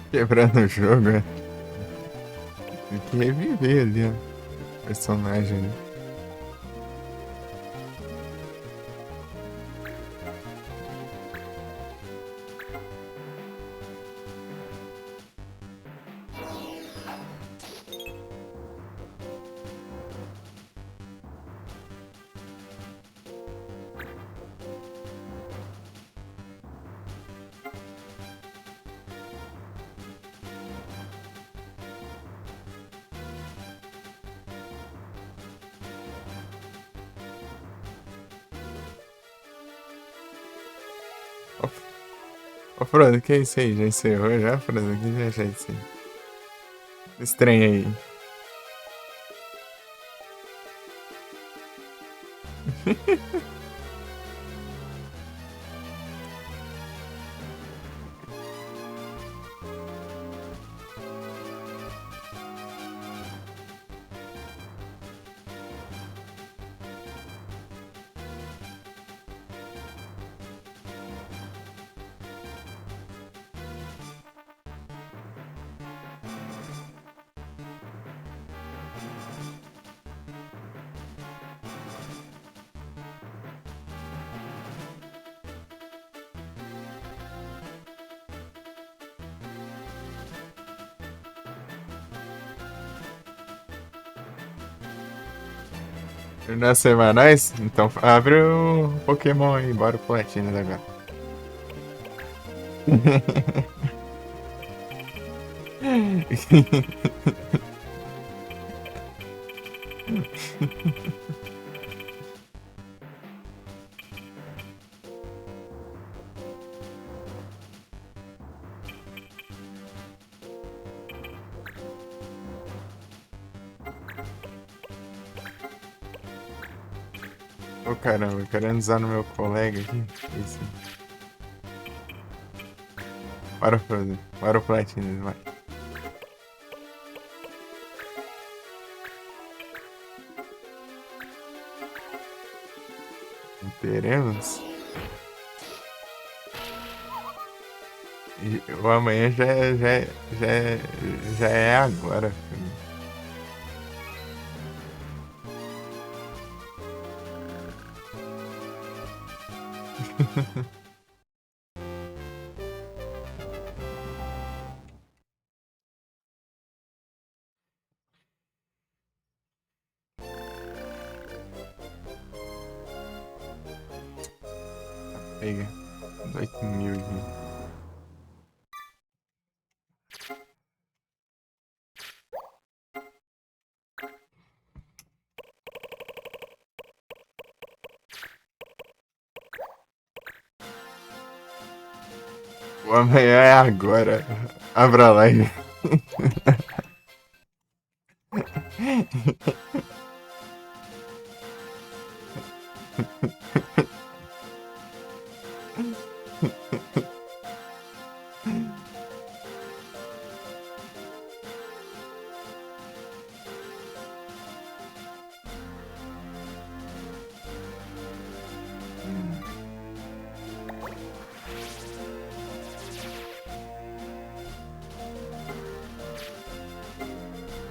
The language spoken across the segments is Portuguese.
Quebrando o jogo, é. Tem que reviver ali, ó. O personagem ali. Ô, ô, Frodo, que é isso aí? Já encerrou já, Frodo? O que já achei disso aí? Esse trem aí. Nas semanais? Então abre o Pokémon aí, bora pro Latinas agora. Ô caramba, querendo usar no meu colega aqui. Isso. Bora fazer. Bora pro Latinas, vai. Teremos. O amanhã já é agora. Pega. 8.000 aqui. O amanhã é agora. Abra a live.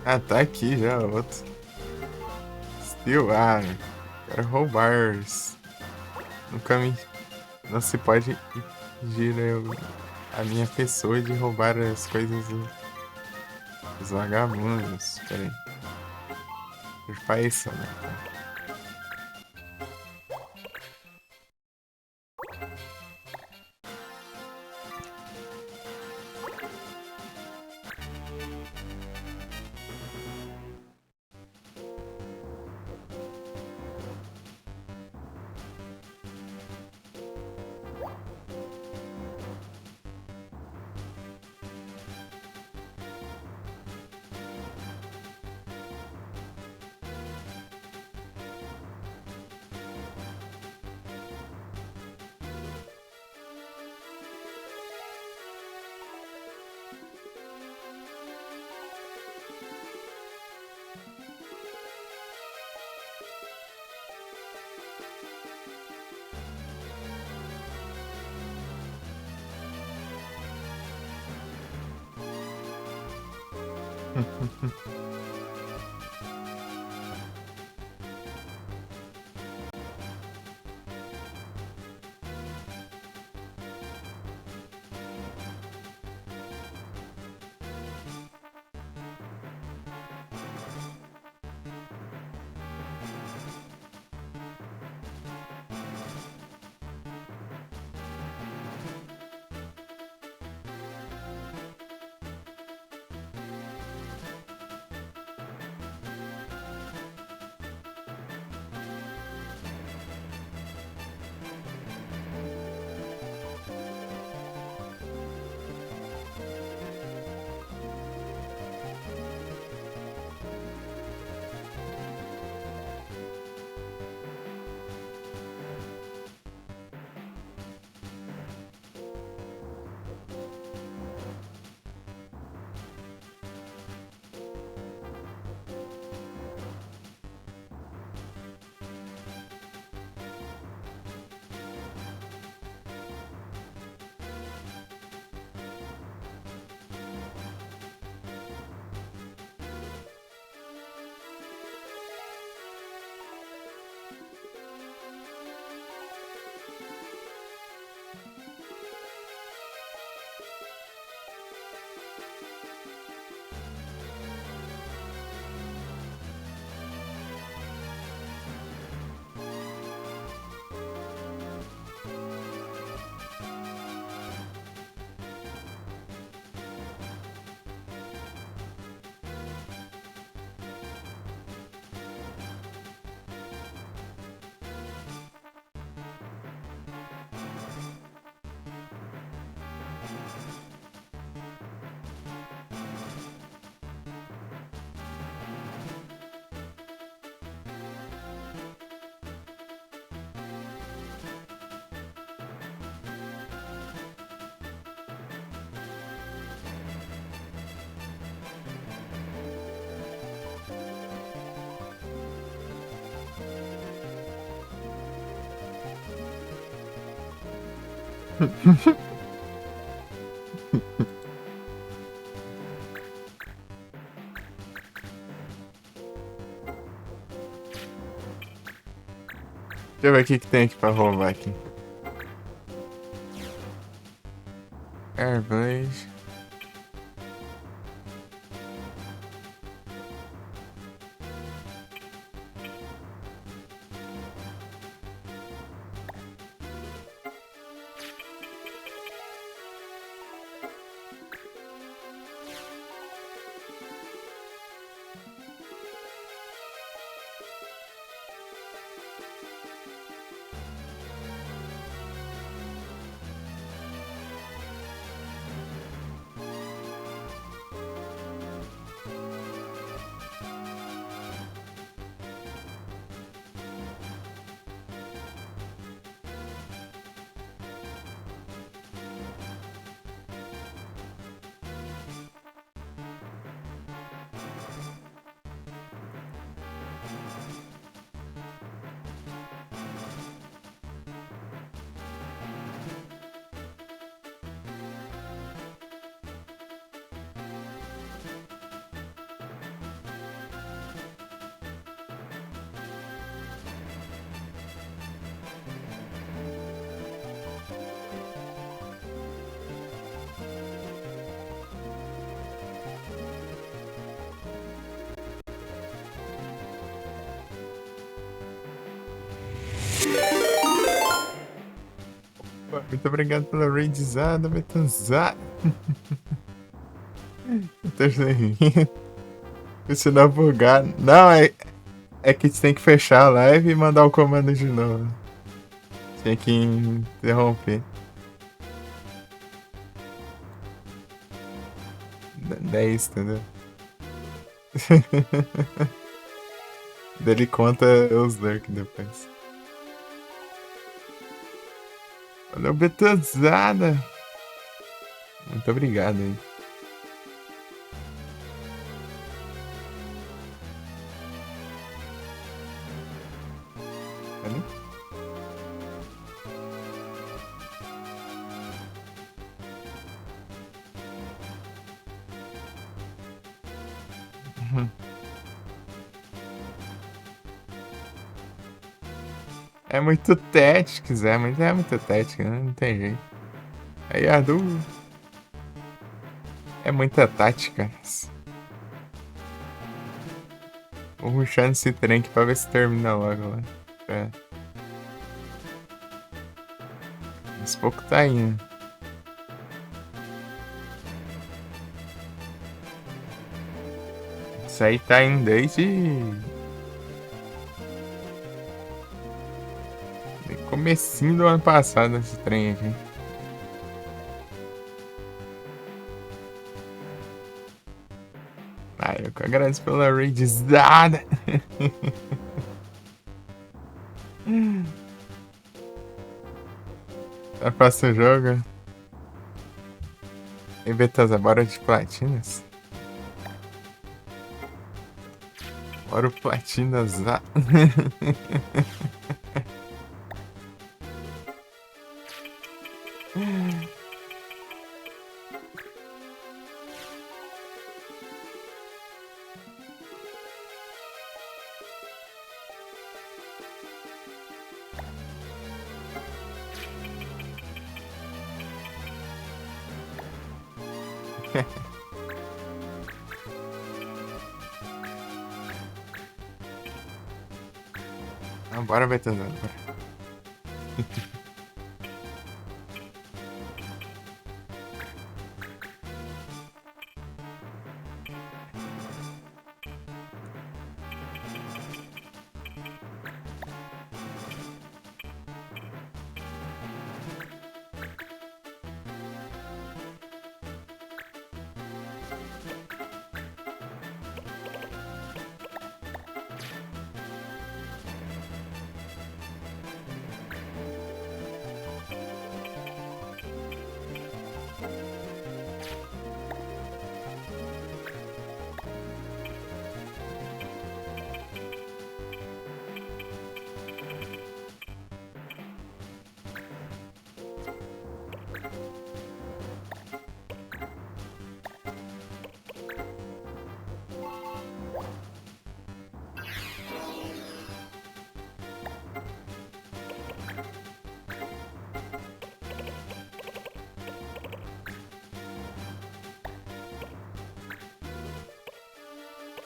Ah, tá aqui já, outro. Still, quero roubar. Nunca me. Não se pode impedir a minha pessoa de roubar as coisas dos vagabundos. Pera aí. Faz isso, né? Deixa eu ver o que tem aqui pra roubar aqui. Airblade. Muito obrigado pela raidizada, Betanzada. Eu tô rindo. Isso não bugar. Não, é que você tem que fechar a live e mandar o comando de novo. Tem que interromper. 10, entendeu? Daí ele conta os lurk depois. Valeu, Betanzada. Muito obrigado aí. Valeu? É muito tático, Zé, mas é muito tático, né? Não tem jeito. Aí a Du é muita tática. Vou rushar nesse trem aqui pra ver se termina logo lá. É. Aos pouco tá indo. Isso aí tá indo desde comecinho do ano passado, esse trem aqui. Ah, eu que agradeço pela raidizada. Tá fácil o jogo. E Bethesda, bora de platinas? Bora o platinas lá. Ah, bora, Bethesda. Bora.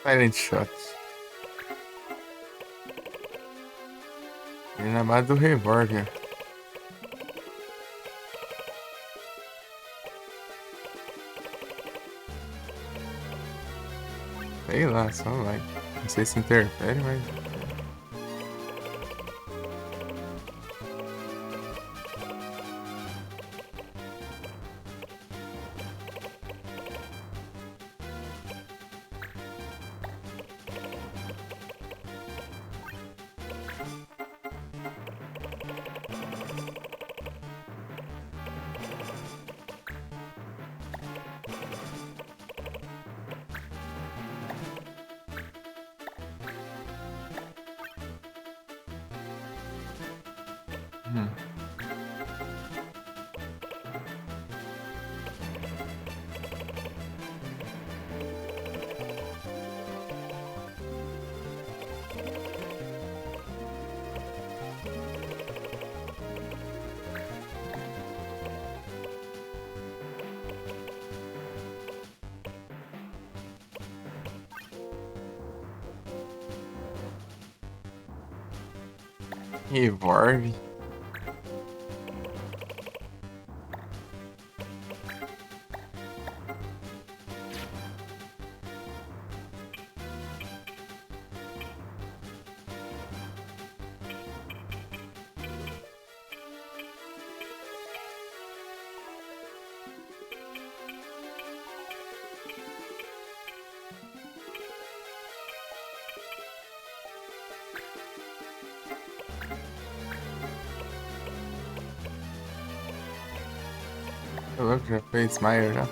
Silent Shot. Ele na base do revólver. Sei lá, só vai. Não sei se interfere, mas. Hum. Revolve. Tá louco, já fez Smile já.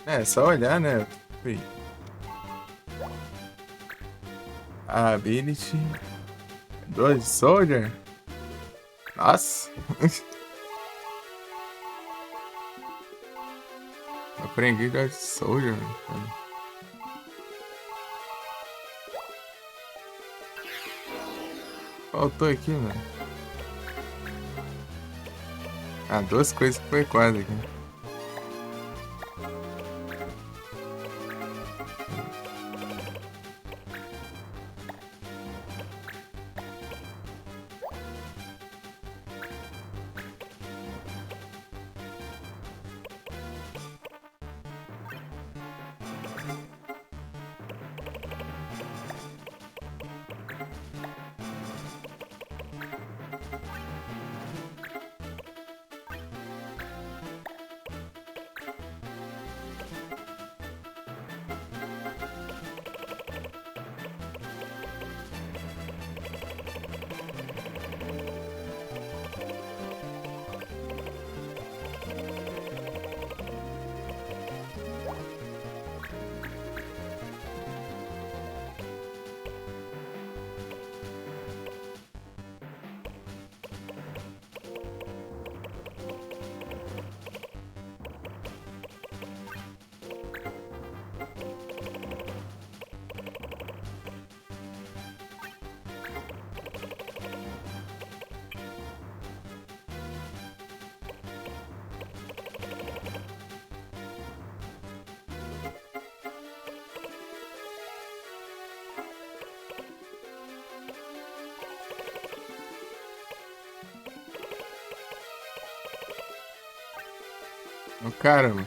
É, só olhar, né? Ui. Ability. Dodge Soldier? Nossa! Aprendi Dodge Soldier, mano. Faltou aqui, mano. Ah, duas coisas que foi quase aqui. Ô, caramba.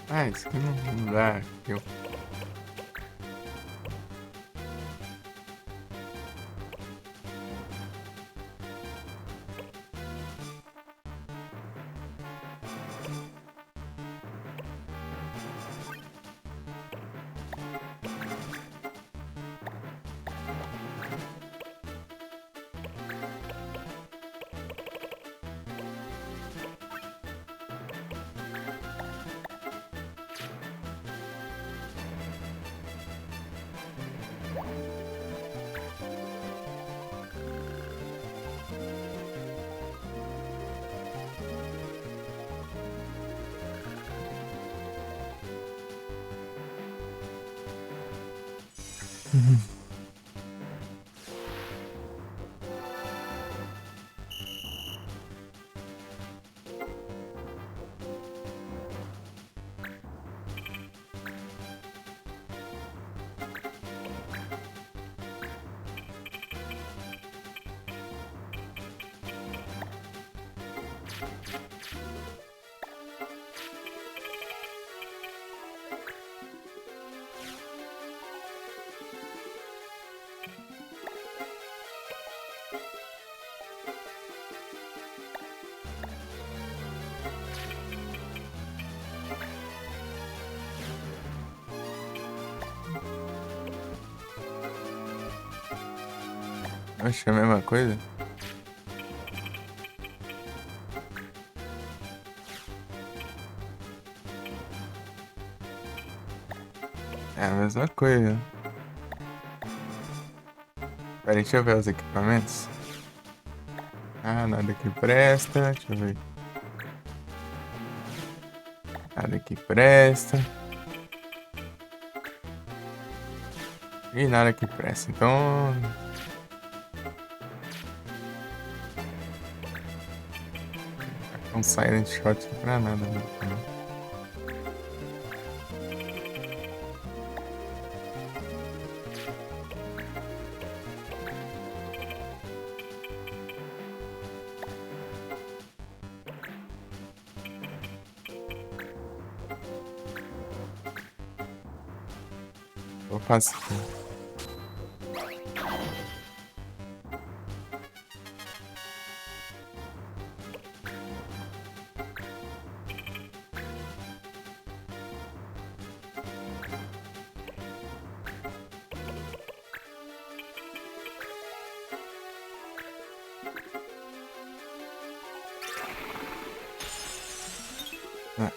Ah, isso aqui não dá. Eu... Acho que é a mesma coisa. É a mesma coisa. Peraí, deixa eu ver os equipamentos. Ah, nada que presta. Deixa eu ver. Nada que presta. E nada que presta. Então. Um silent shot pra nada, mano. Eu faço. Ah,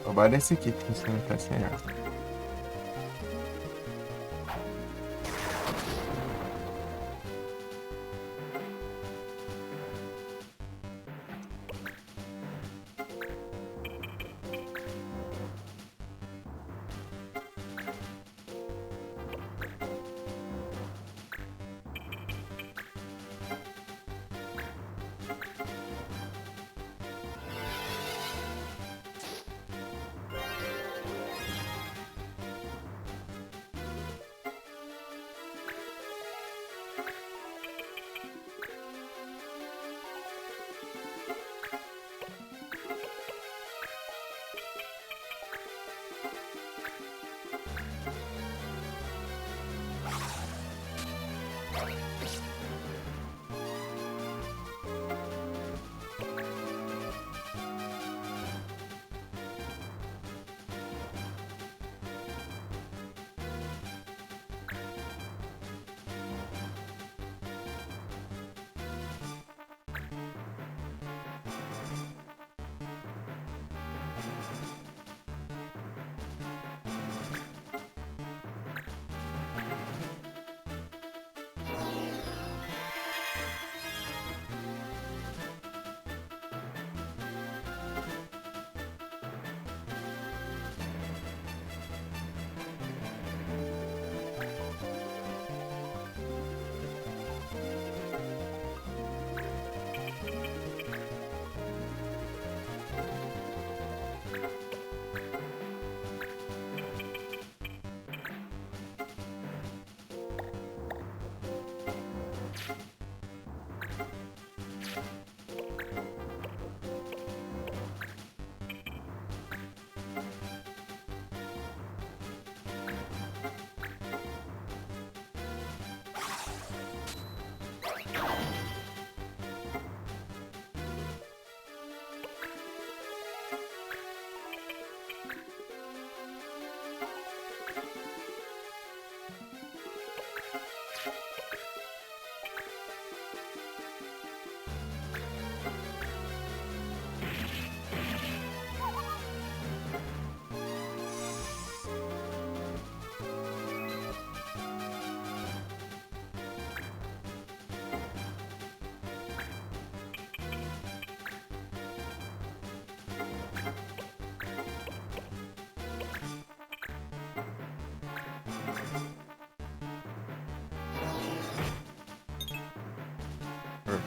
roubar esse aqui que você não tá sem asa.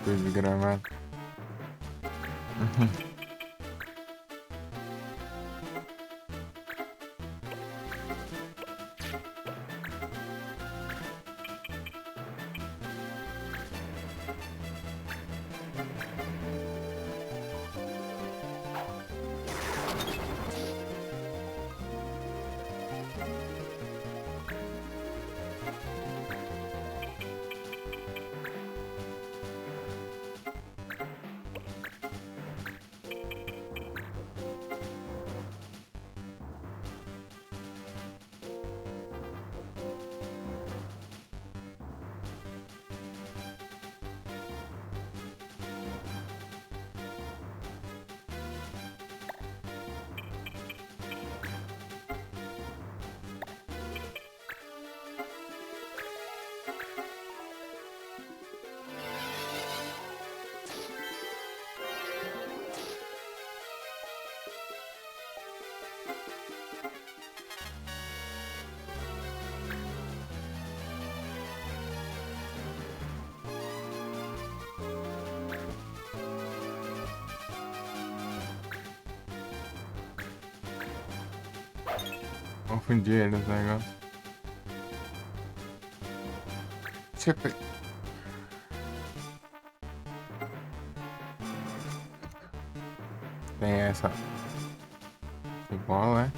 Coisa de gramado. Confundi eles, né, negócio. Tipo, tem essa de bola, né?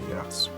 Yes.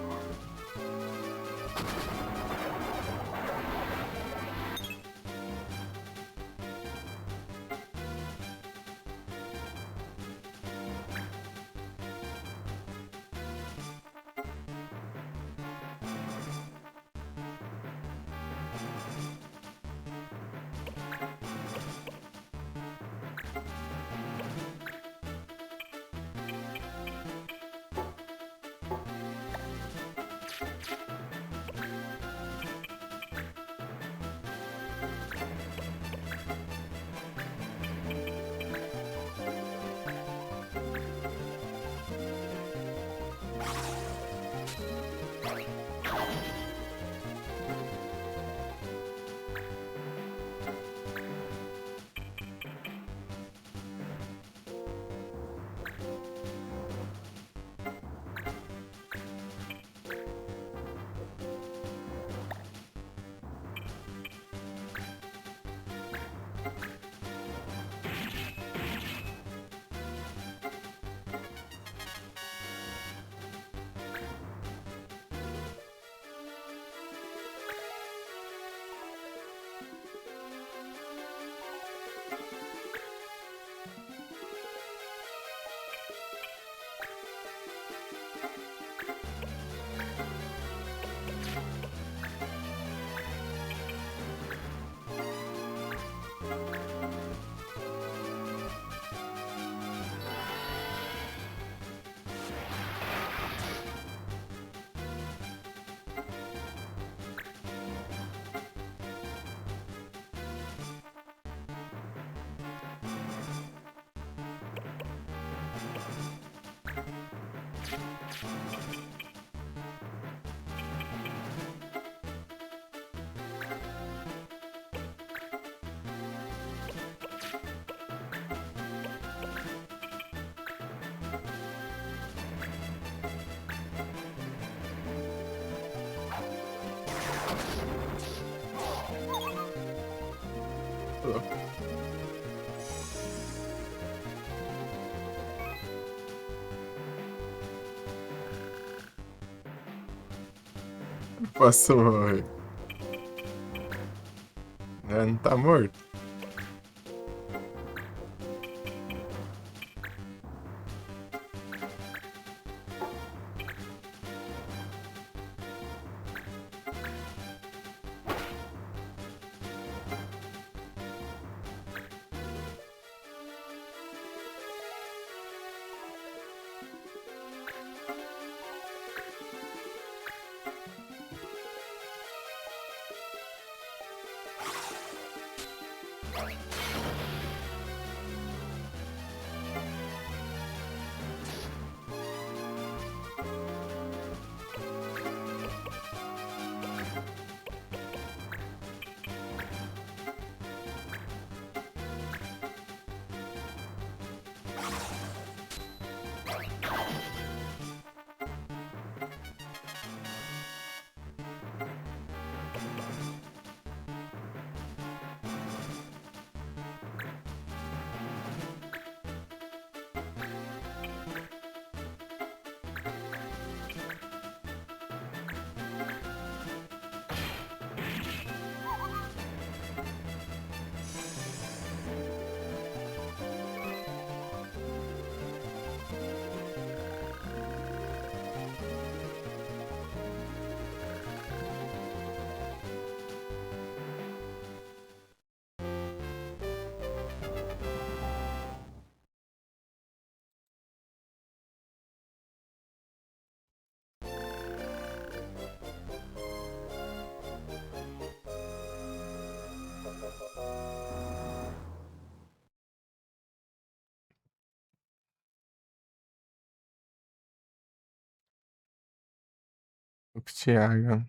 Passou. Não tá morto. Thiago.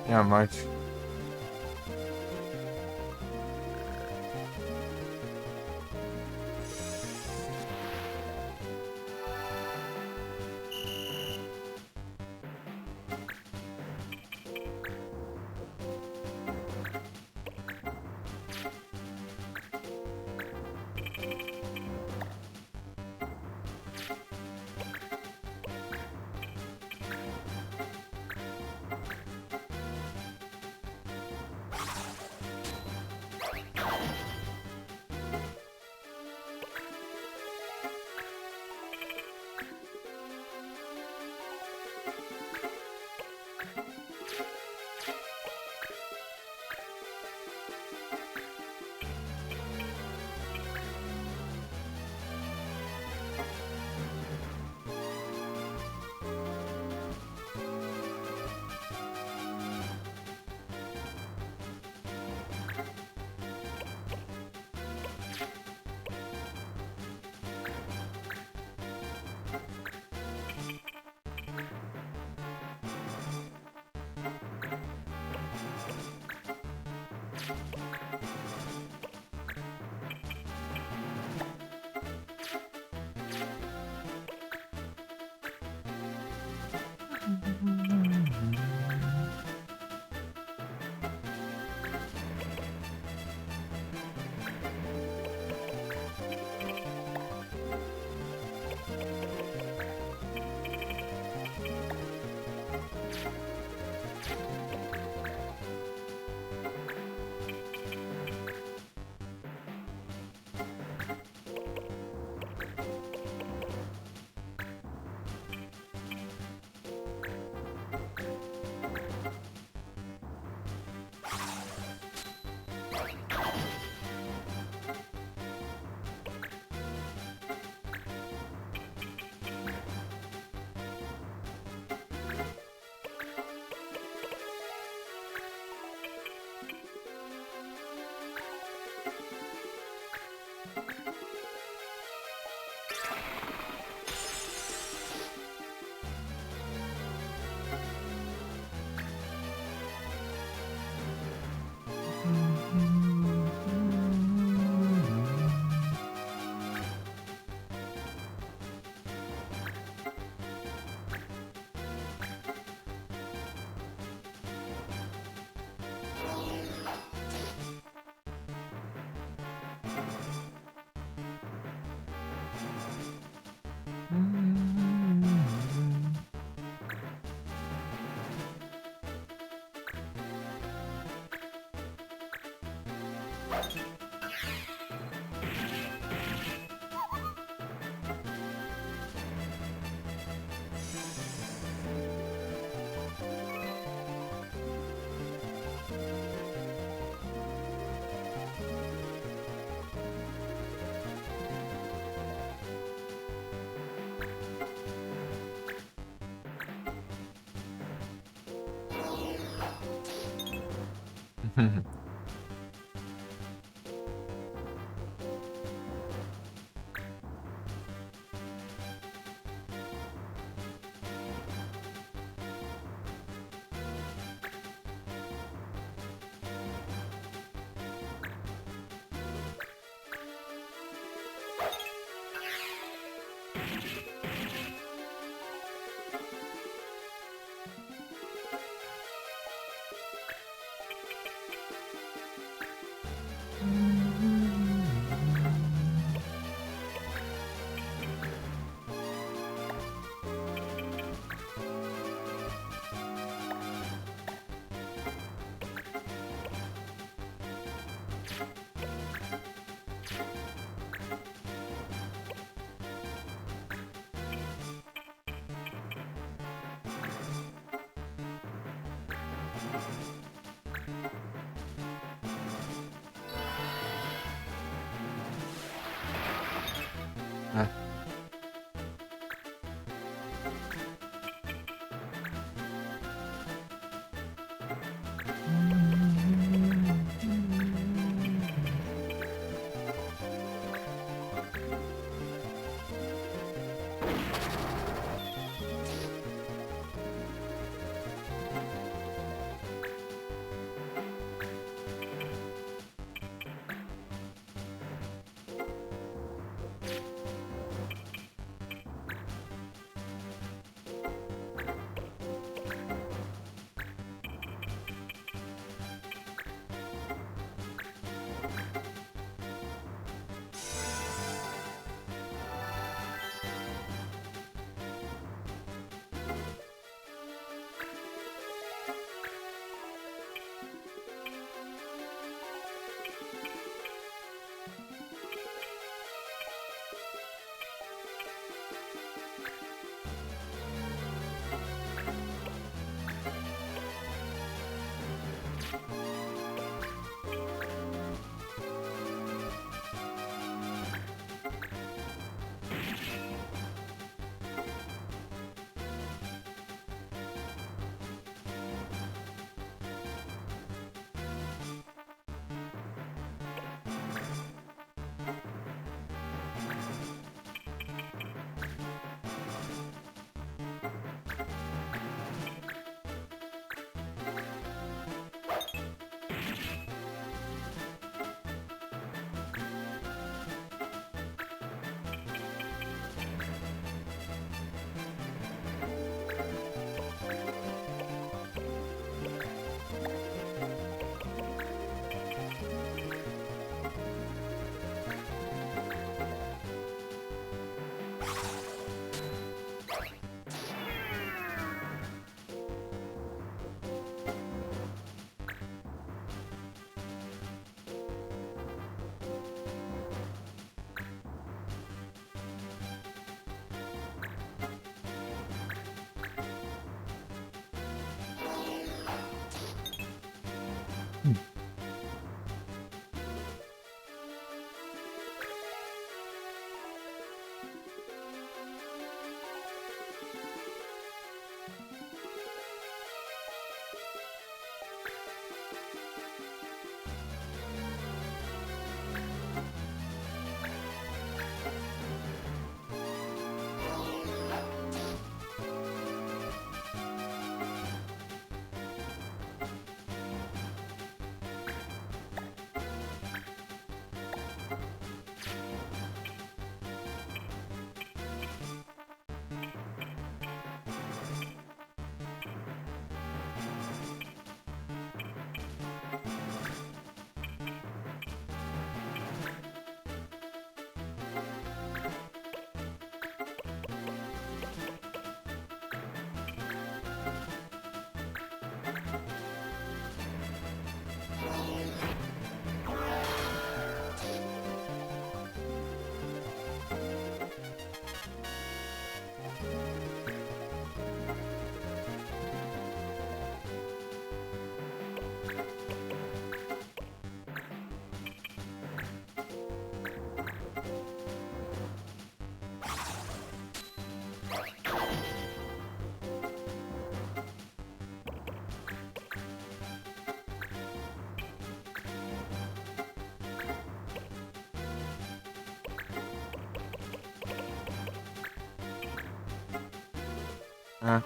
Minha mate. Ah, Ah,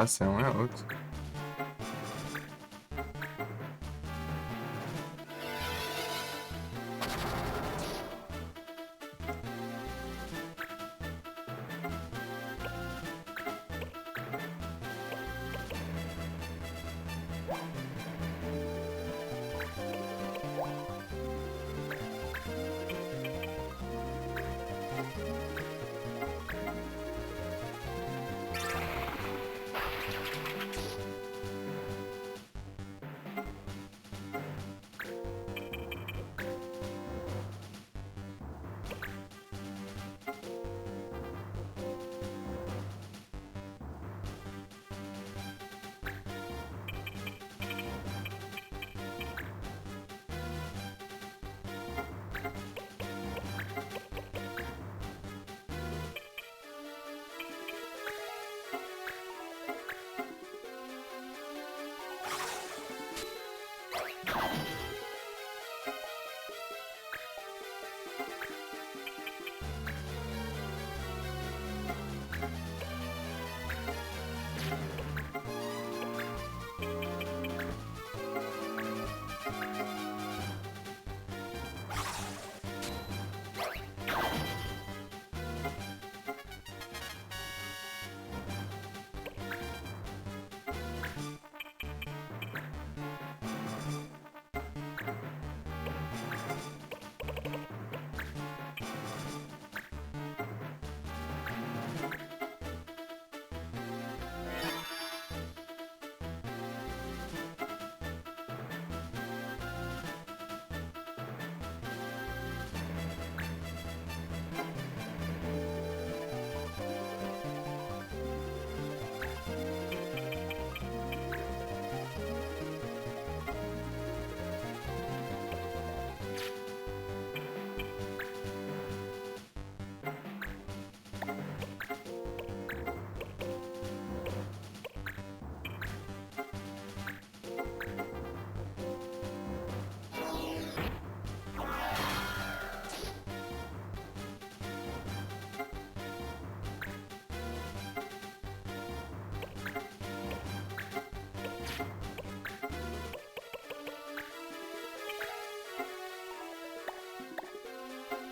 nossa, um é outro.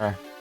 É.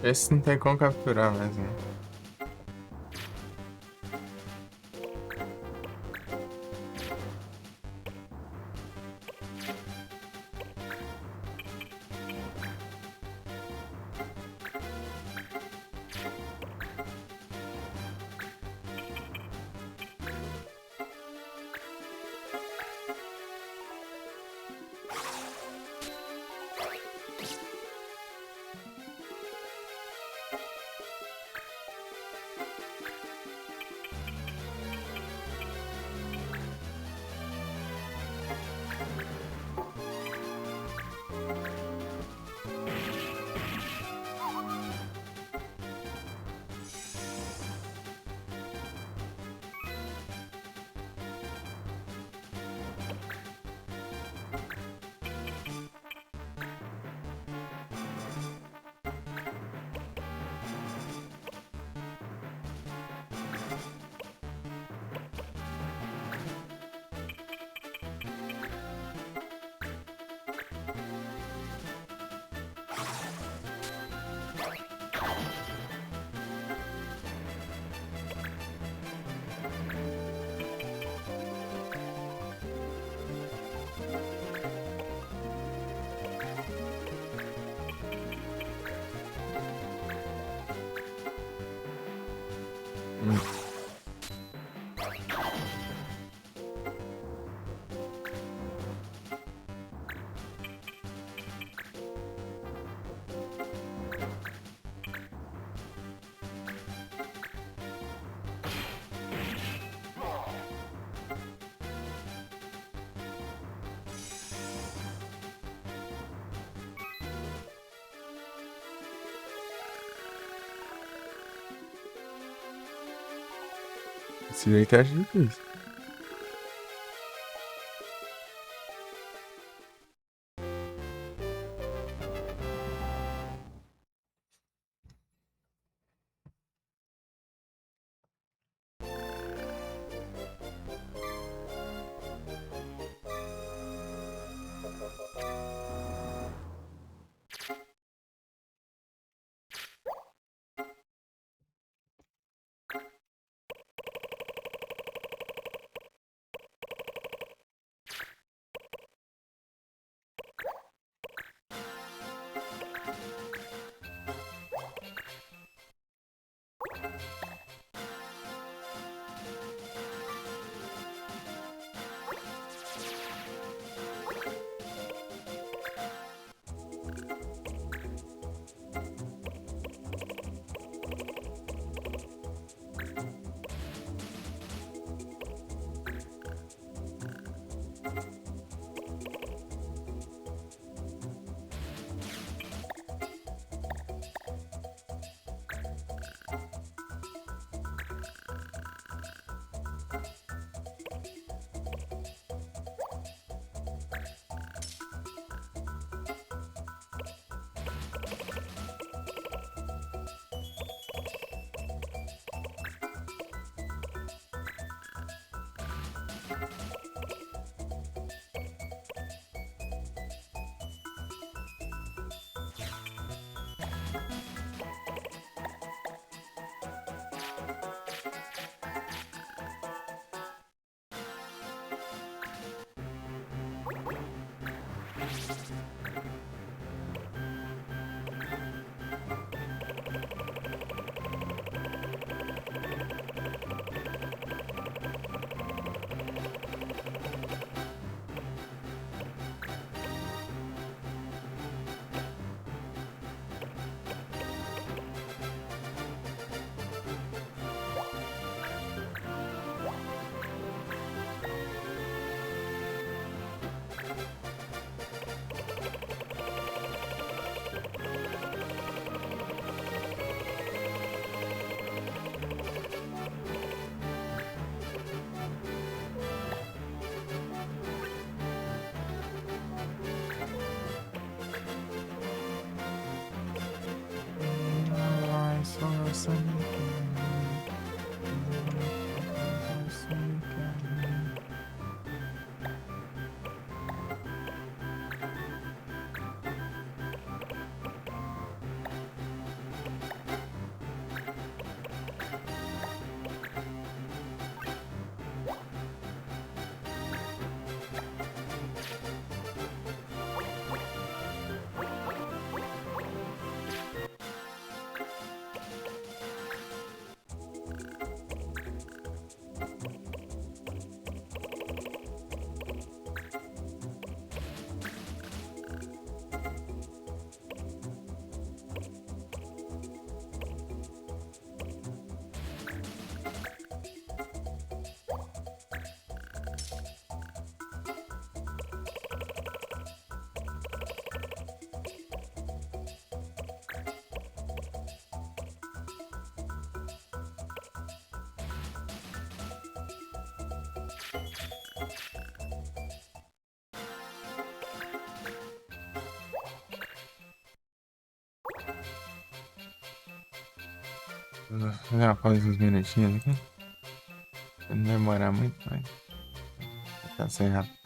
Esse não tem como capturar mesmo. Esse jeito eu acho difícil. Já após uns minutinhos aqui. Não demora muito, mas tá certo.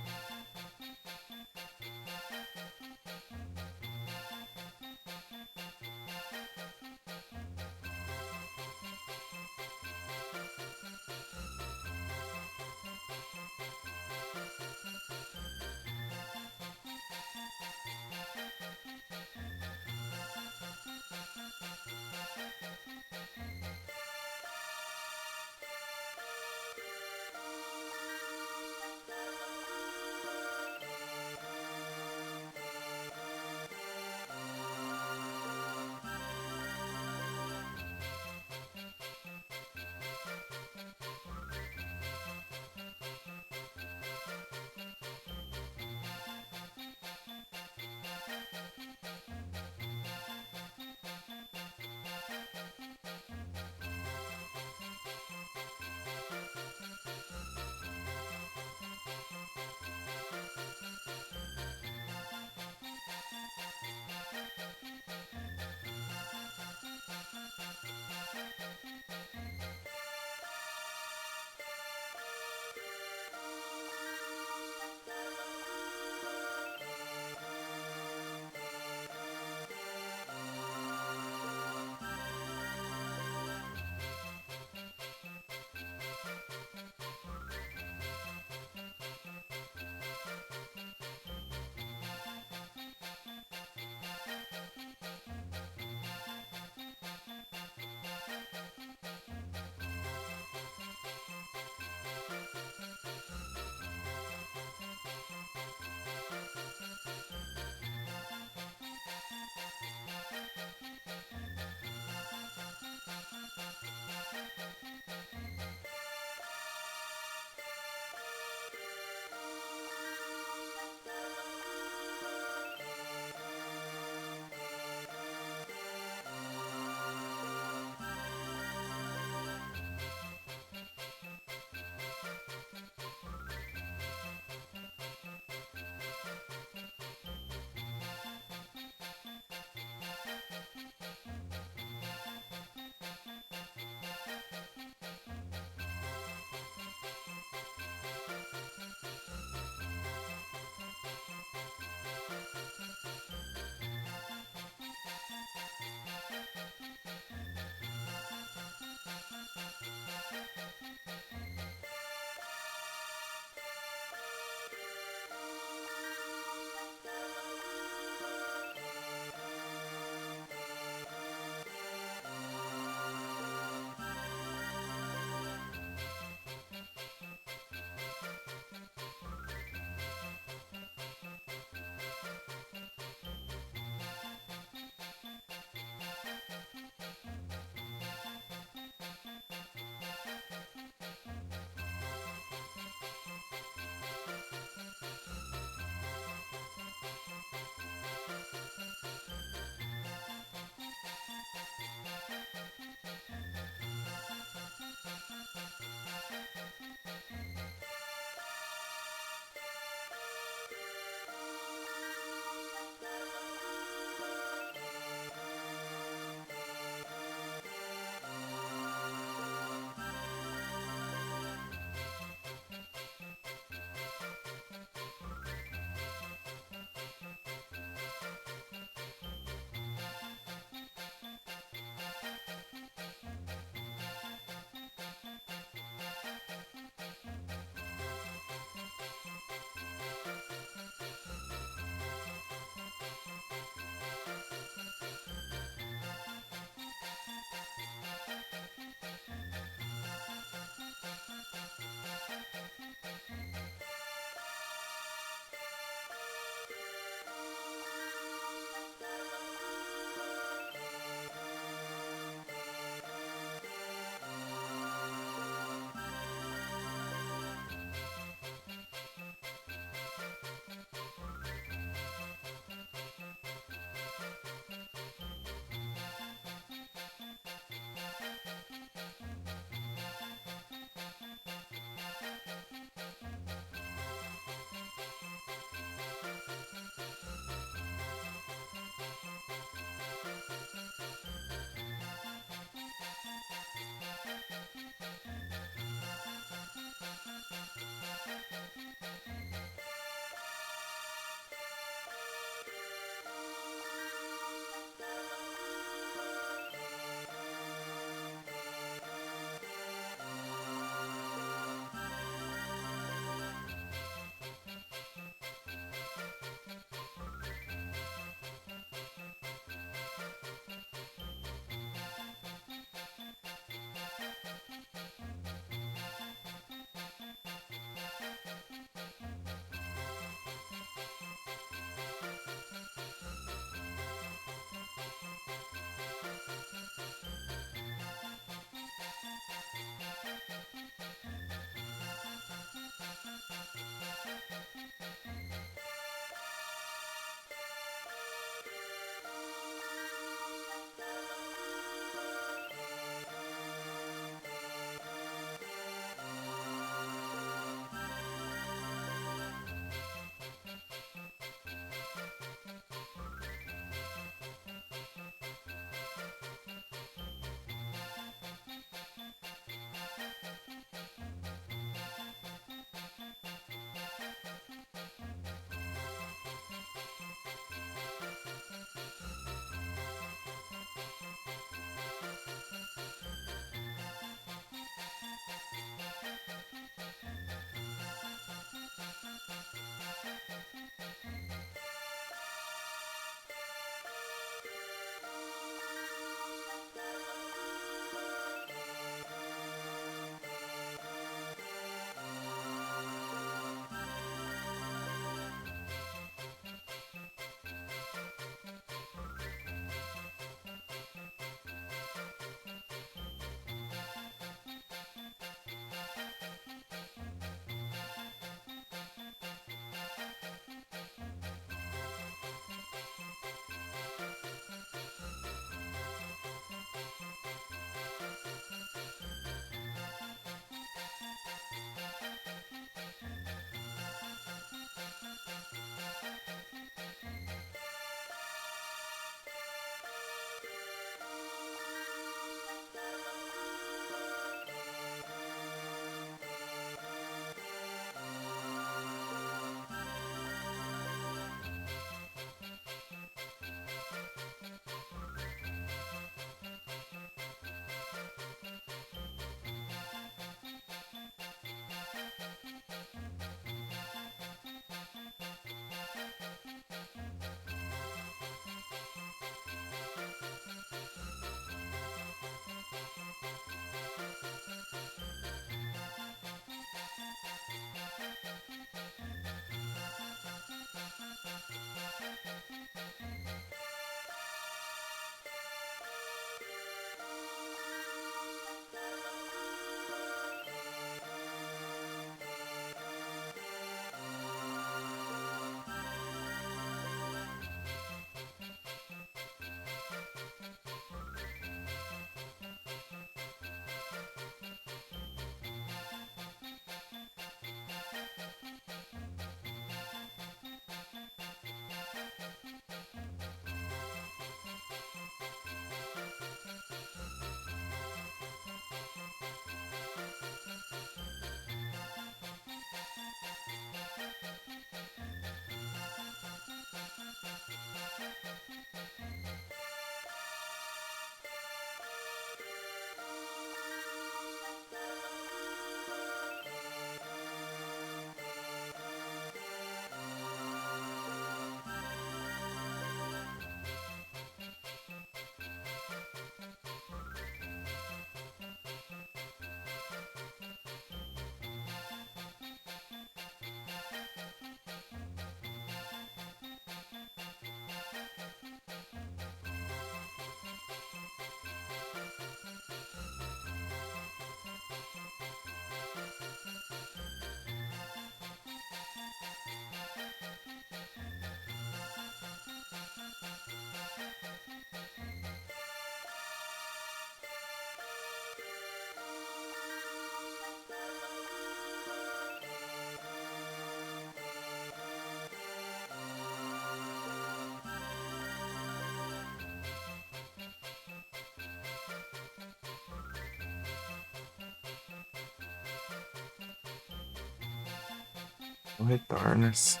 Não retornas.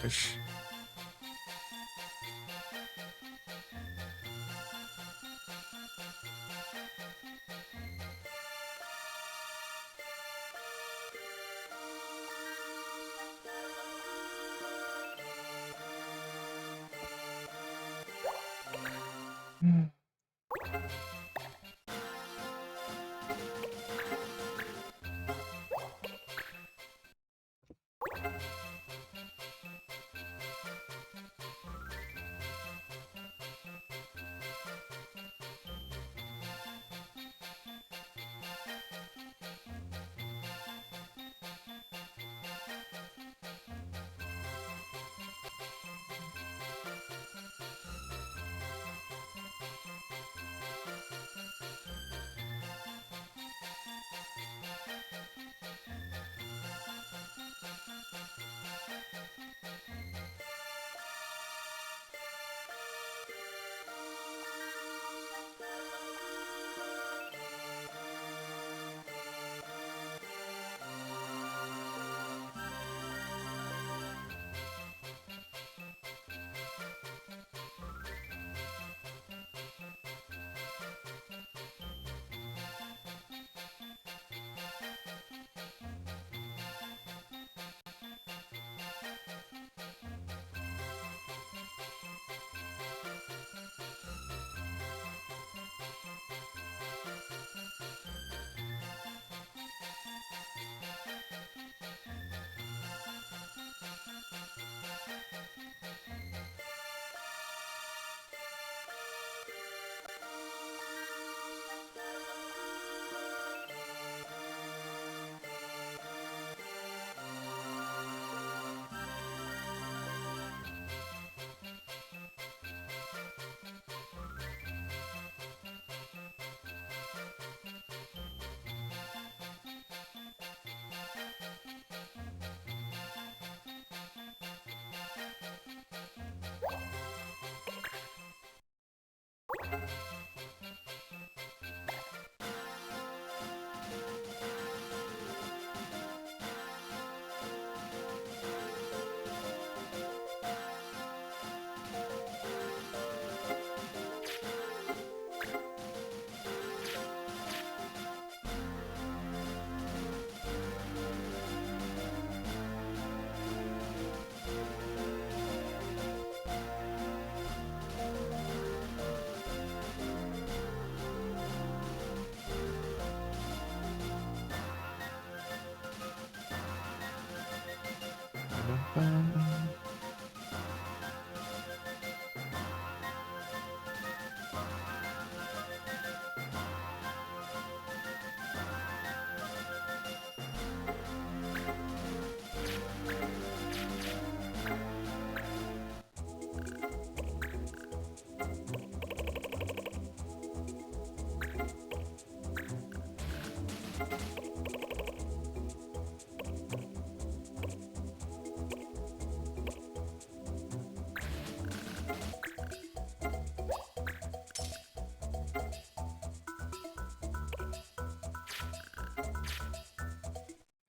Oxi.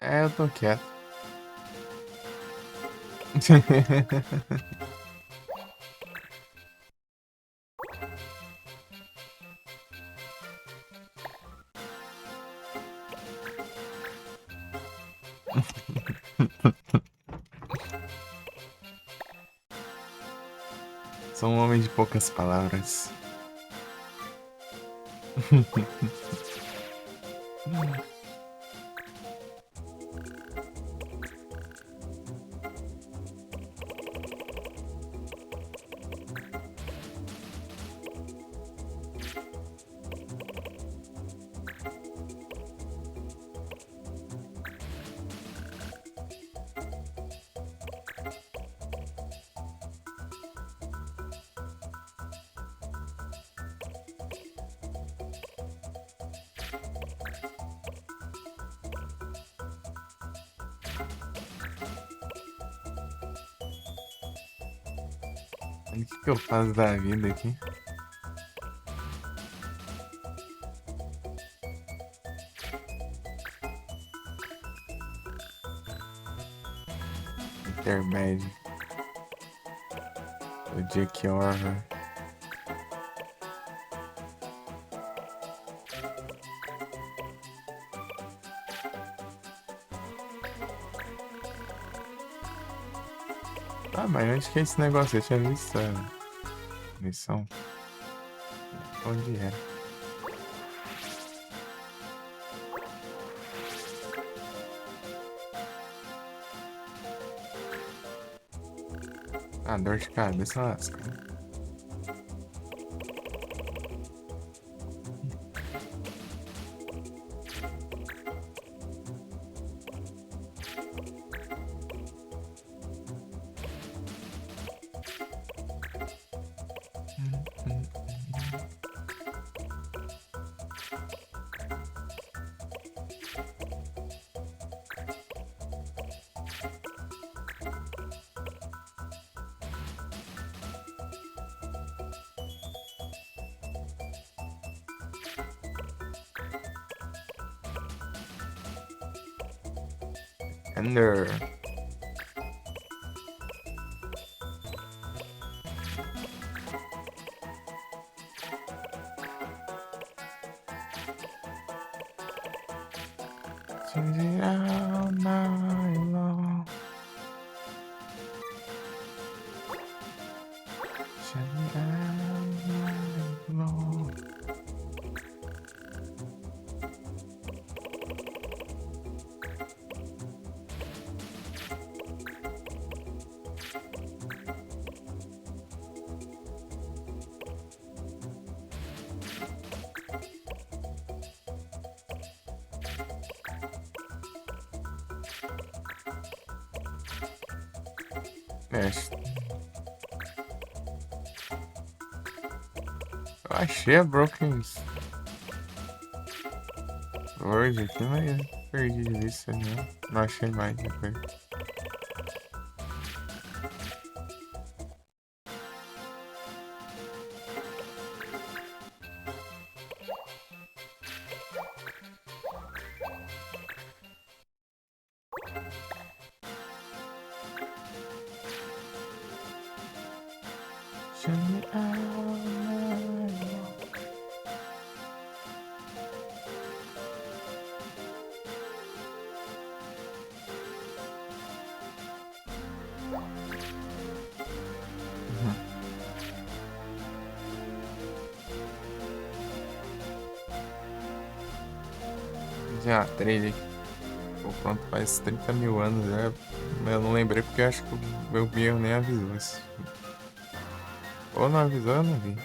É, eu tô quieto. Sou um homem de poucas palavras. O que eu faço da vida aqui? Intermédio. O Jack Horror. Ah, mas onde que é esse negócio? Eu tinha visto a missão. Onde era? Ah, dor de cabeça lasca. Ender. Change it out night long. Change it out night long. É, eu achei a Broken Sword aqui, mas eu perdi de vista, não achei mais depois. Change it out night long. Já, trailer. Pô, pronto, faz 30 mil anos já. Eu não lembrei porque eu acho que o meu Biel nem avisou isso. Ou não avisou, eu não vi.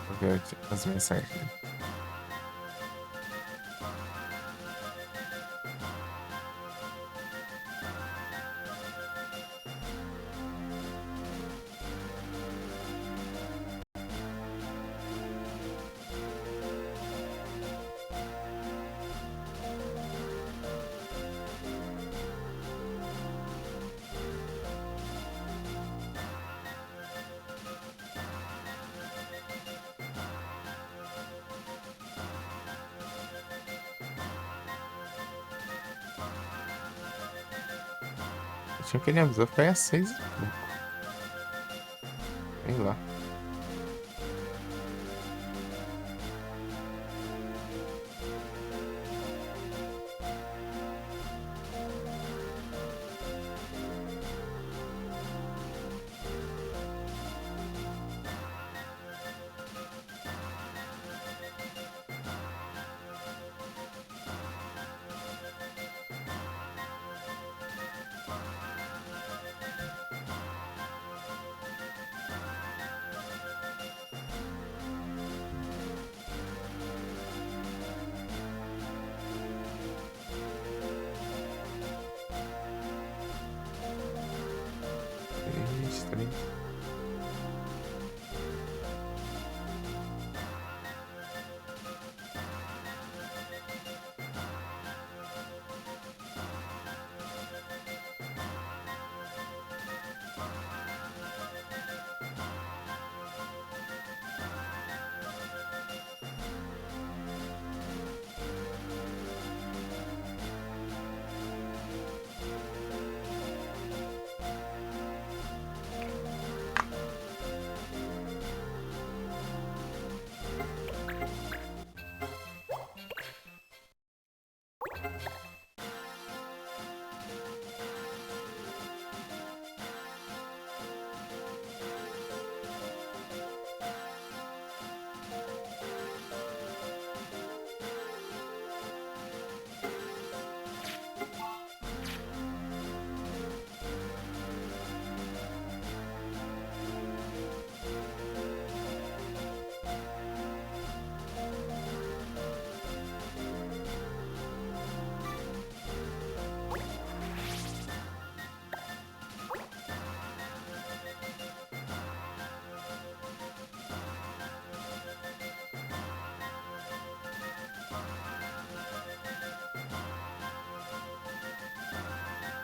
Vou ver as mensagens. Tinha que ele avisou, foi às 6 e pouco. Sei lá. Três, três.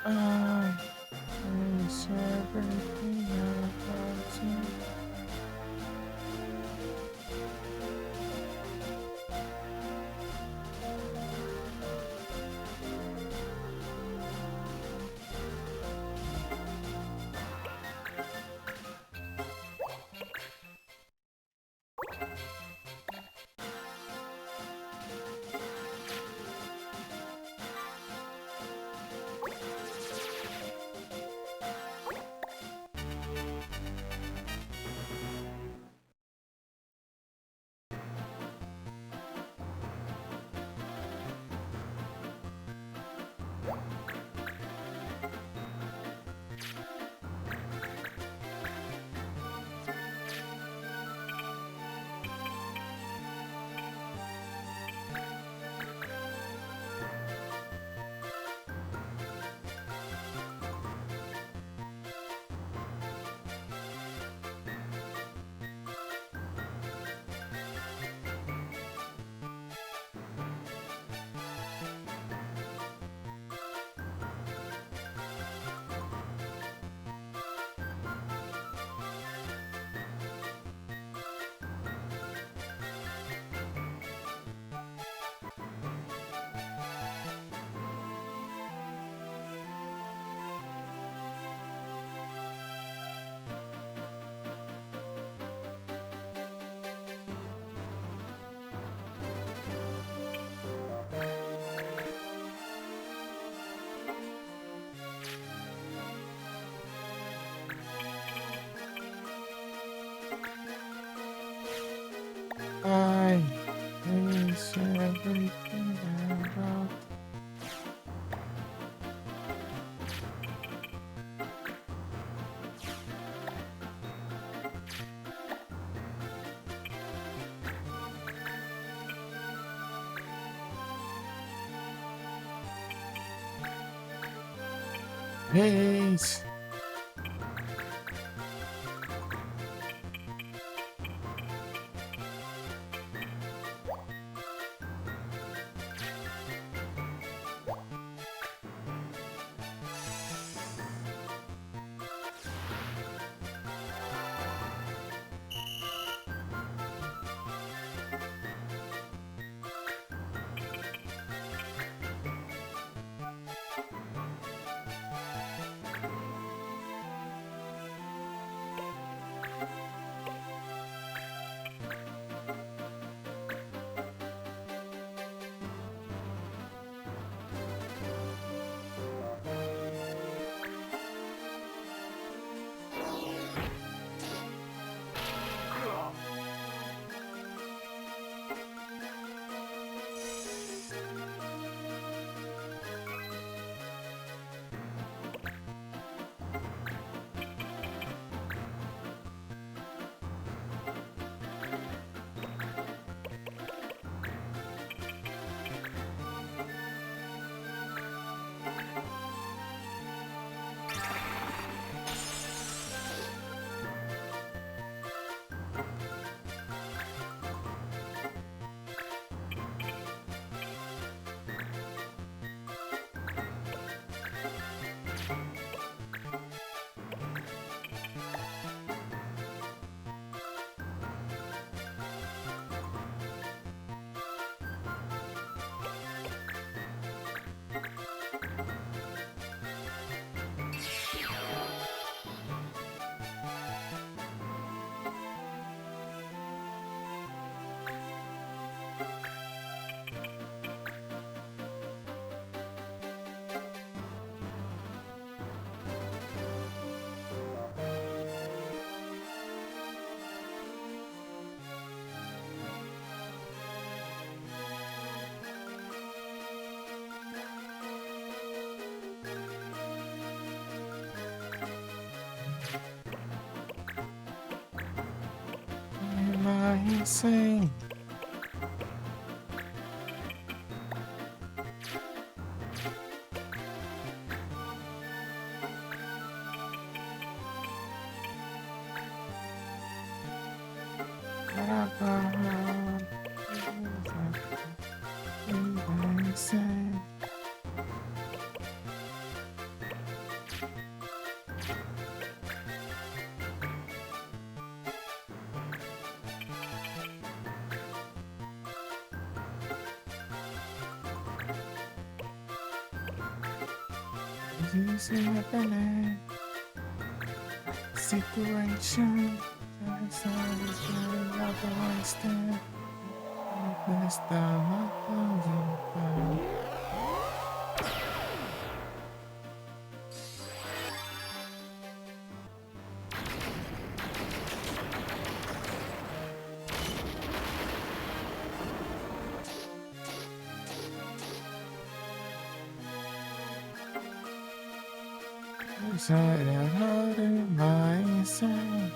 Ai, isso é verdade. Ai, isso é verdade. Reis. insane. Insane. This is happening. Situation. This is very love stand. Best inside and out in my inside.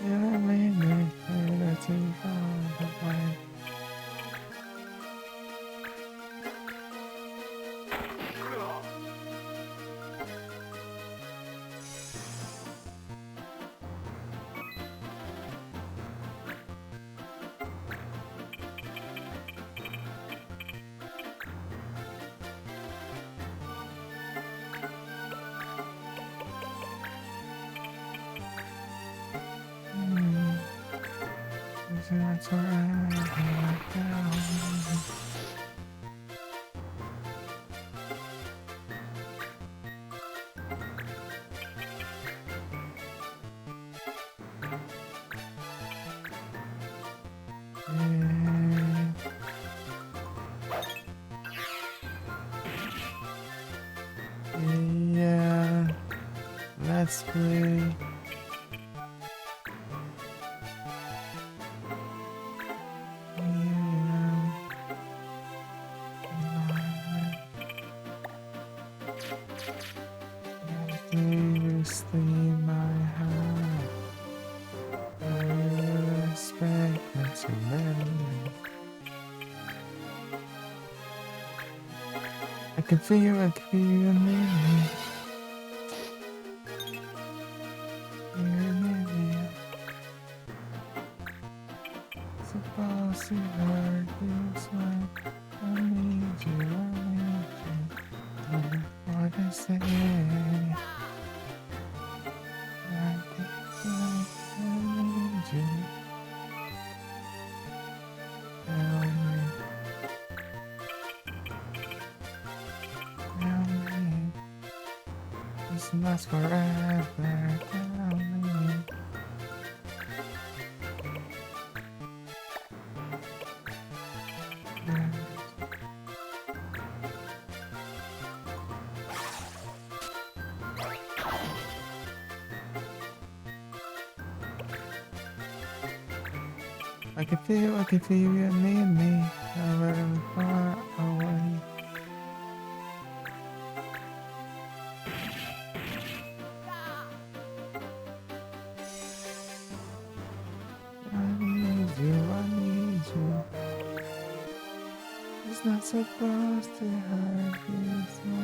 Yeah, maybe that's it. That's where I down. Yeah, let's play. Stay my heart. I respect that you memory. I can feel you near me. You're near me. Supposed to hurt this way. I need you, I need you. Don't know what to say. This lasts forever. Tell me. I can feel you near me, however far away. I need you. It's not supposed to hurt you so.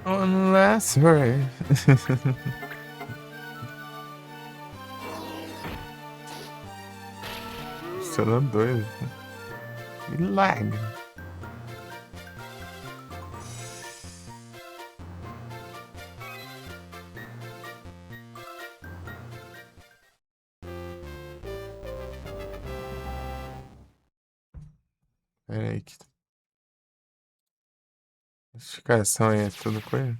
One last word. Estou doido. Milagre. Pera aí que notificação aí é tudo coisa.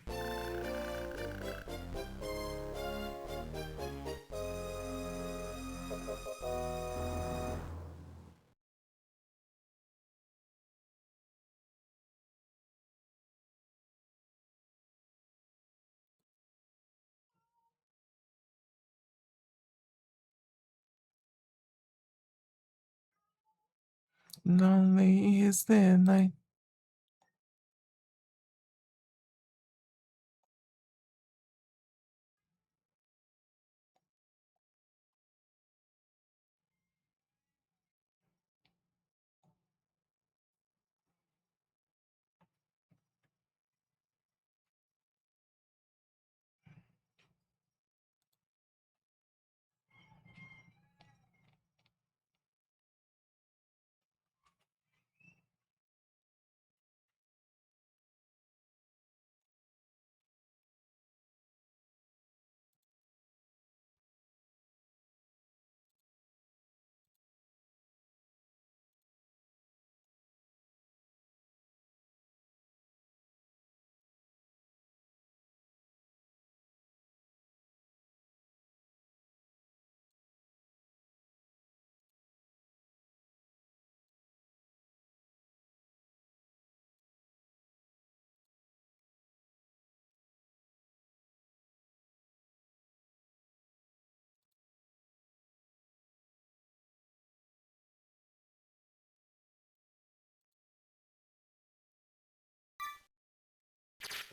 Lonely is the night.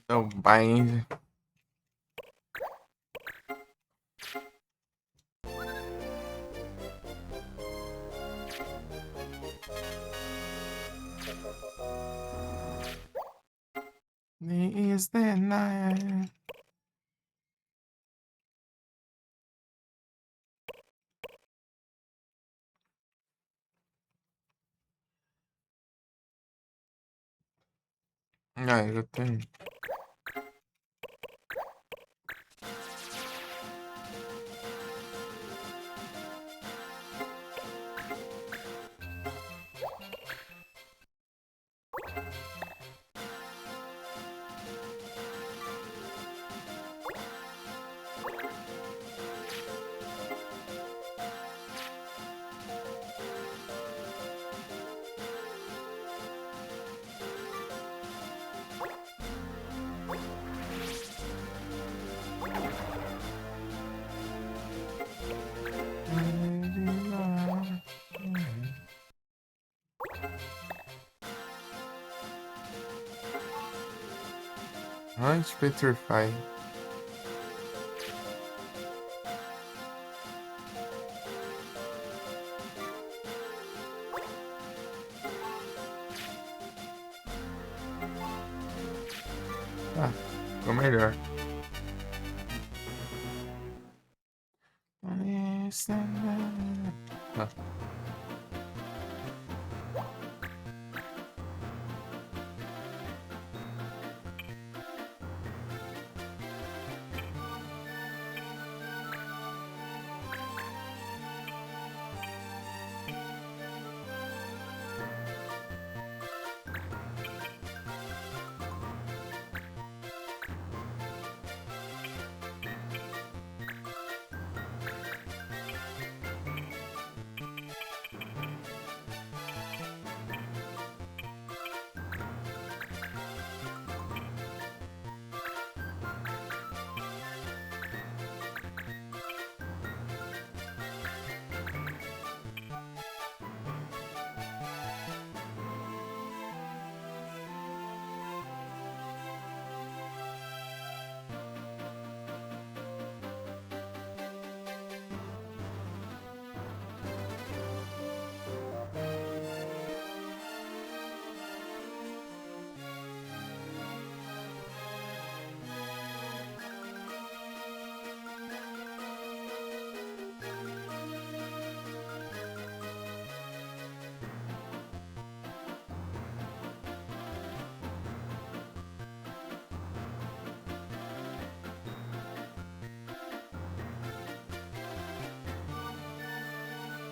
Não, bind. Is the night. Ah, eu tenho. Antes Petrify. Ah, ficou melhor. Ah.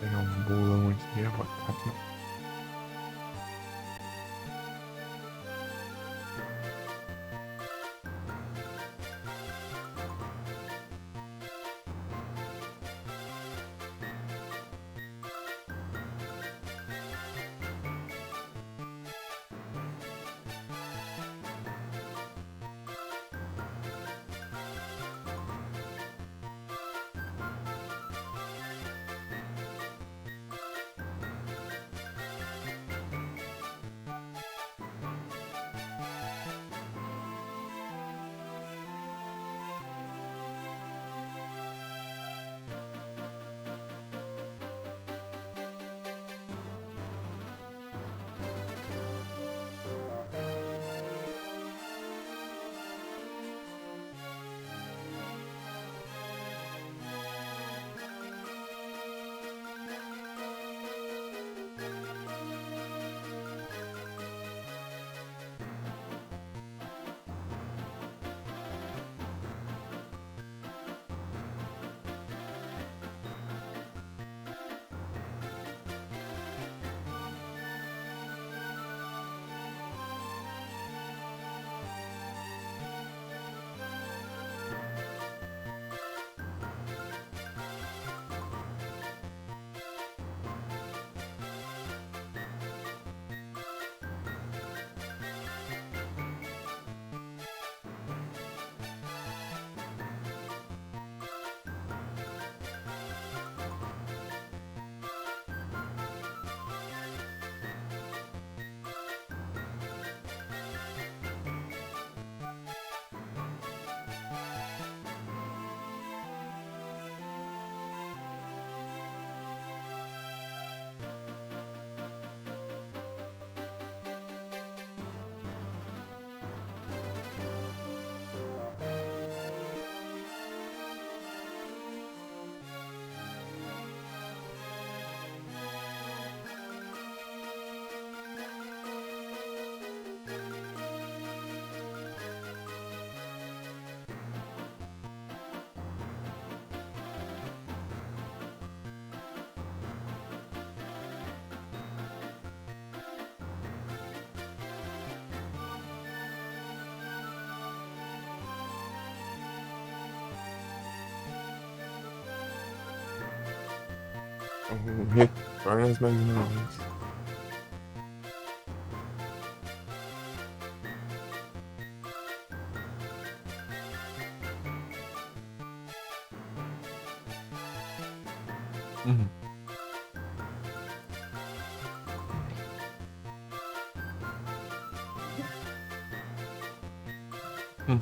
Pegar um bolão aqui, abacate. Retornas mais uma vez. Uhum. Hum.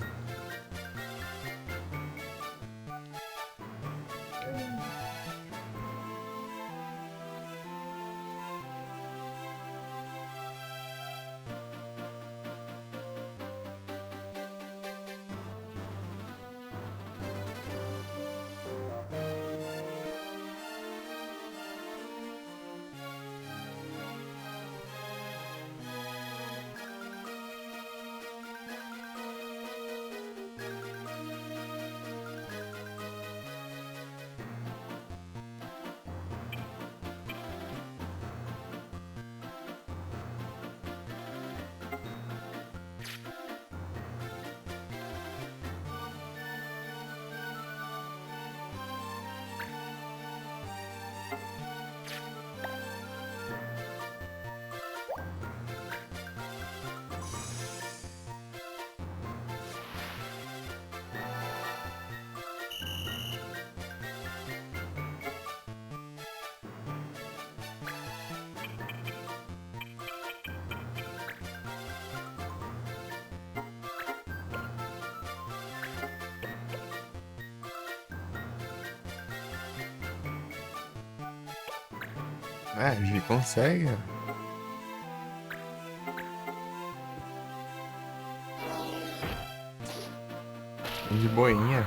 É, a gente consegue. De boinha.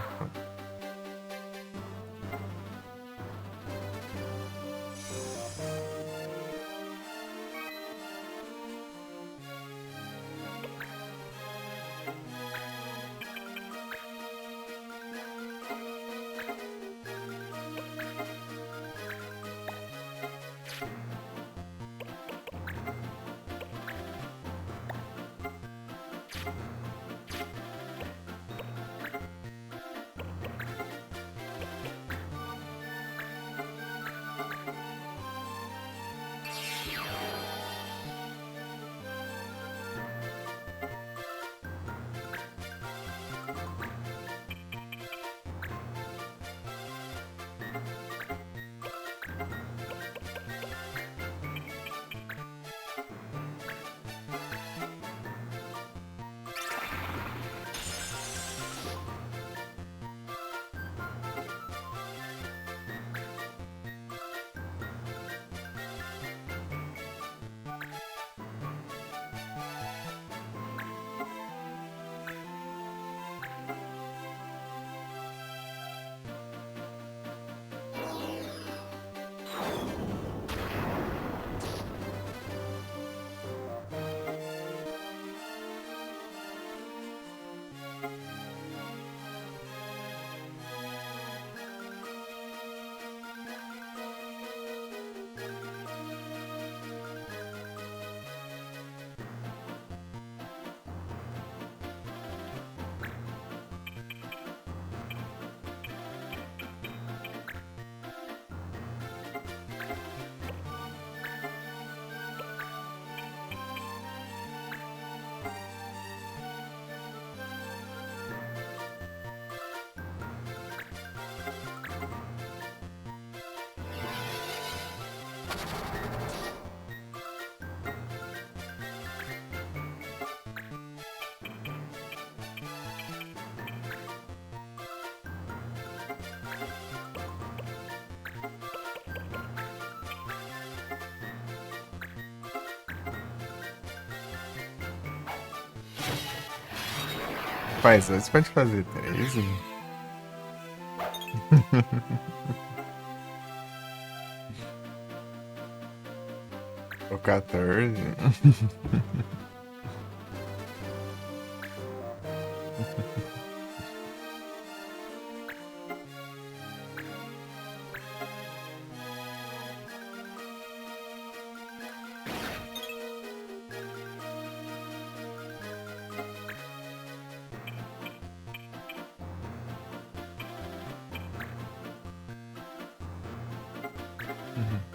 Faz, você pode fazer 13. Ou 14. Uhum.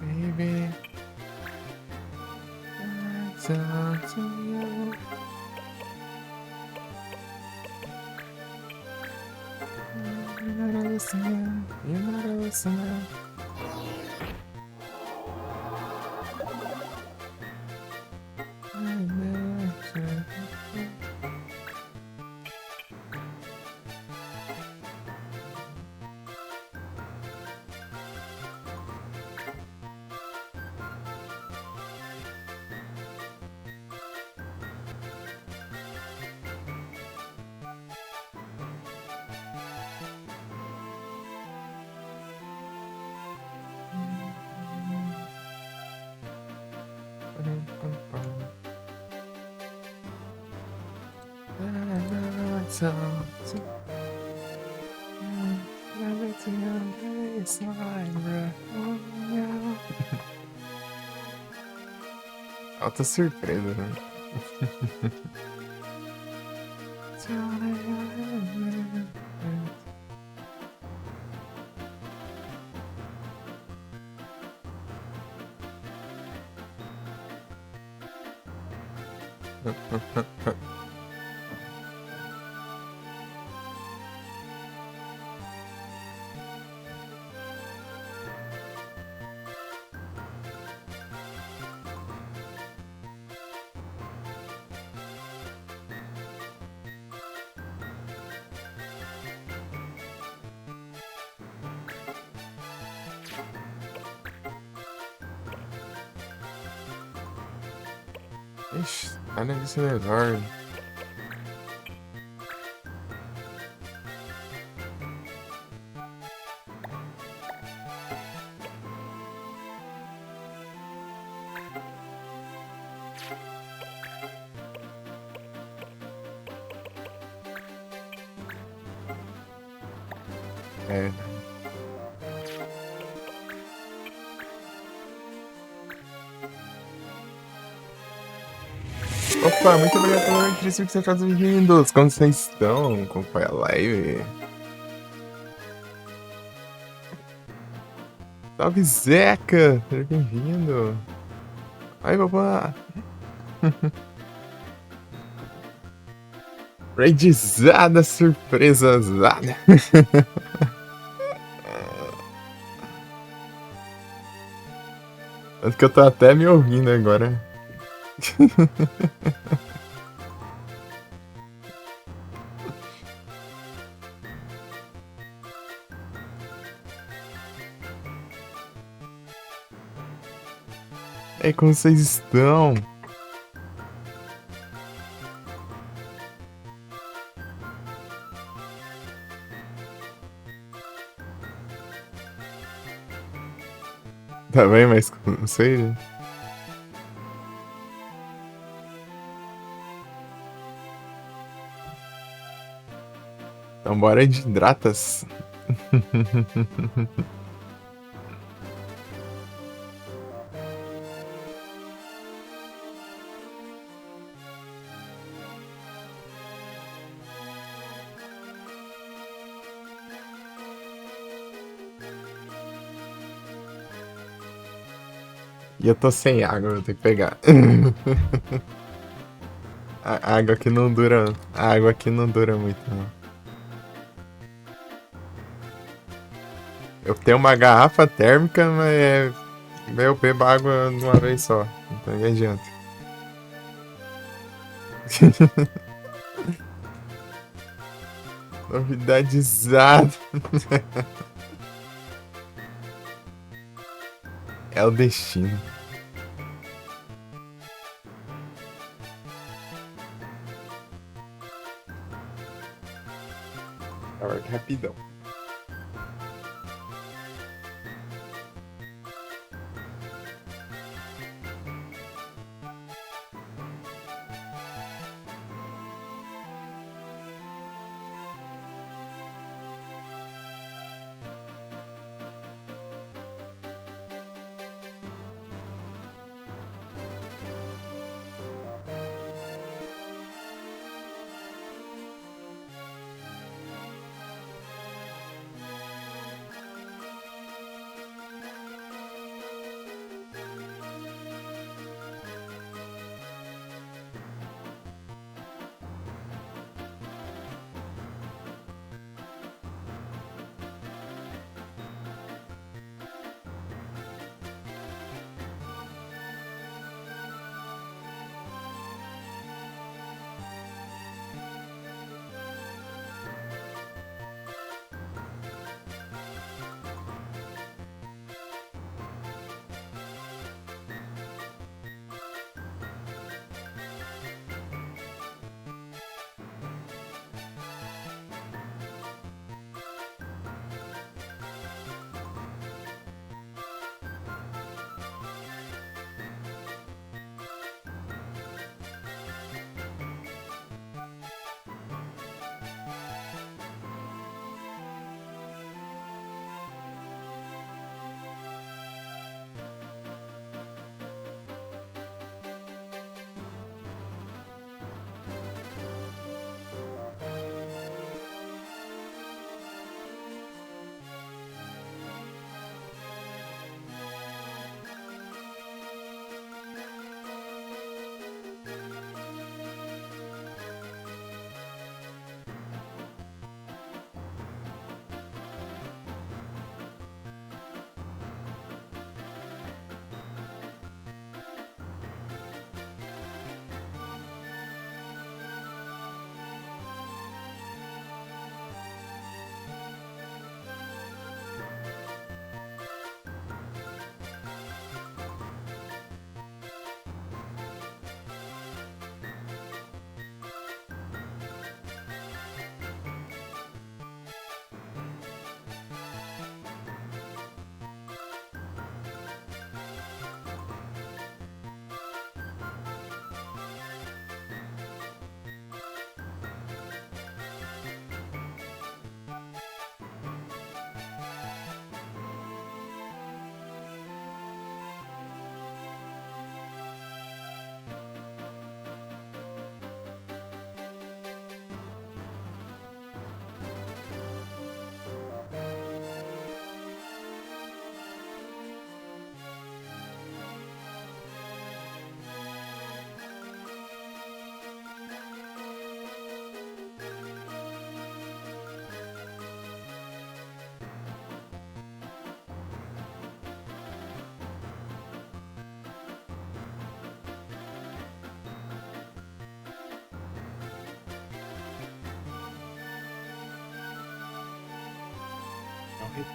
Baby, talk to you. You're not a listener. You're not a listener. Alta surpresa, né? Ixi, olha esse melhor. É. Opa, muito obrigado pela notícia que você está bem-vindos. Como vocês estão? Como foi a live? Salve, Zeca! Seja bem-vindo. Ai, babá. Raidzada, surpresazada. Tanto que eu tô até me ouvindo agora. É, como vocês estão? Tá bem, mas não sei, né? Então bora de hidratas. E eu tô sem água, eu tenho que pegar. A água aqui não dura. A água aqui não dura muito, não. Eu tenho uma garrafa térmica, mas eu bebo água de uma vez só. Então não adianta. Novidadizado. É o destino. Agora que rapidão.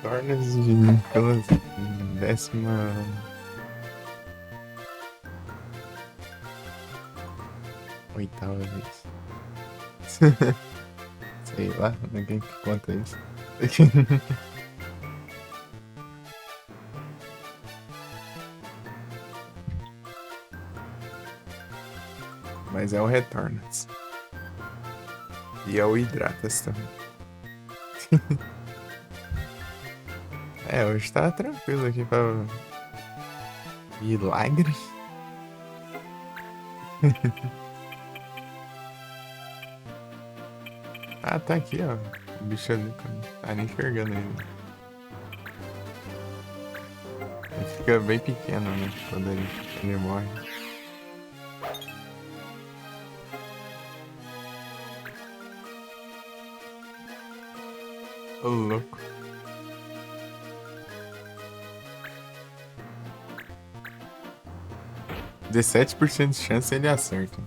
Retorna pela 18ª vez. Sei lá, ninguém que conta isso. Mas é o Retornas. E é o Hidratas também. É, hoje tá tranquilo aqui pra milagre. Ah, tá aqui, ó. O bicho ali tá nem enxergando ainda. Ele fica bem pequeno, né? Quando ele morre. Ô, louco. 17% de chance ele acerta.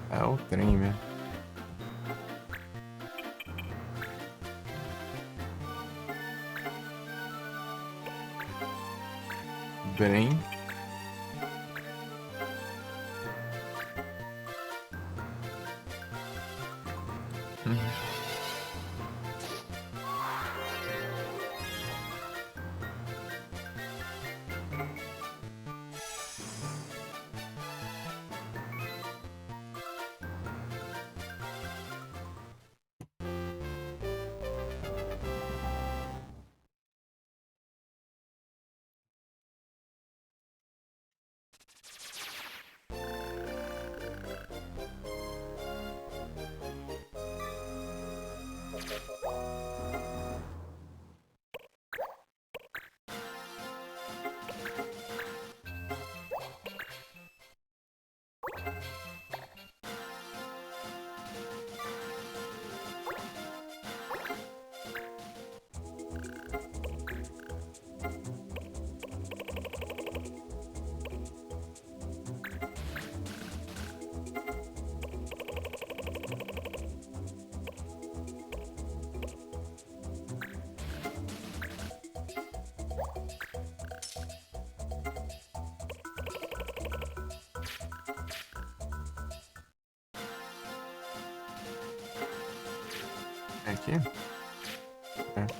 É o trem mesmo. Bem. Aqui? É.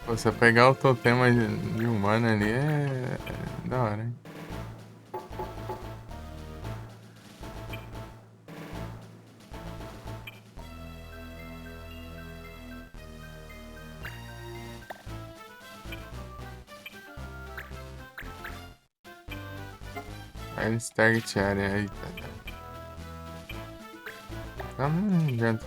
Você pegar o totema de humano ali é da hora, hein? Aí eles target area aí, tá. Não adianta.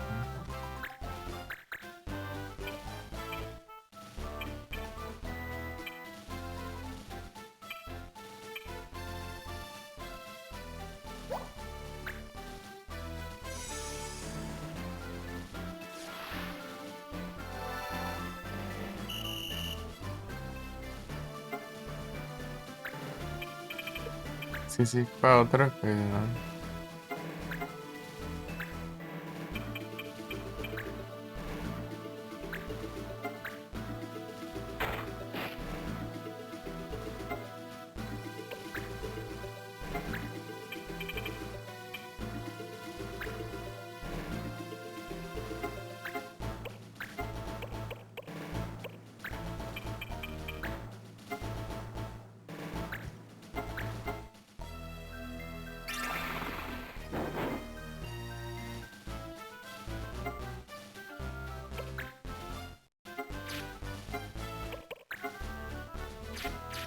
Esqueci que pra outra coisa, né?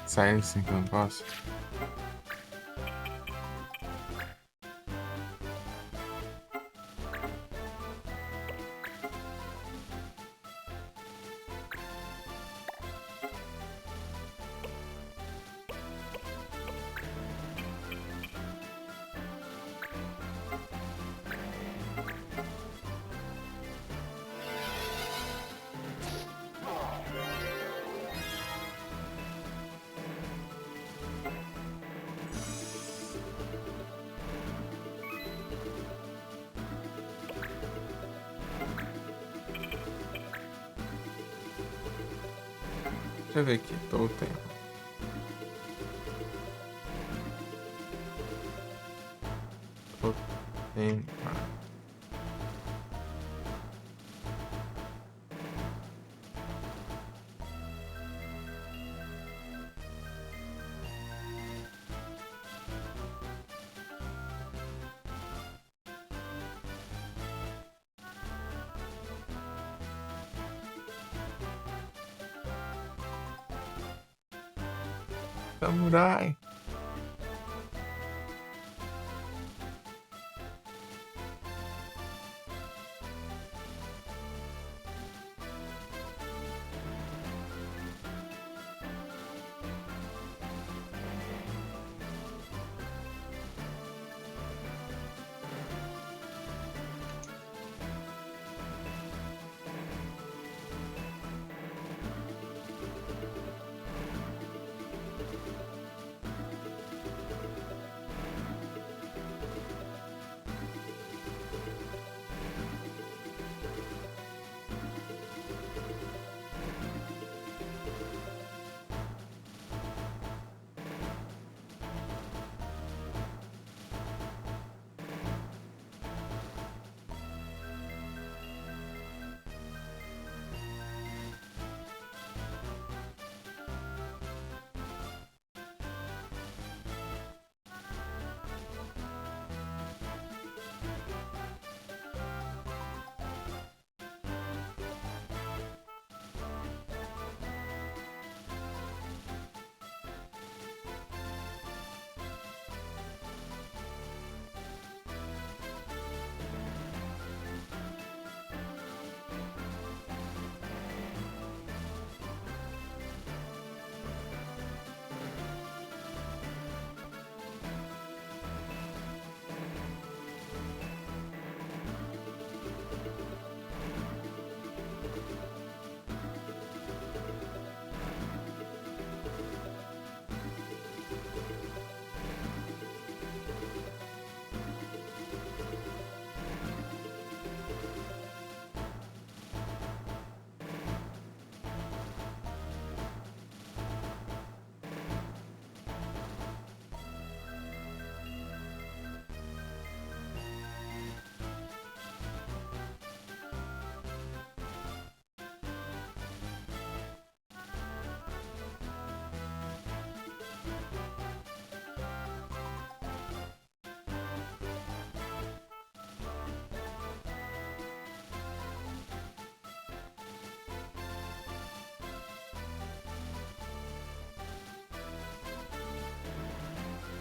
Sai assim que eu não posso. Deixa eu ver aqui, tô o tempo. Tô tempo. Samurai.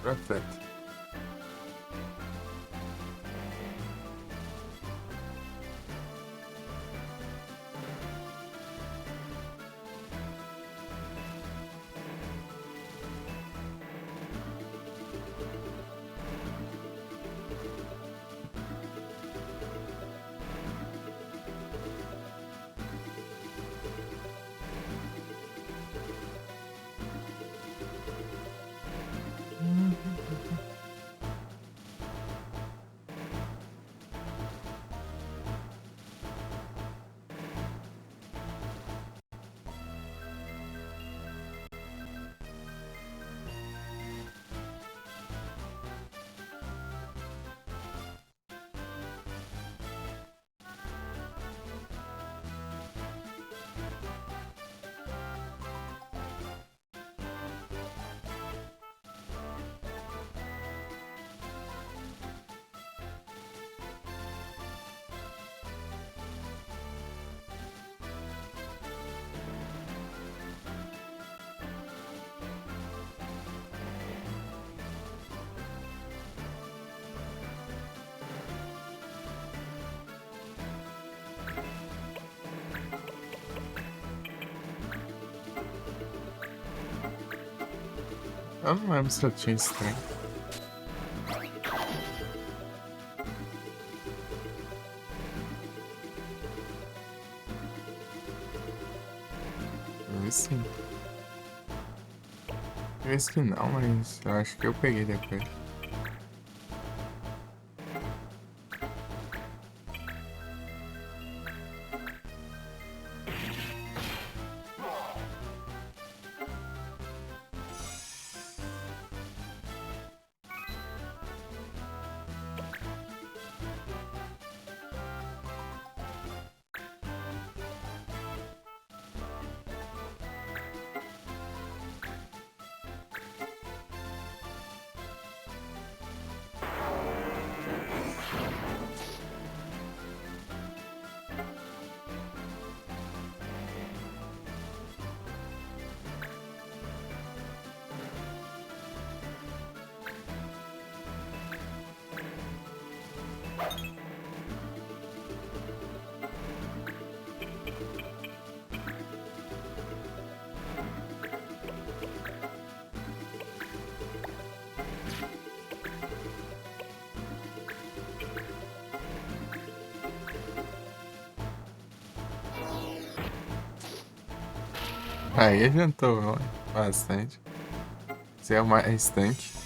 Pra frente. Eu não lembro se eu tinha esse trem. Sim. Eu acho que não, mas eu acho que eu peguei depois. Aí adiantou bastante. Você é o mais tanque.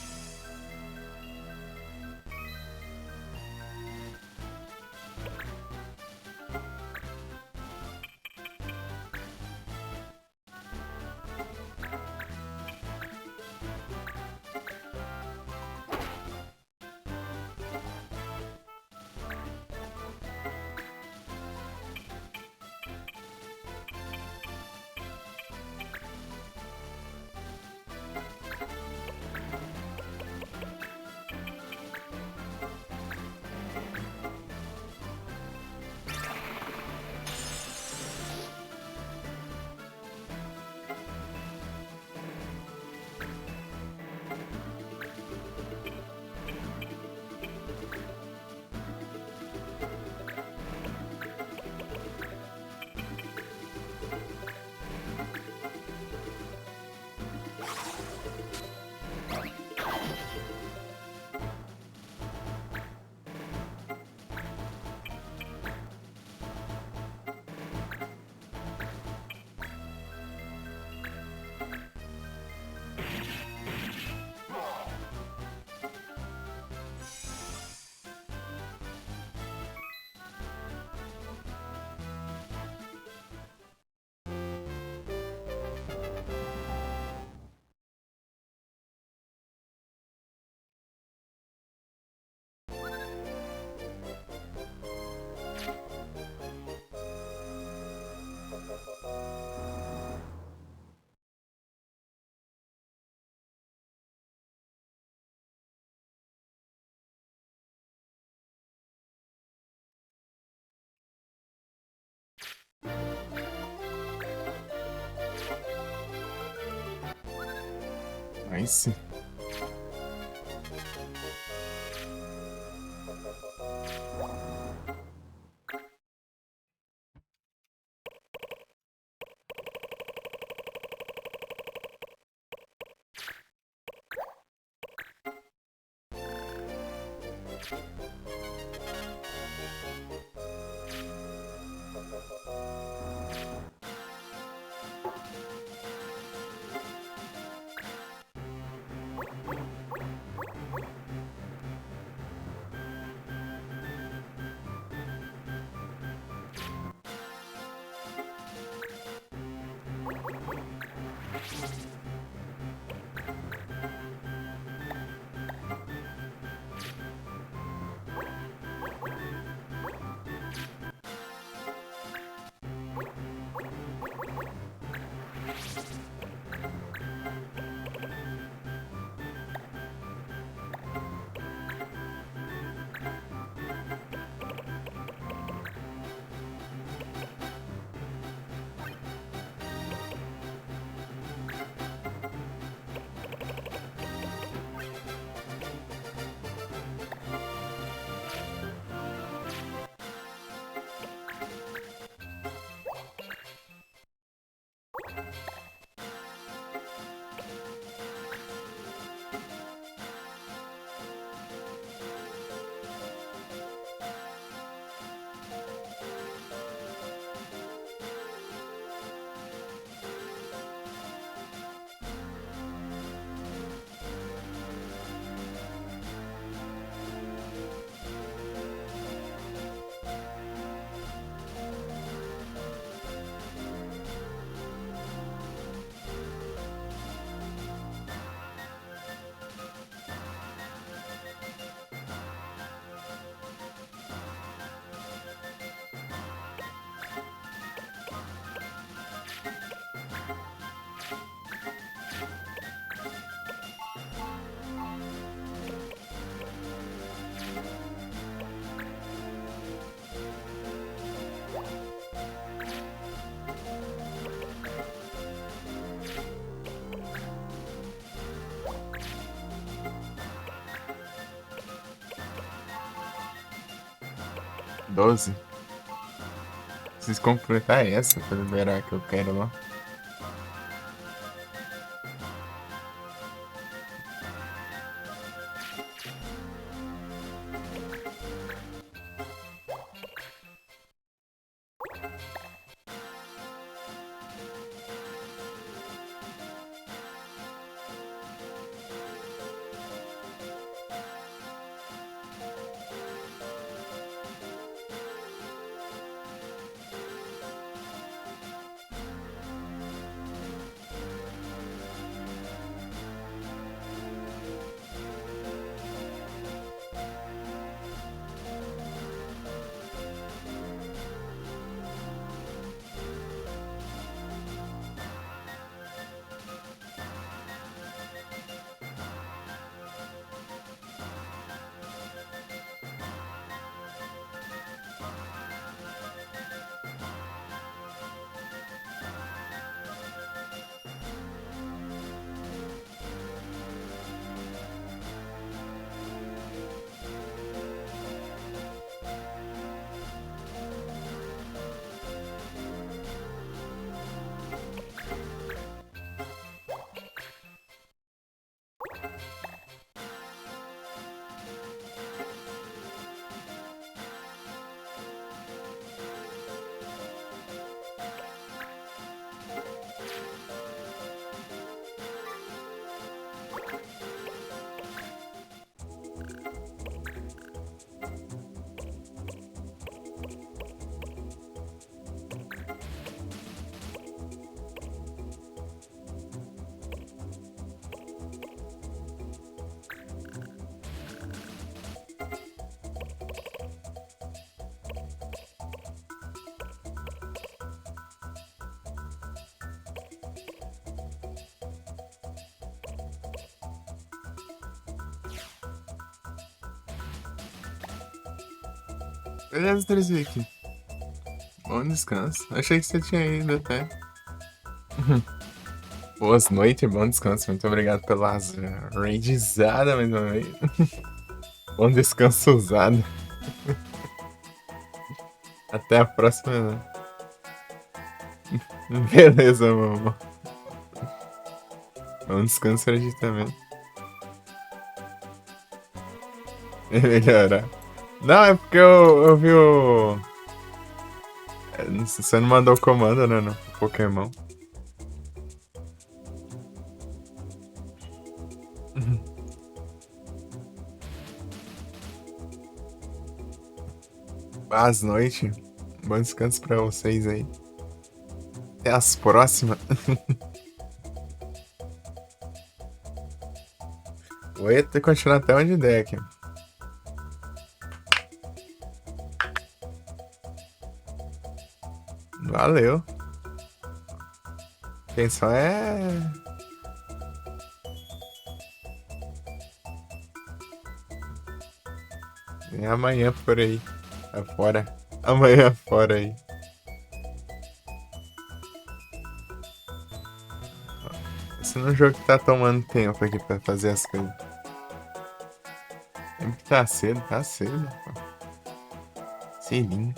Nice. 12. Preciso completar essa pra liberar que eu quero lá. Beleza, Trezic. Bom descanso. Achei que você tinha ido até. Boas noites, bom descanso. Muito obrigado pelas raidizadas mais uma vez. Bom descanso usado. Até a próxima. Beleza, mamãe. Bom descanso pra ti também. É melhorar. Não, é porque eu vi o. Você não mandou o comando, né? No Pokémon. Boas noites. Bom descanso pra vocês aí. Até as próximas. Vou ter que continuar até onde der aqui. Valeu. Quem só é. É amanhã por aí. Afora. Amanhã fora aí. Esse não é um jogo que tá tomando tempo aqui pra fazer as coisas. Sempre que tá cedo, tá cedo. Cedinho.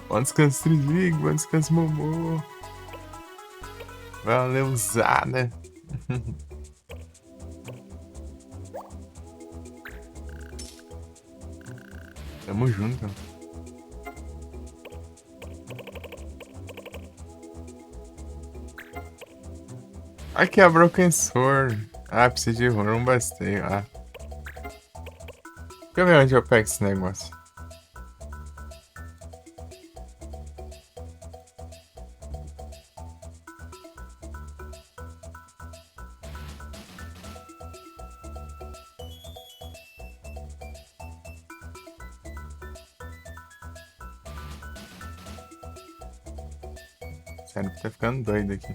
Bom descanso, Trilig. Bom descanso, Momô. Valeu, Zada. Tamo junto. Aqui é a Broken Sword. Ah, preciso de um basteio. Ah. Deixa eu ver onde eu pego esse negócio. Sério, tá ficando doido aqui.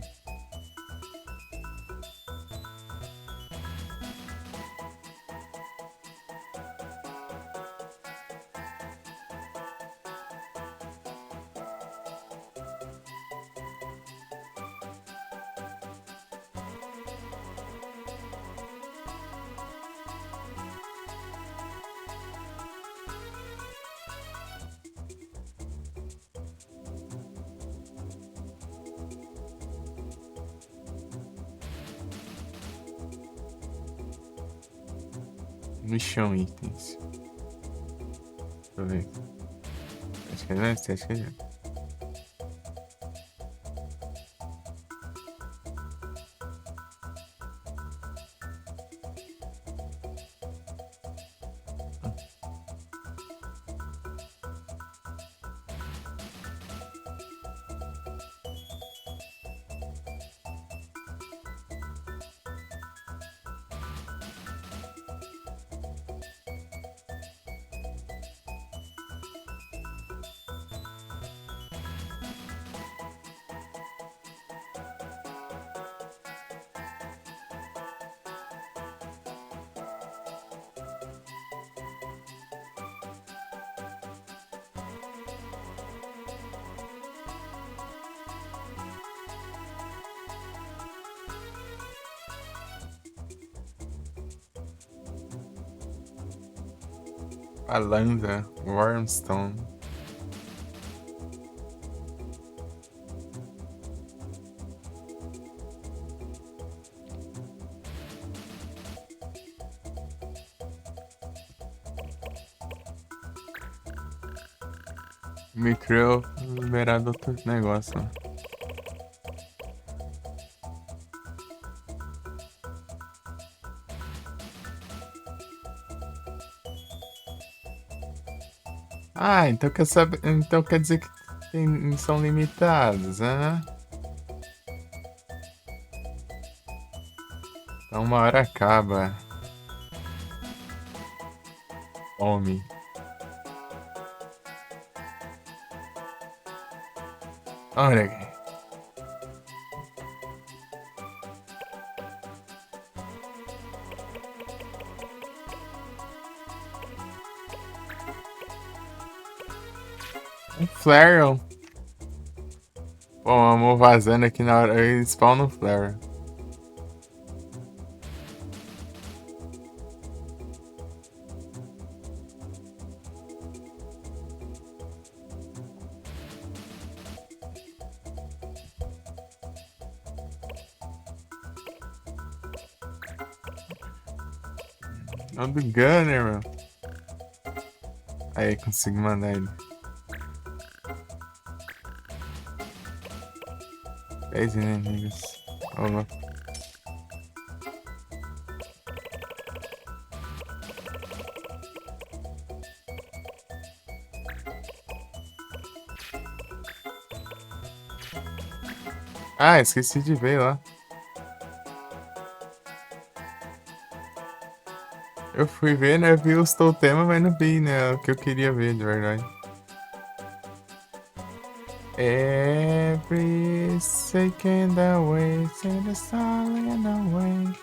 No chão, itens. Deixa eu ver. Acho que não é esse, acho que é. Alanda, Wormstone. Mithril liberado outro negócio. Ah, então quer saber. Então quer dizer que são limitados, né? Então uma hora acaba. Homem. Olha aqui. Um Flareon. Bom, vamos vazando aqui na hora. Eu spawno um Flareon. É o do Gunner, meu. Aí, consigo mandar ele. 10 inimigos. Vamos. Ah, esqueci de ver lá. Eu fui ver, né? Eu vi os totemas, mas não vi, né? O que eu queria ver, de verdade. Every second away, say the silent away.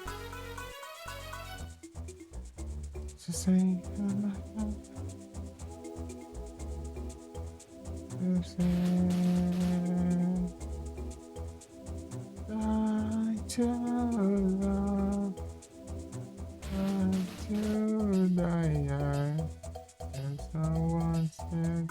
Just say, to love, to die. As I once said,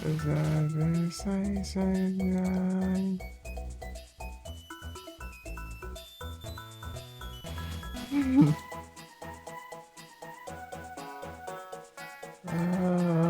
Sai, sai, sai. Ah.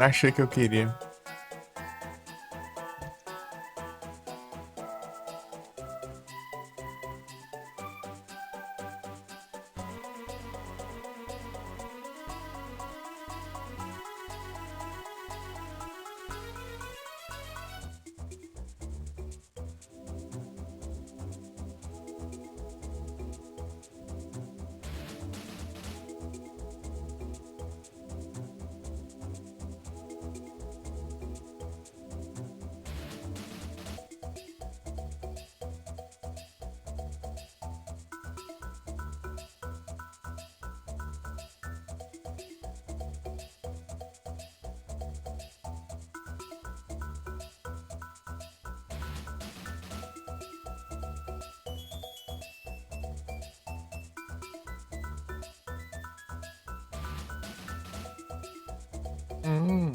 Achei que eu queria. Hum.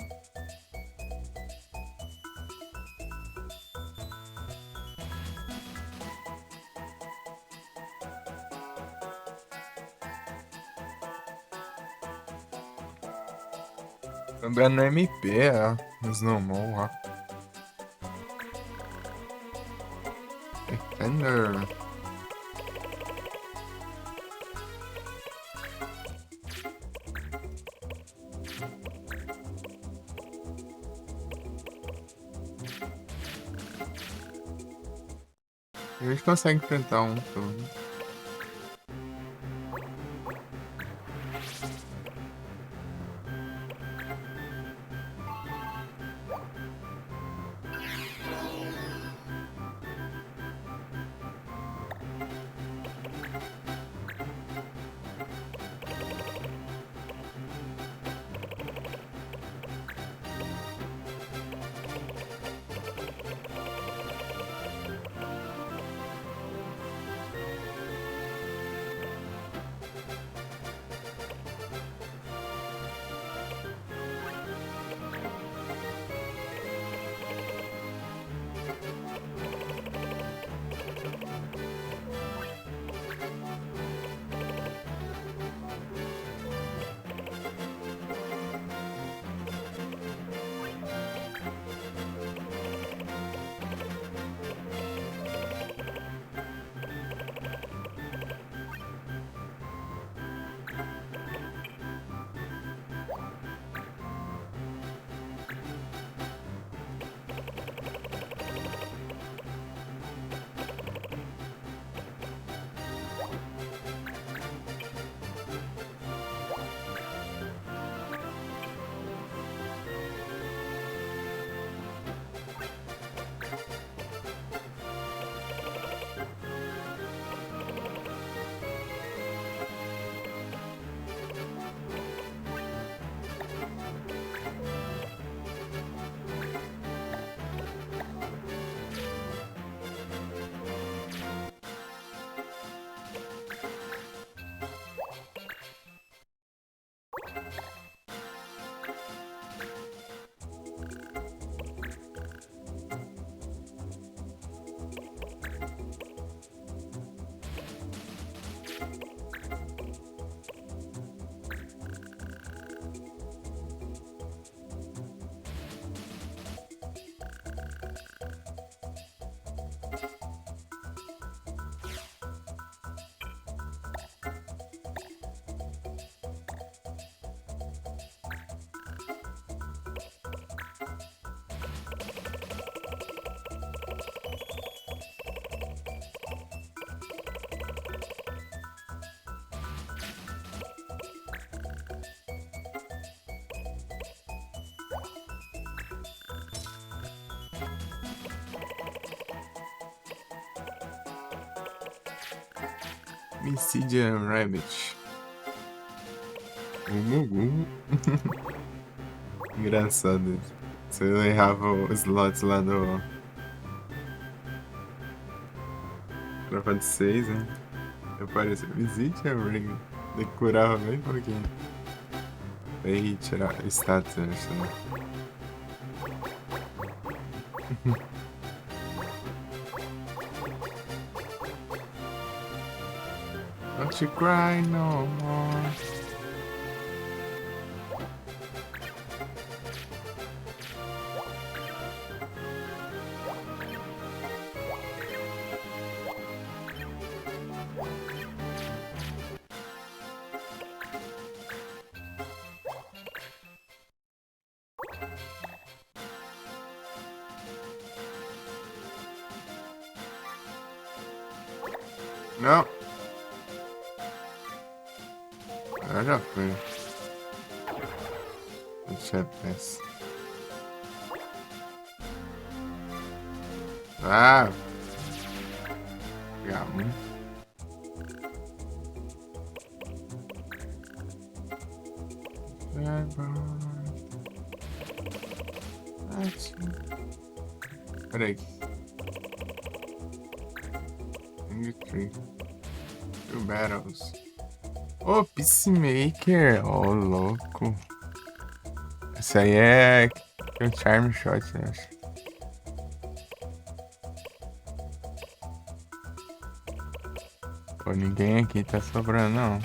Lembrando no MP, Snowmon, ó. Defender. A gente consegue enfrentar um todo. Mysidian Rabbit. Engraçado. Você errava os slots lá do. Tropa de 6, né? Apareceu Mysidian Rabbit. Decorava bem pouquinho. Aí tirar status, acho, né? Don't you cry no more. Não. Eu já fui. Deixa eu pensar. Ah! Pegar um. Peraí. Industry. Two battles. Ô, Peacemaker! Ô, louco. Esse aí é um Charm Shot, né? Pô, ninguém aqui tá sobrando, não.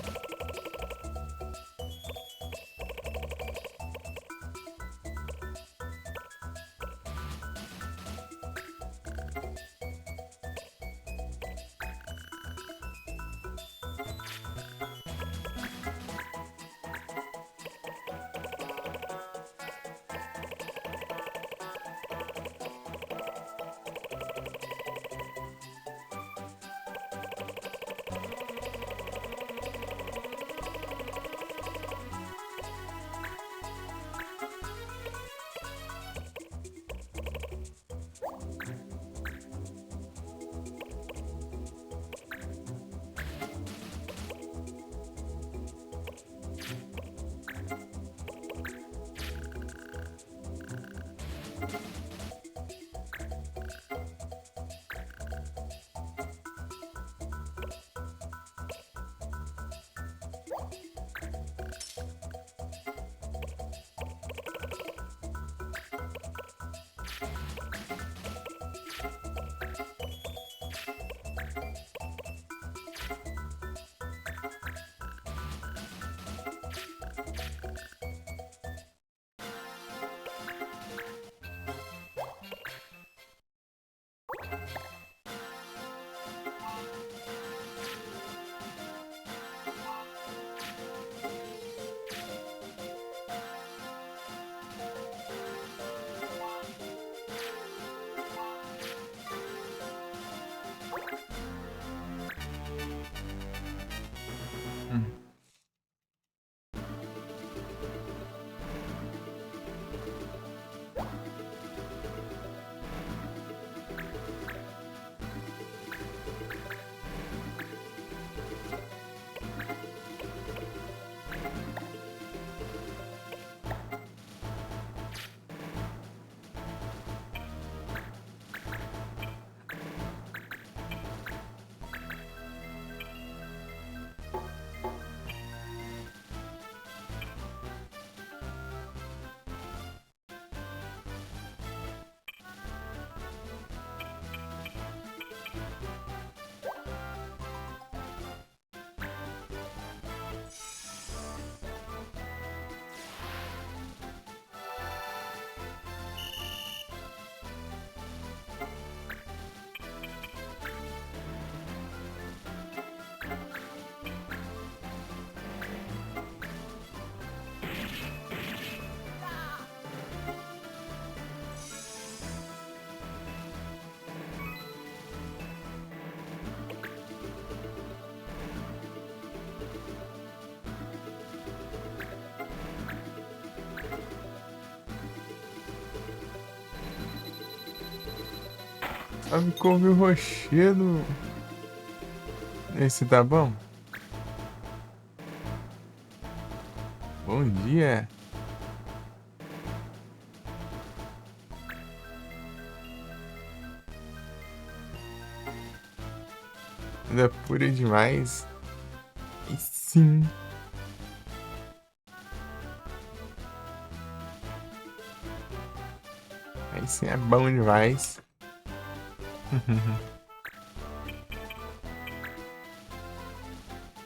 Sabe couve rochedo. Esse tá bom? Bom dia. Ainda pura demais. E sim. Aí sim é bom demais.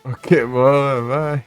Ok, boa, vai.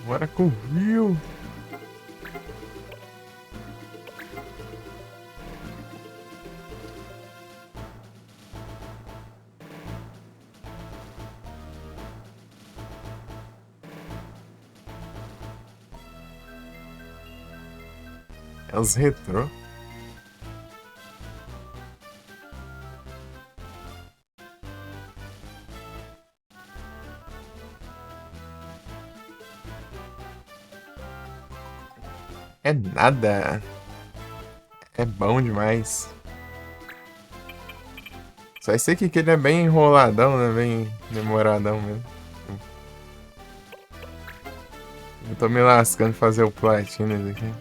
Bora com o Rio. É os retrô. É nada. É bom demais. Só sei que ele é bem enroladão, né? Bem demoradão mesmo. Eu tô me lascando de fazer o platina aqui.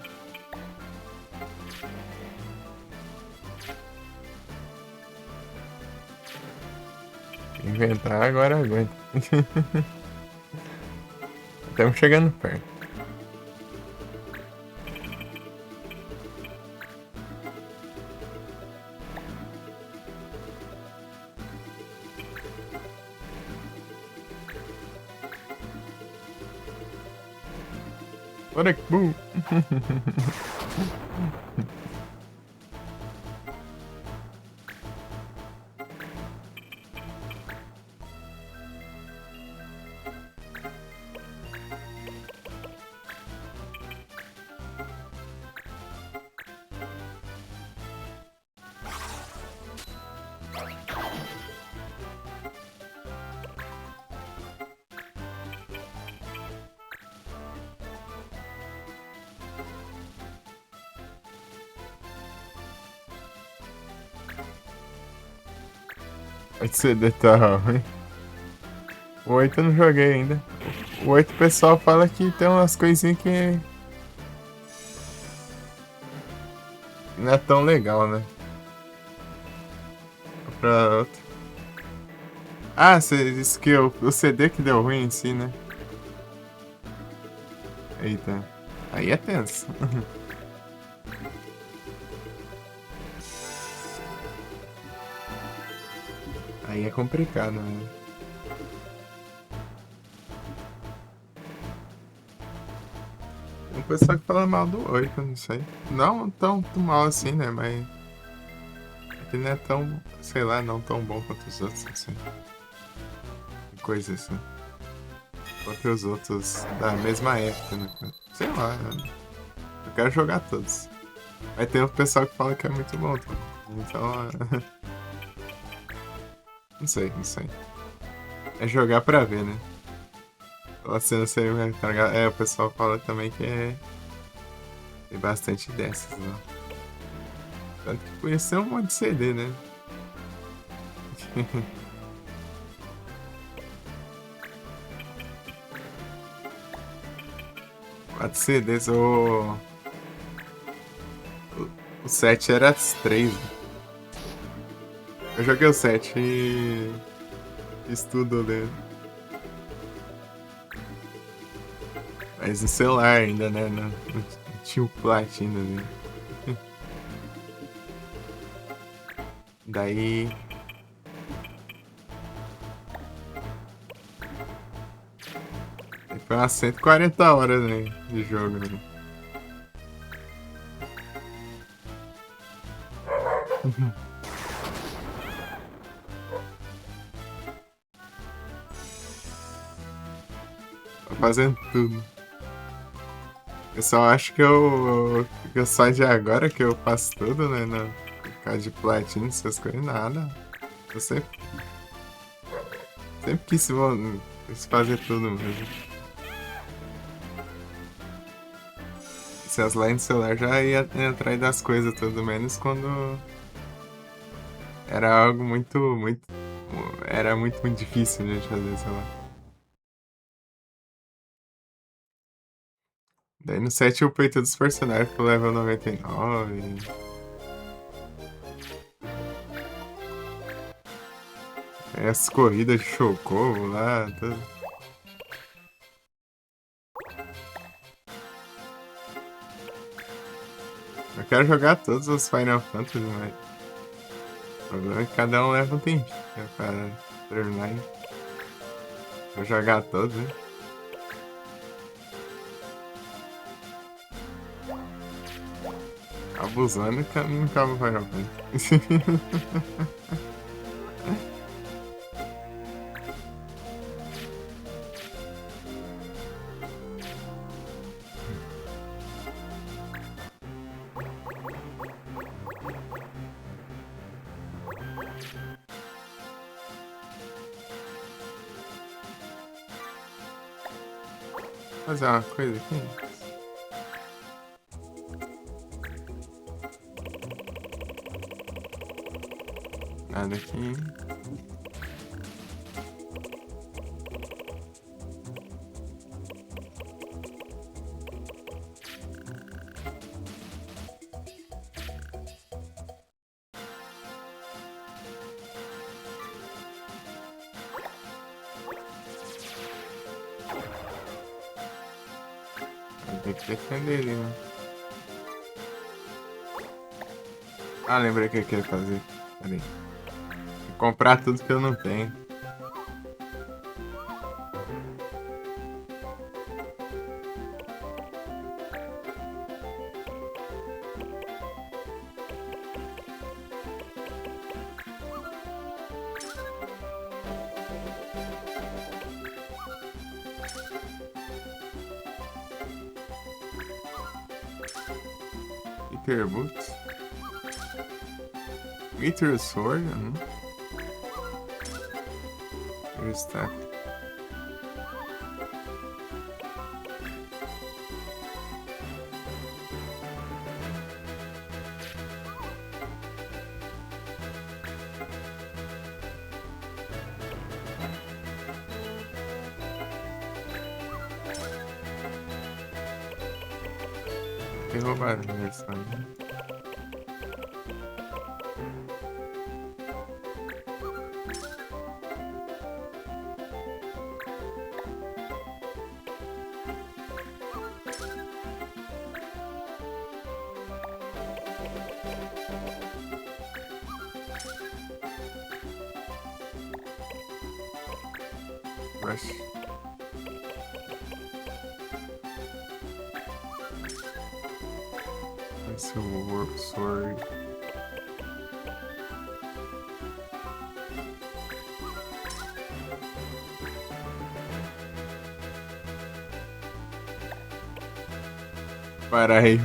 Inventar agora aguenta. Estamos chegando perto. Bora que bom. Esse CD tá ruim. O 8 eu não joguei ainda. O 8 o pessoal fala que tem umas coisinhas que não é tão legal, né? Pra outro. Ah, você disse que o CD que deu ruim em si, né? Eita. Aí é tenso. Aí é complicado, né? Tem um pessoal que fala mal do 8, não sei. Não tão mal assim, né? Mas é que não é tão, sei lá, não tão bom quanto os outros, assim. Coisa assim. Quanto os outros da mesma época, né? Sei lá, eu quero jogar todos. Aí tem o pessoal que fala que é muito bom também. Então, não sei, não sei. É jogar pra ver, né? A cena você vai carregar. É, o pessoal fala também que tem bastante dessas, né? Tanto que podia ser um monte de CD, né? 4 CDs, o 7 era as 3. Eu joguei o 7 e fiz tudo dele. Mas no celular ainda, né? Não tinha o Platina ali. Daí. Foi umas 140 horas, né, de jogo, né? Tô fazendo tudo. Eu só acho que eu só de agora que eu faço tudo, né? Por causa de platina, essas coisas, nada. Eu sempre quis fazer tudo mesmo. Se as lentes do celular já ia atrás das coisas, tudo menos quando era algo muito. Era muito difícil de fazer, sei lá. Daí no 7 eu upei todos os personagens pro level 99. Aí as corridas de Chocobo lá, tudo. Eu quero jogar todos os Final Fantasy, mas o problema é que cada um leva um tempinho pra terminar. Vou jogar todos, né? Abusando e não acaba o Final Fantasy. Fazer uma coisa aqui. Nada aqui. Tem que defender ele, né? Ah, lembrei o que eu queria fazer. Peraí. Comprar tudo que eu não tenho. Peter Boots. Meteor Sword? Está. que roubaram a versão. Rush. Esse Warp Sword. Para aí.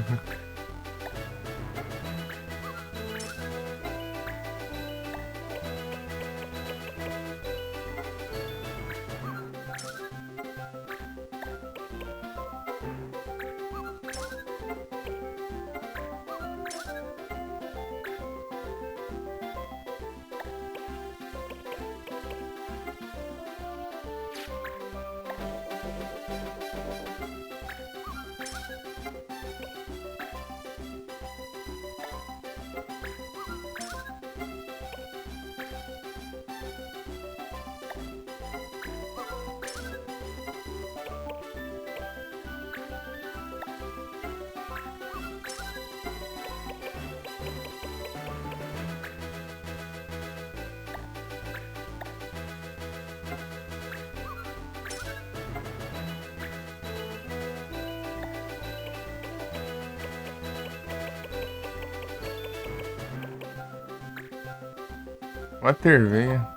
Water veia.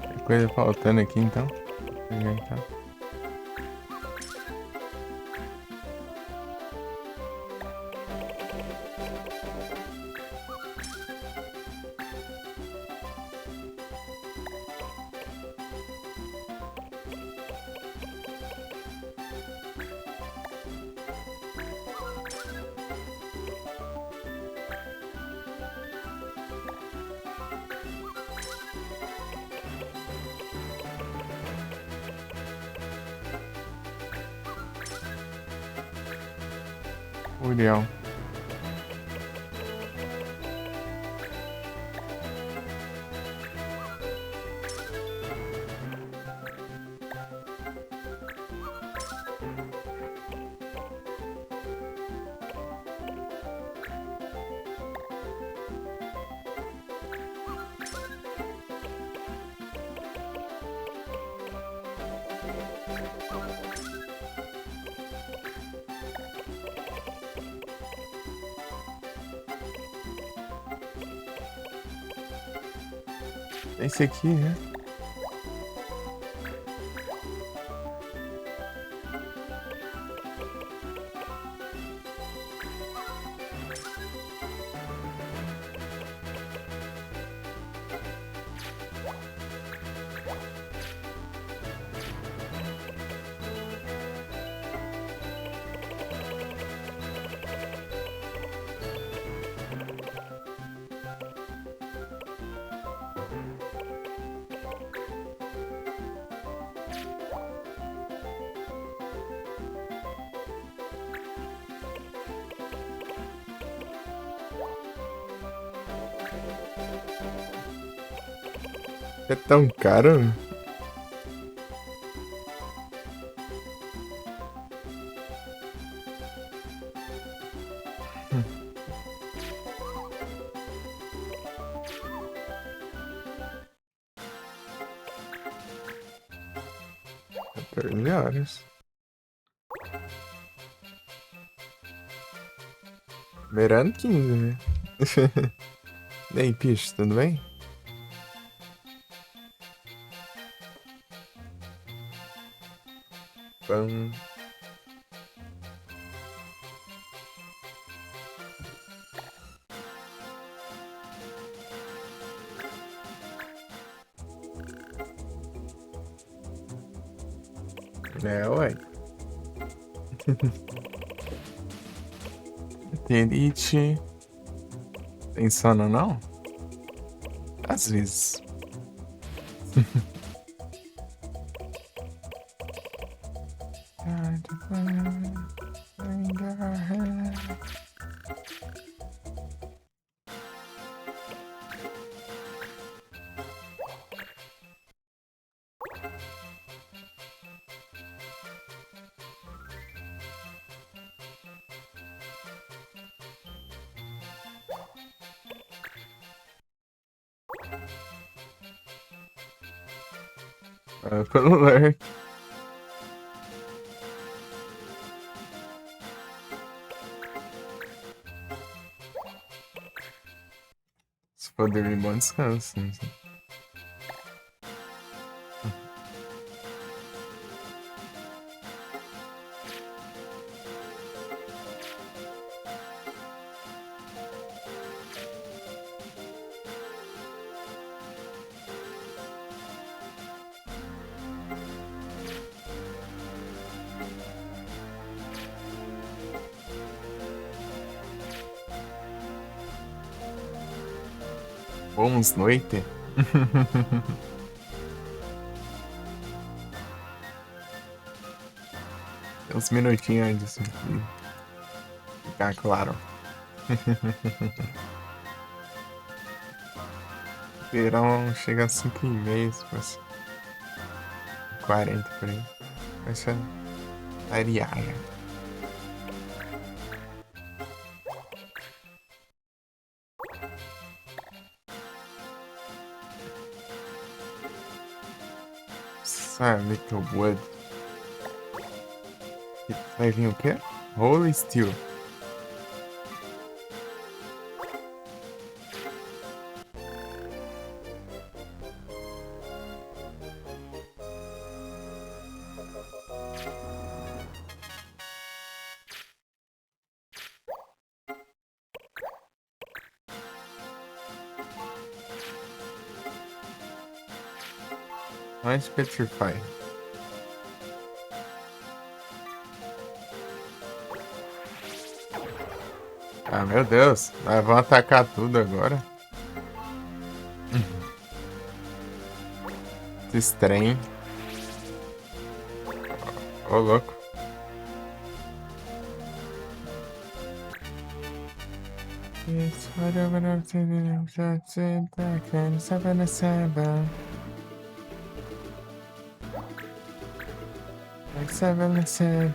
Tem coisa faltando aqui então. Vou pegar então. Uriel. Esse aqui, né? É tão caro? Melhores. Beirando 15, né? E aí, Picho, tudo bem? Pão. É, ué. Elite. Tem sono, não? Às vezes. Pelo lurk. Se for dormir, bom descanso. Né? Bons noite. Tem uns minutinhos antes de ficar claro. Verão chega a 5h30, tipo 40 por aí. Vai ser ariaia. Sabe que o wood. Vai vir o quê? Holy Steel. Mais Petrify. Ah, meu Deus. Nós vamos atacar tudo agora. Esse trem. Ô, louco. It's whatever I'm saying, that's it, I can 77. Like 77.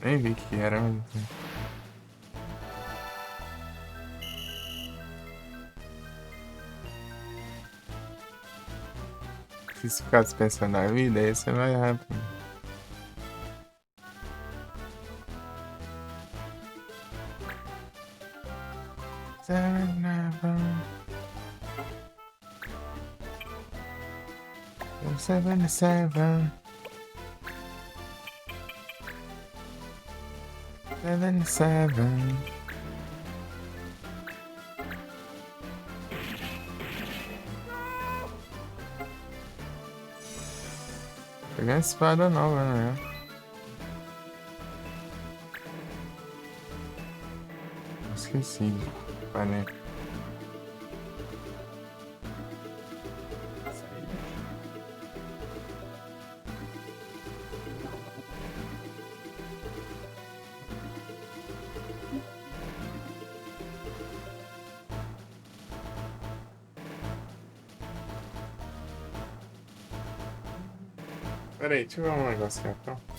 Nem vi que era. Se ficar pensando na vida, aí você vai rápido. Seven, seven. 77. Peguei a espada nova, né? Esqueci. Falei. Peraí, deixa eu ver um negócio aqui, então.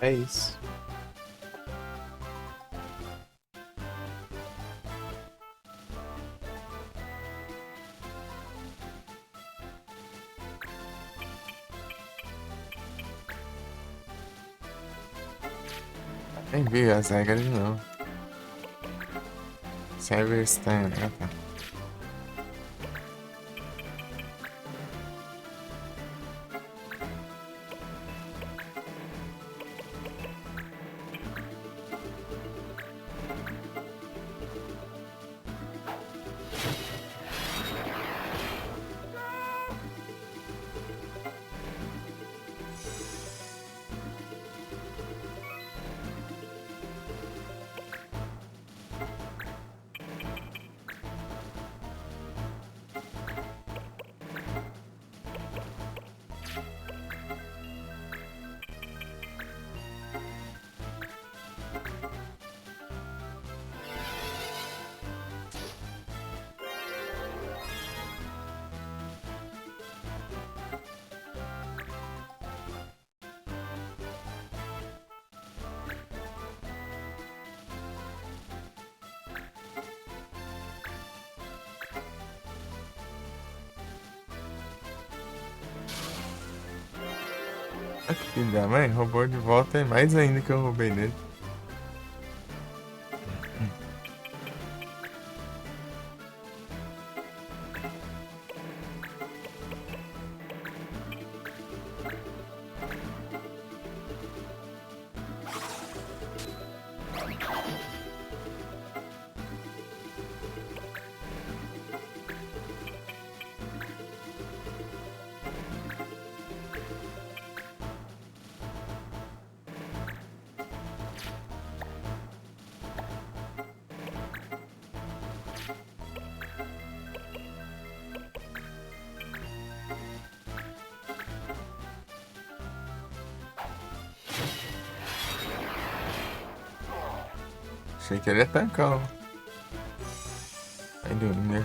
É isso. Nem vi as regras não. Cyberstan, ah tá. Ah, que filho da mãe, roubou de volta é mais ainda que eu roubei dele. Achei que ele ia tancar, ó. Vai dormir.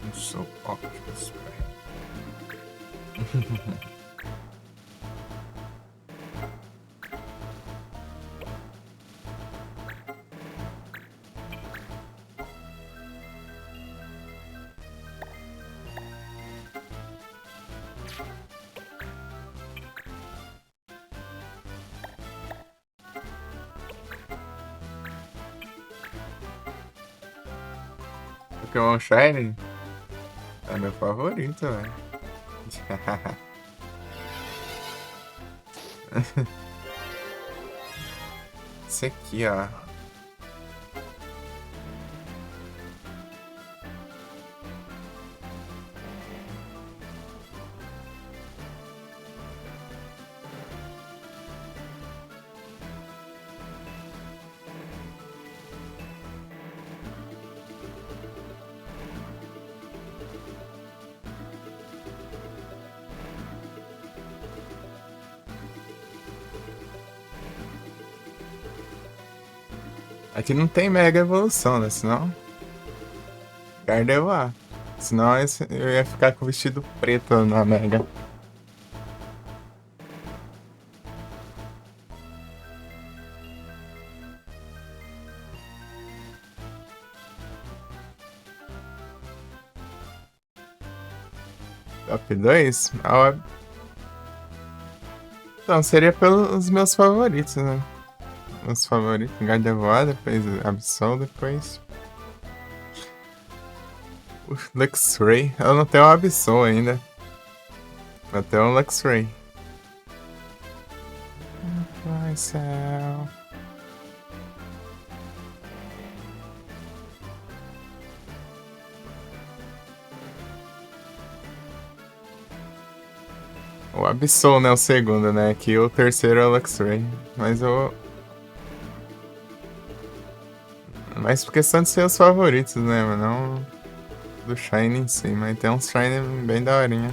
I'm so Optimus Prime. Pokémon Shiny é meu favorito, velho. Esse aqui, ó. Aqui não tem Mega Evolução, né? Senão. Gardevoir. Senão eu ia ficar com o vestido preto na Mega. Top 2? Então, seria pelos meus favoritos, né? Meus favoritos. Gardevoir, depois Absol, depois. O Luxray. Eu não tenho o Absol ainda. Eu tenho o Luxray. Vai, céu. O Absol, né? O segundo, né? Que o terceiro é o Luxray. Mas eu. Mas por questão de ser os favoritos, né? Mas não do Shine em si. Mas tem uns Shine bem daorinha.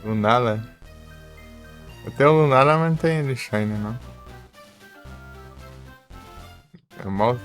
Lunala. Até o Lunala, mas não tem ele Shine, não. É mal.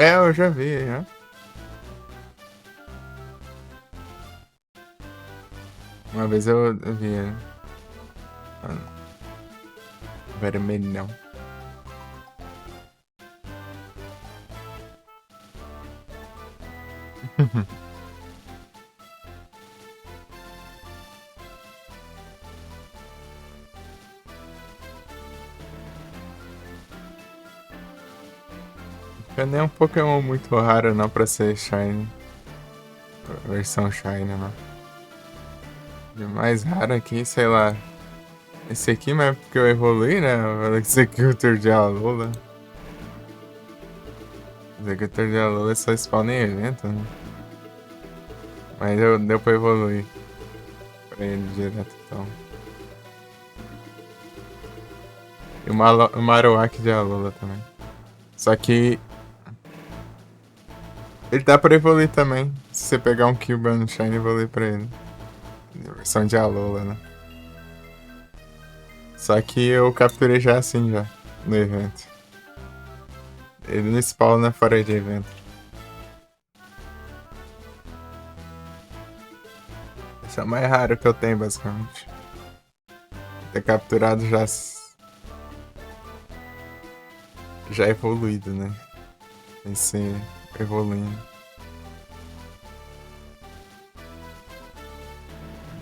É, eu já vi, já. Uma vez eu vi ele. Vermelhão. Nem é um Pokémon muito raro não pra ser Shine. Versão Shine, não. O mais raro aqui, sei lá. Esse aqui, mas é porque eu evolui, né? O Executor de Alola. Executor de Alola só spawna em evento, né? Mas deu pra evoluir pra ele direto, então. E o Marowak de Alola também. Só que ele dá pra evoluir também. Se você pegar um Cubone Shine e evoluir pra ele. Versão de Alola, né? Só que eu capturei já assim, já. No evento. Ele não spawna fora de evento. Esse é o mais raro que eu tenho, basicamente. Ter capturado já evoluído, né? Esse evoluindo.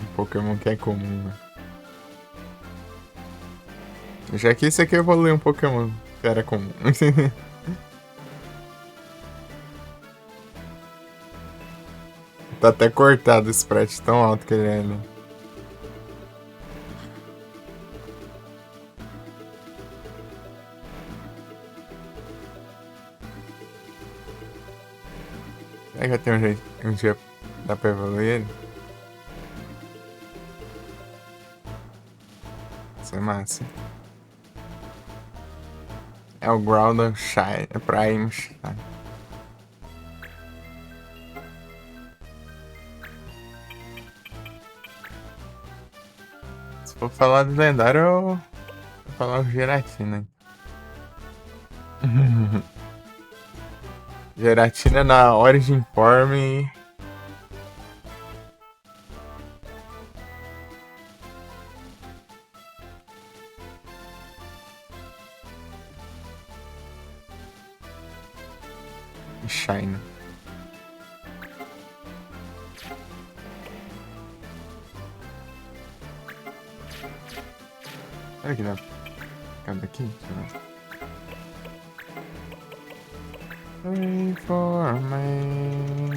Um Pokémon que é comum, né? Já que esse aqui evoluiu um Pokémon que era comum. Tá até cortado o sprite tão alto que ele é, né? Será que tem um jeito, um dia dá pra evoluir ele? Isso é massa. É o Groudon Shine, é Prime Shine. Se for falar do lendário, eu vou falar o Giratina. Giratina na Origin Form. E Shine. Olha aqui, dá. Cadê aqui? Wait for me.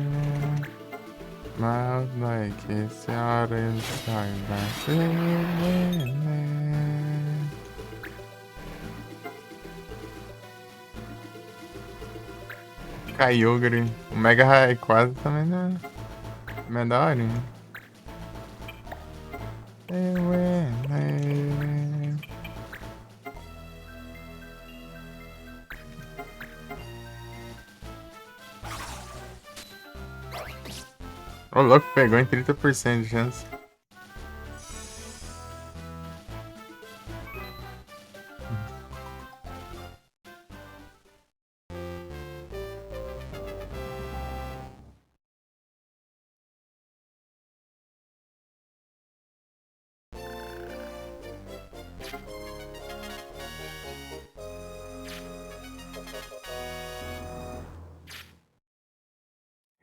Miles like it's out in time. Kyogre. O Mega Rayquaza também não. Mas é da hora, hein? O louco pegou em 30% de chance.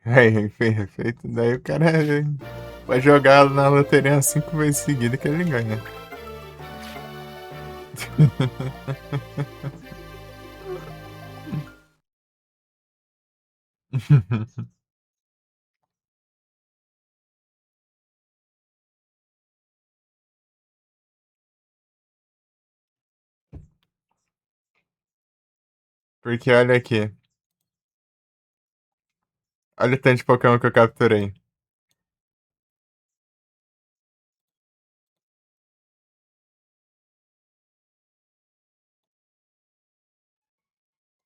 Aí, perfeito. Daí o cara vai jogar na loteria umas 5 vezes seguidas que ele ganha. Porque olha aqui. Olha o tanto de Pokémon que eu capturei.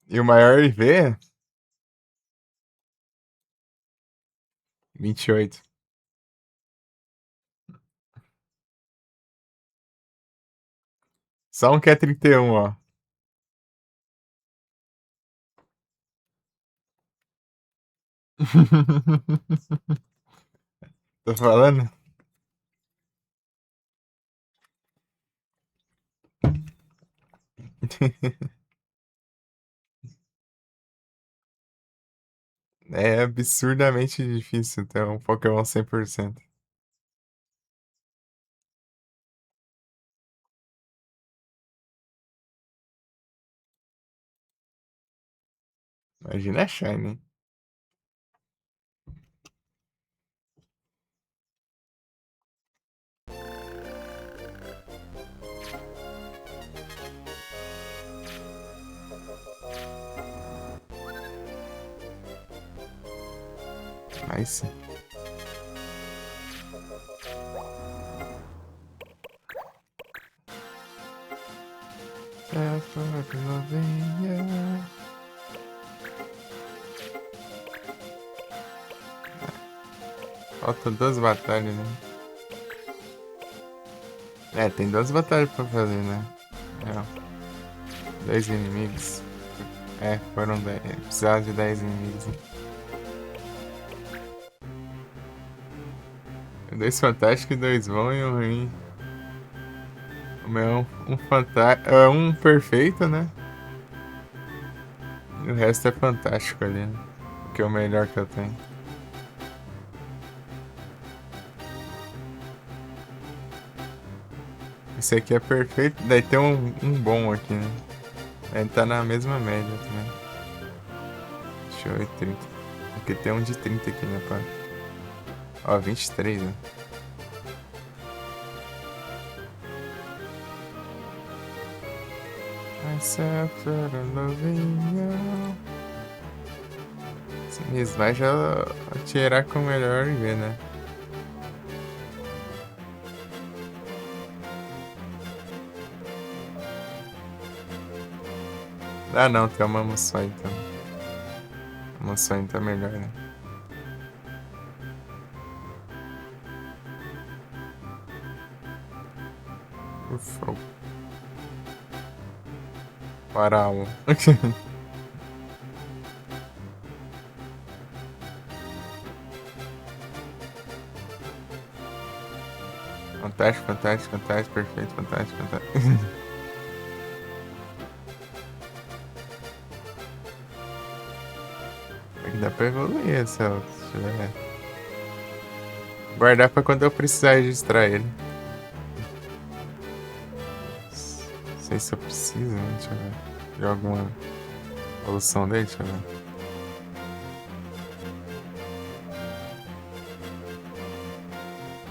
E o maior IV? 28. Só um que é 31, ó. Tô falando? É absurdamente difícil ter um Pokémon 100%. Imagina a Shiny. Nice. Novinha. Faltam 2 batalhas, né? É, tem 2 batalhas pra fazer, né? É, 10 inimigos. É, foram 10. Precisava de 10 inimigos. Né? 2 fantásticos e 2 bons e um ruim. O meu um fantástico. É um perfeito, né? E o resto é fantástico ali, né? Que é o melhor que eu tenho. Esse aqui é perfeito. Daí tem um bom aqui, né? Ele tá na mesma média também. Deixa eu ver, 30. Aqui tem um de 30 aqui, né, pá? Ó, 23, né? Myself a novinha. Esse mesmo vai já tirar com o melhor IV, né? Ah não, tem uma Musou então. A Musou tá melhor, né? Ufa. Faraó. Fantástico, fantástico, fantástico, perfeito, fantástico, fantástico. Aqui dá pra evoluir essa, se tiver. Guardar pra quando eu precisar registrar ele. Não sei se eu preciso, né? Deixa eu ver. De alguma evolução dele, deixa eu ver.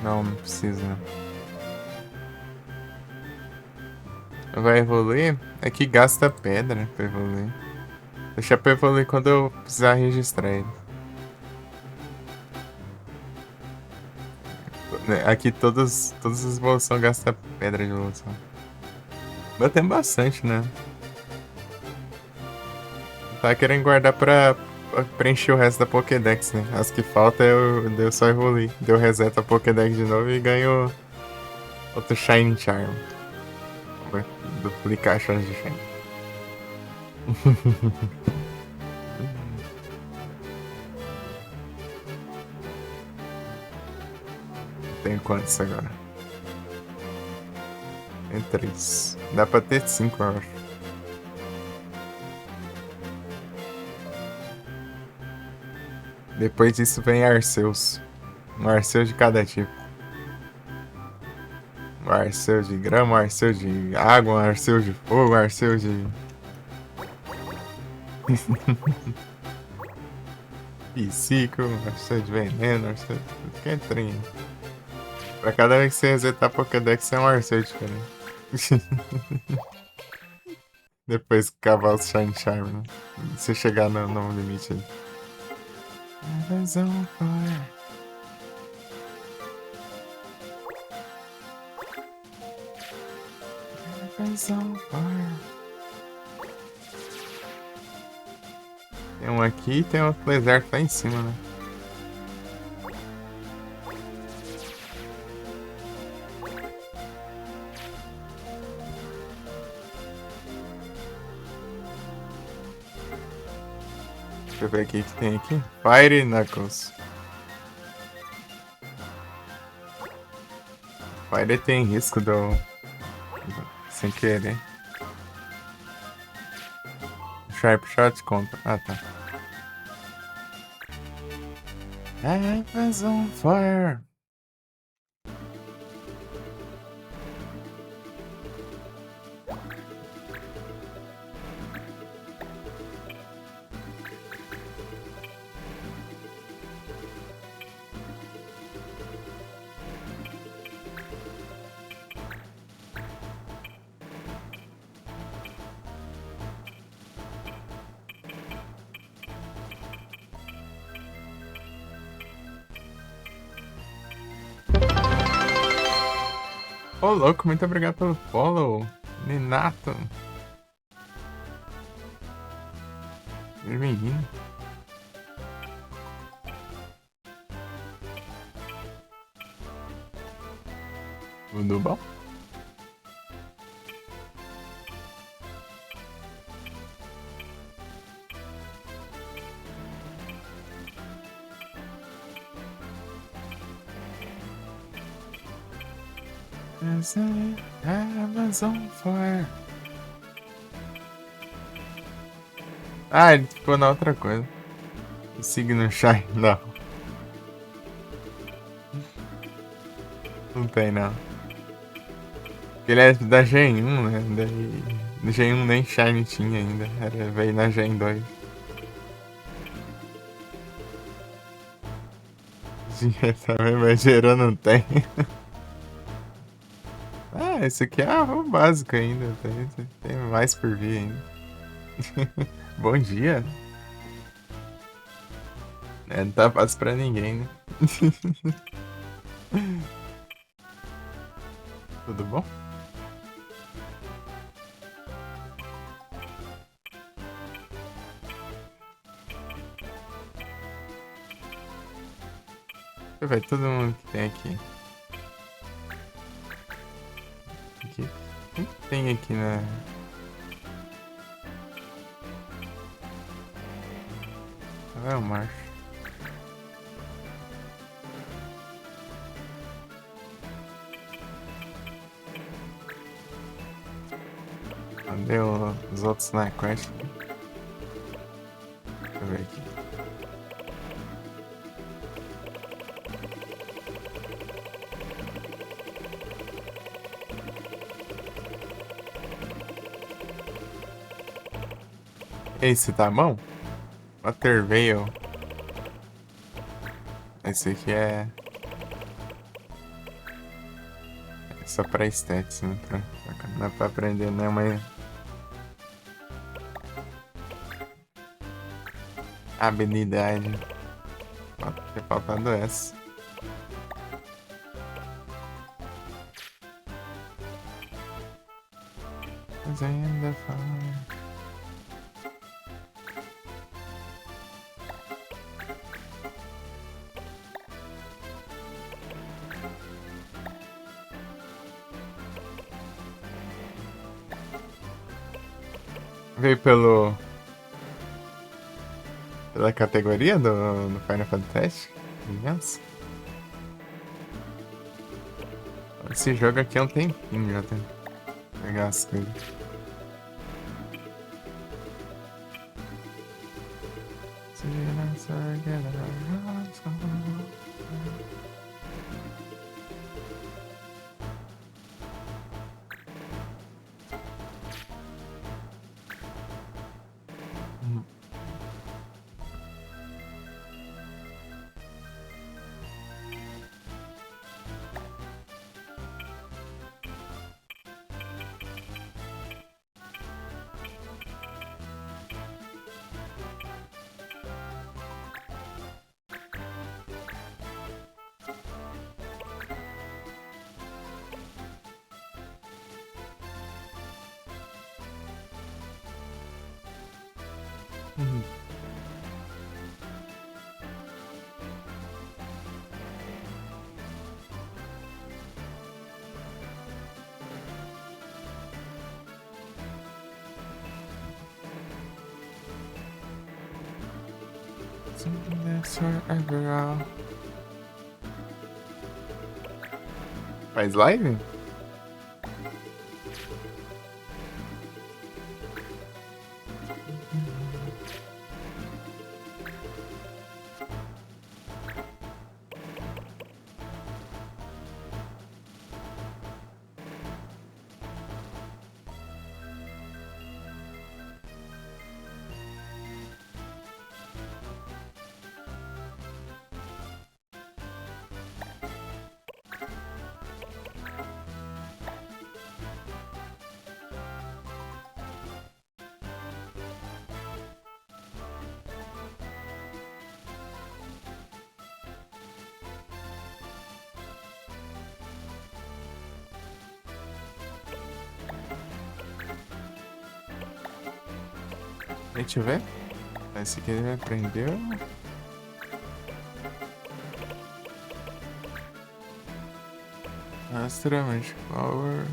Não, não precisa. Vai evoluir? É que gasta pedra pra evoluir. Deixa pra evoluir quando eu precisar registrar ele. Aqui todas as evoluções gastam pedra de evolução. Mas tem bastante, né? Tá querendo guardar pra preencher o resto da Pokédex, né? As que faltam eu só evoluir. Deu reset a Pokédex de novo e ganho outro Shine Charm. Vou duplicar a chance de Shine. Tenho quantos agora? Tem 3. Dá pra ter 5, eu acho. Depois disso vem Arceus. Um Arceus de cada tipo. Um Arceus de grama, um Arceus de água, um Arceus de fogo, um Arceus de... Psico, um Arceus de veneno, um Arceus... Que trem. Pra cada vez que você resetar a Pokédex, é um Arceus diferente. Depois que cavar os Shine Charm, né? Se chegar no limite aí. Heaven's on fire. Heaven's on fire. Tem um aqui e tem outro deserto lá em cima, né? Deixa eu ver aqui o que tem aqui. Fire Knuckles. Fire tem risco sem querer. Sharp Shot contra. Ah, tá. Heaven's on fire. Ô, louco, muito obrigado pelo follow. Ninato. Bem-vindo. Tudo bom? Heaven's on fire. Ah, ele ficou na outra coisa. O signo Shine, não. Não tem, não. Ele é da Gen 1, né? Daí, Gen 1 nem Shine tinha ainda. Veio na Gen 2. Dinheiro também, mas dinheiro não tem. Ah, esse aqui é o básico ainda. Tem mais por vir ainda. Bom dia. É, não tá fácil pra ninguém, né? Tudo bom? Deixa eu ver todo mundo que tem aqui. O que tem aqui na... Vai o Marcho. Cadê os outros na quest? Deixa eu ver aqui. Esse tá bom? Waterveil. Esse aqui é só pra stats, né? Não é pra aprender nenhuma habilidade. Pode ter faltado essa. fazendo fun. Veio pela categoria do Final Fantasy? Criança? Esse jogo aqui é um tempinho já tem. Pegar as coisas. Forever. Faz live? Deixa eu ver. Esse aqui ele aprendeu. Astra Magic Power.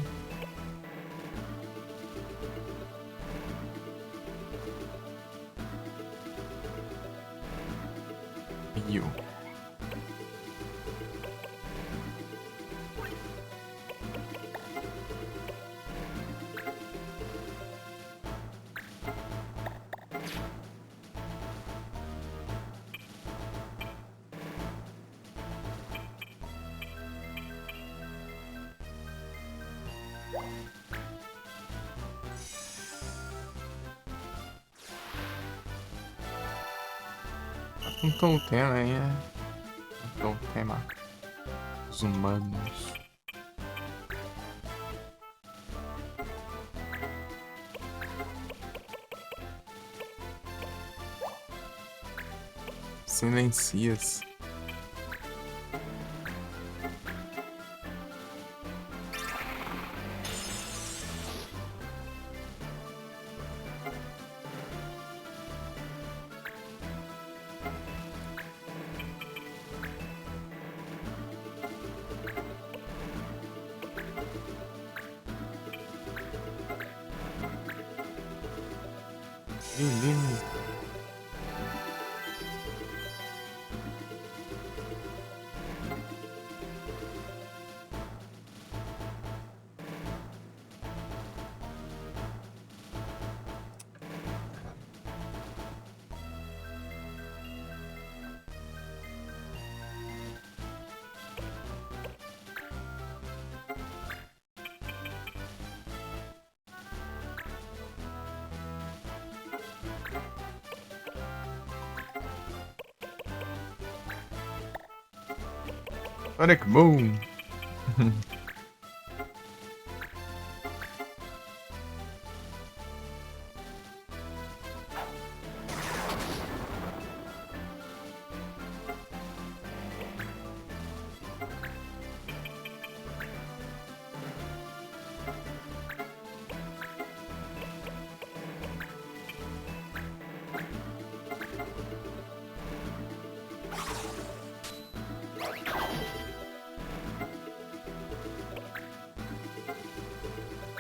You. Apontou o tema aí, né? Apontou o tema. Os humanos. Silencias. Beleza. Sonic Boom.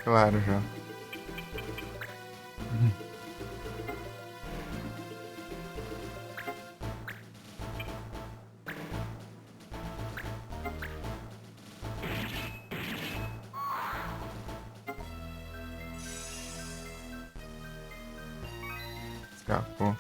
claro já. Escapou.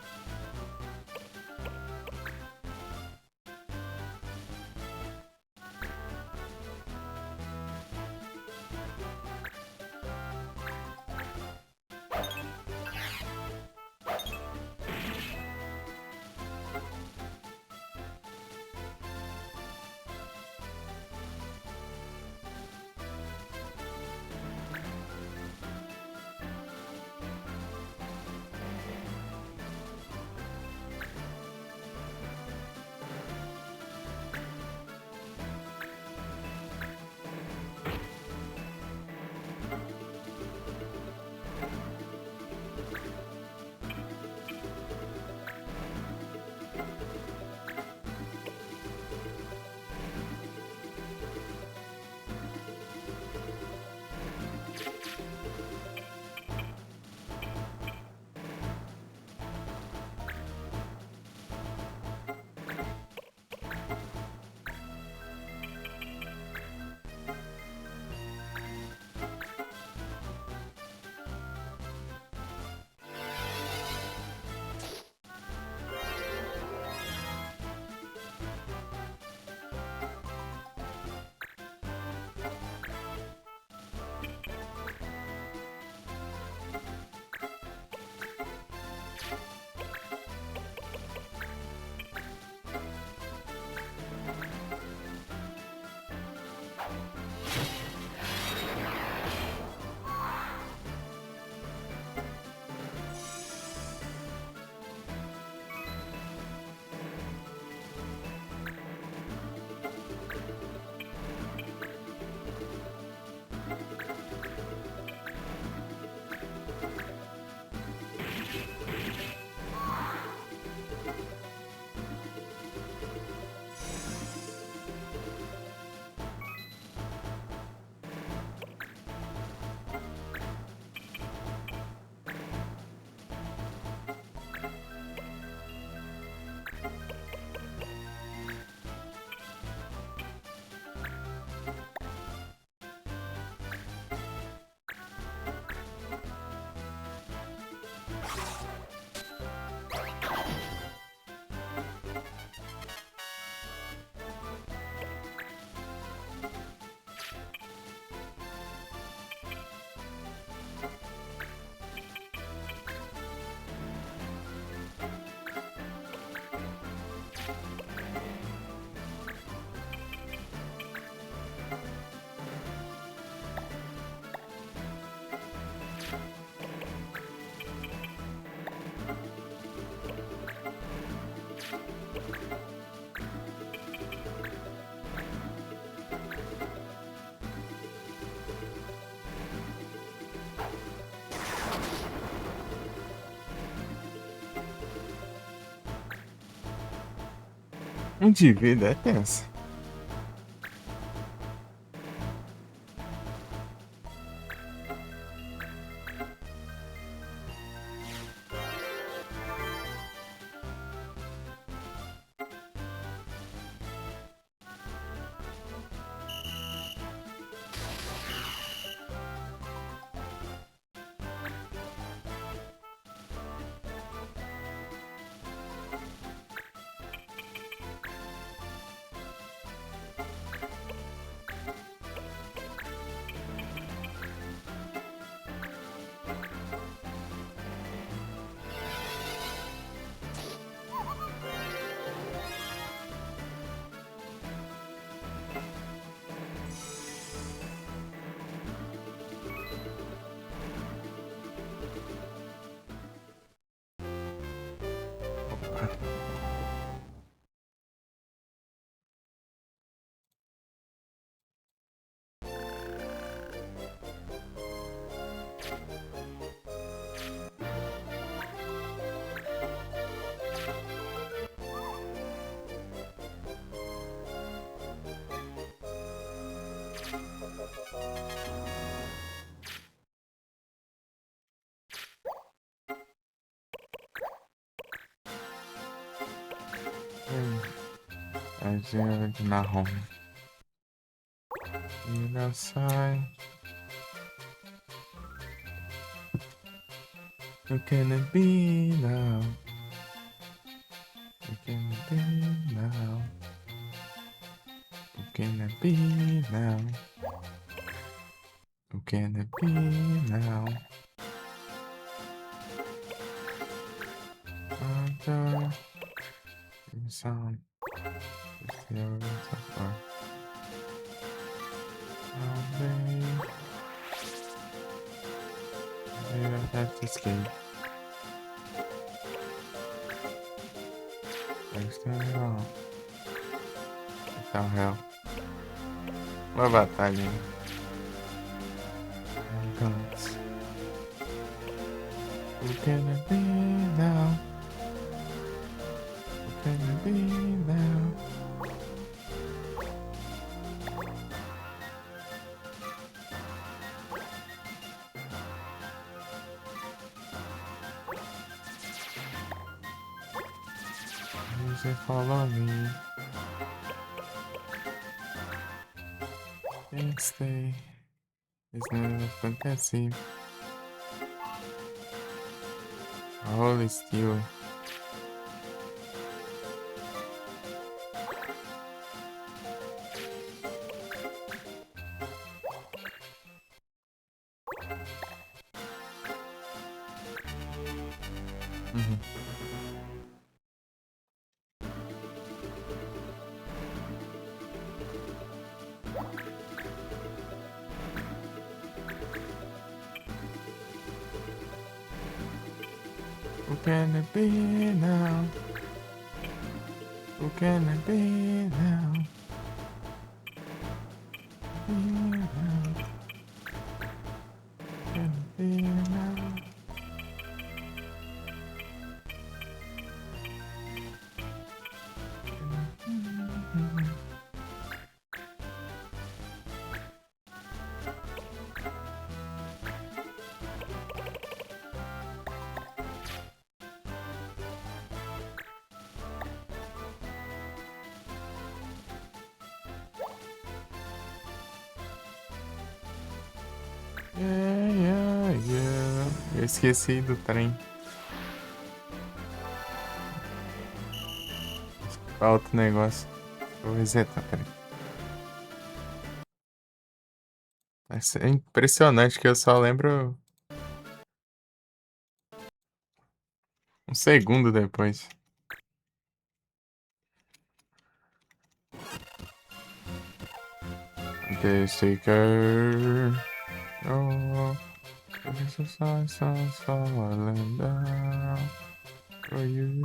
Um de vida é tenso. Agenda na home. And outside. Who can it be now? Who can it be now? Who can it be now? Who can it be now? Under the sun, is there a far away? They don't have to escape. There's no wrong. Without help. Uma batalha. Guns. Who can it be now? Who can it be now? Music follow me. Can't stay. It's not a fantasy. Holy steel. Who can it be now? Who can it be now? Be now. Can it be now? Yeah. Eu esqueci do trem. Falta o negócio. Vou resetar, peraí. É impressionante que eu só lembro um segundo depois. The Shaker. Oh, this is falling down for you.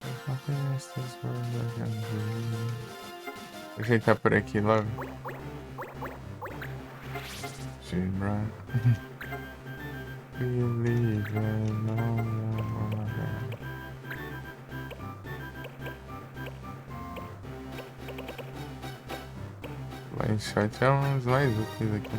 There's nothing else this world I can do. Vou ajeitar por aqui logo. Shimra. Believe in no more. One shot é uns mais úteis aqui.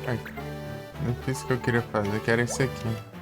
Ai, não fiz o que eu queria fazer, que era esse aqui.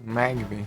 Magby.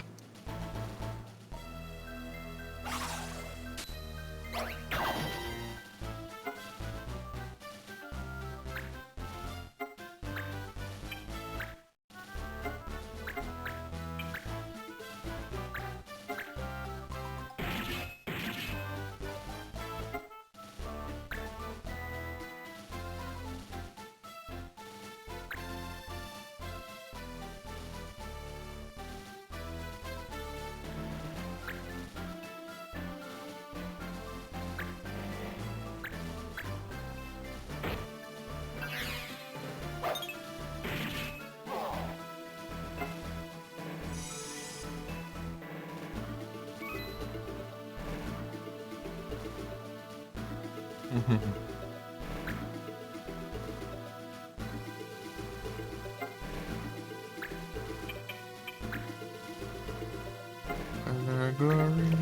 Glory.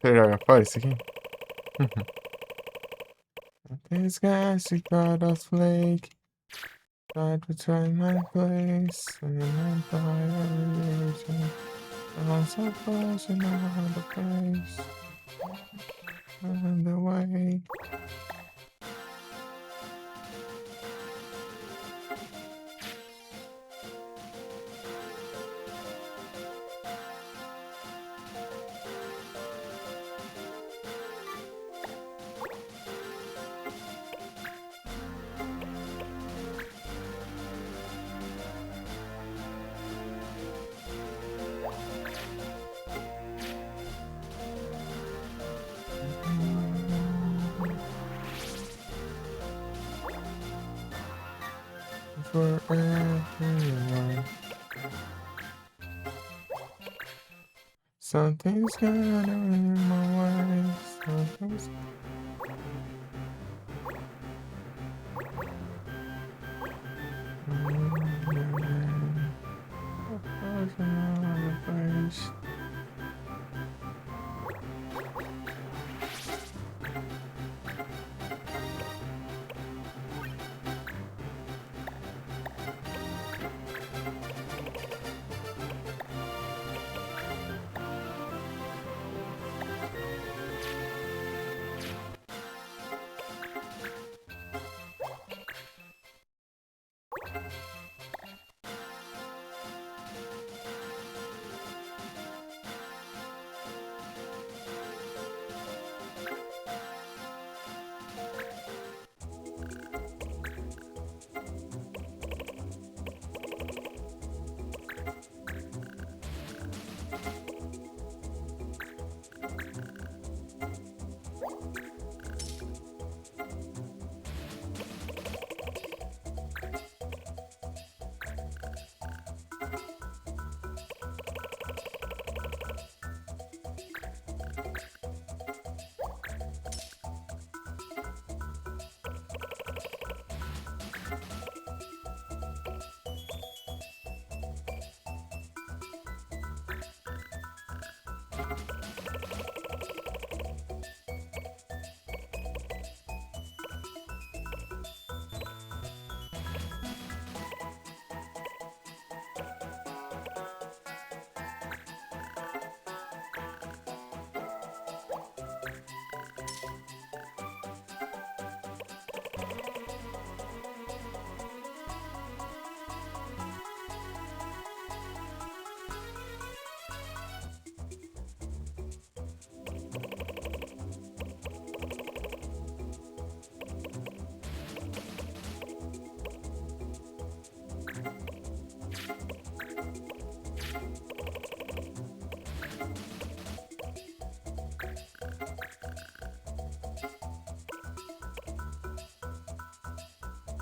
Você joga fora isso aqui? This guy, she got us flake. Try to try my place. And I'm tired. I'm so close and I'm out of place. On the way. For everyone. Something's gonna in my way. Something's on the face.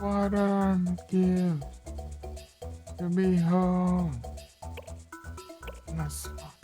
What I'm give to be home. That's all.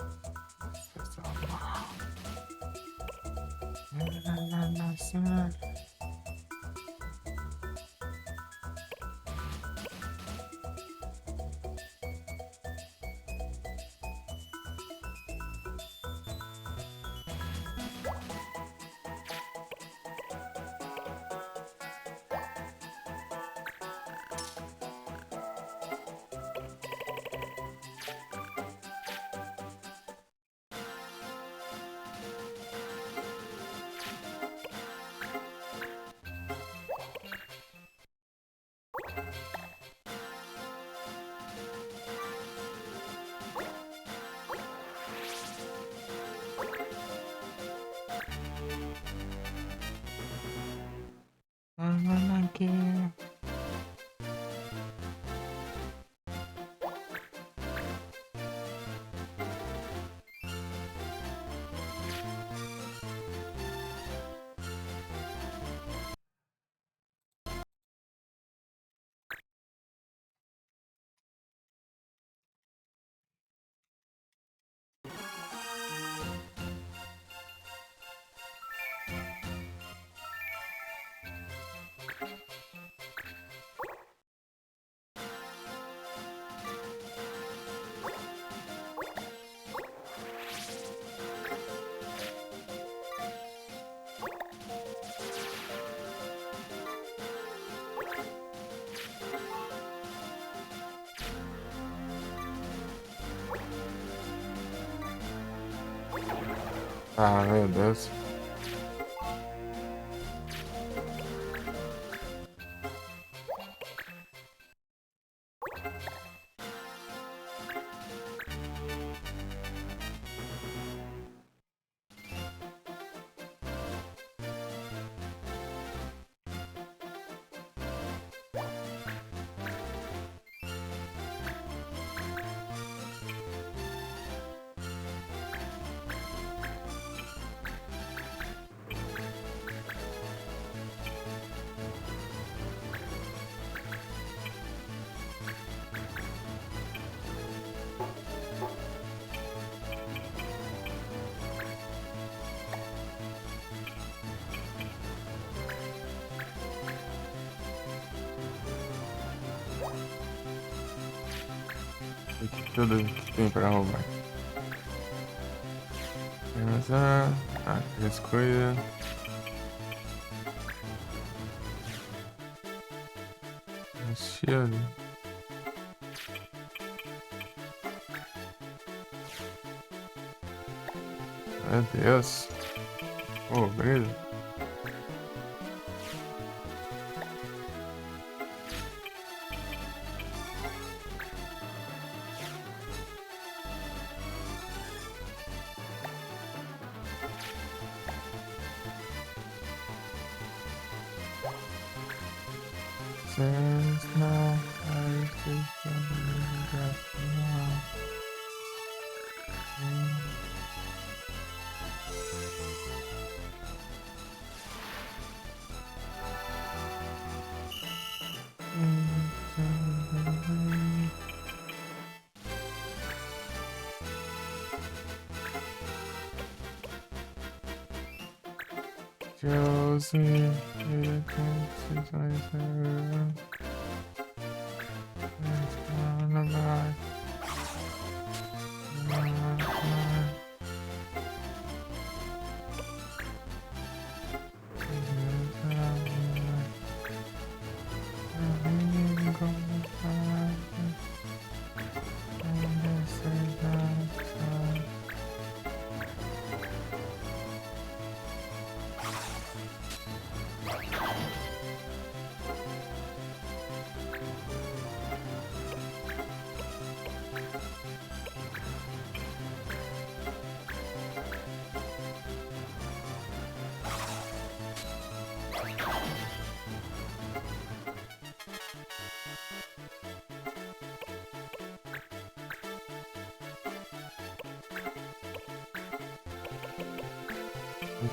I'm gonna give. Ah, meu Deus. Tudo que tem pra roubar. Temos as coisas. Um shield. Meu Deus. Pobreza. There's no place to Josie,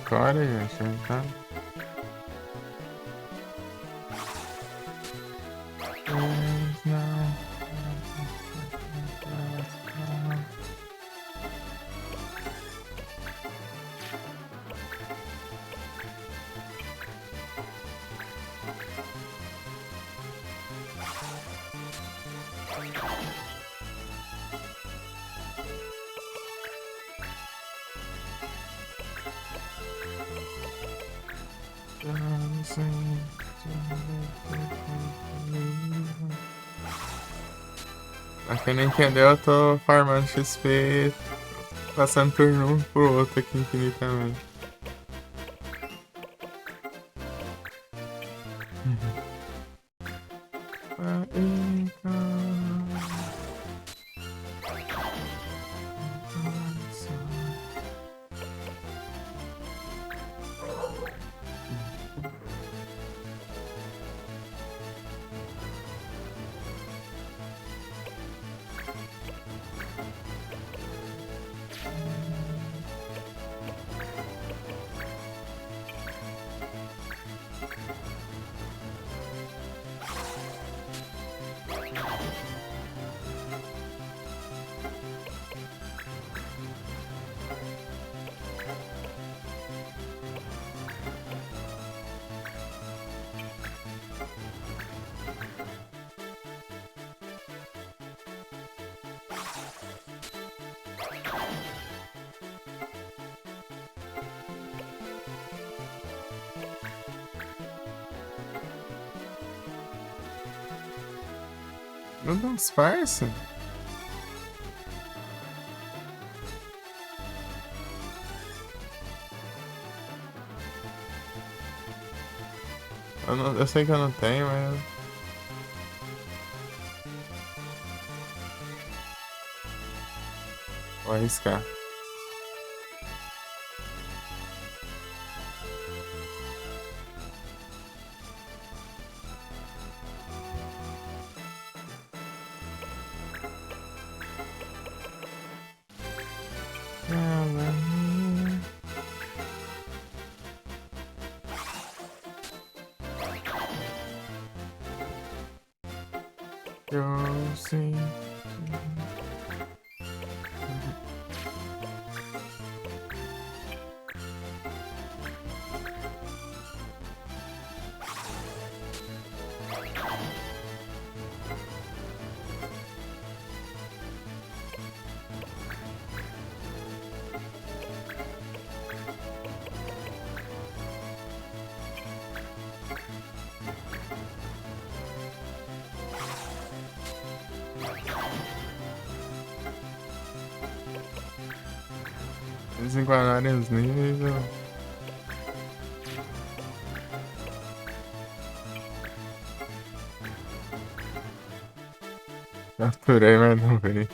Agora, gente, tá? Pra quem não entendeu, eu tô farmando XP, passando turno um pro outro aqui infinitamente. Não dá uns farsa? Eu sei que eu não tenho, mas. Vou arriscar. Eu sei. Eles igualarem os níveis, eu capturei, mas não veio.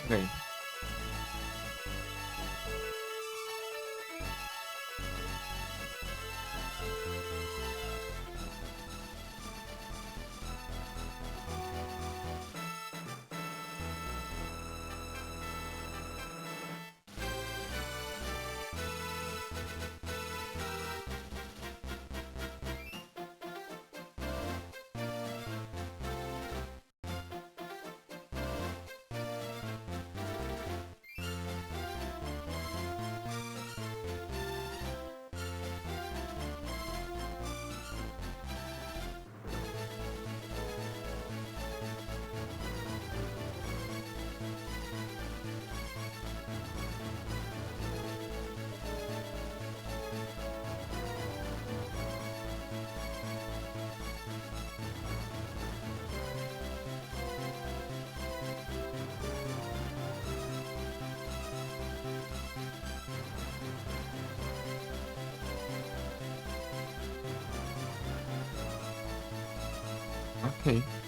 Bem, ok.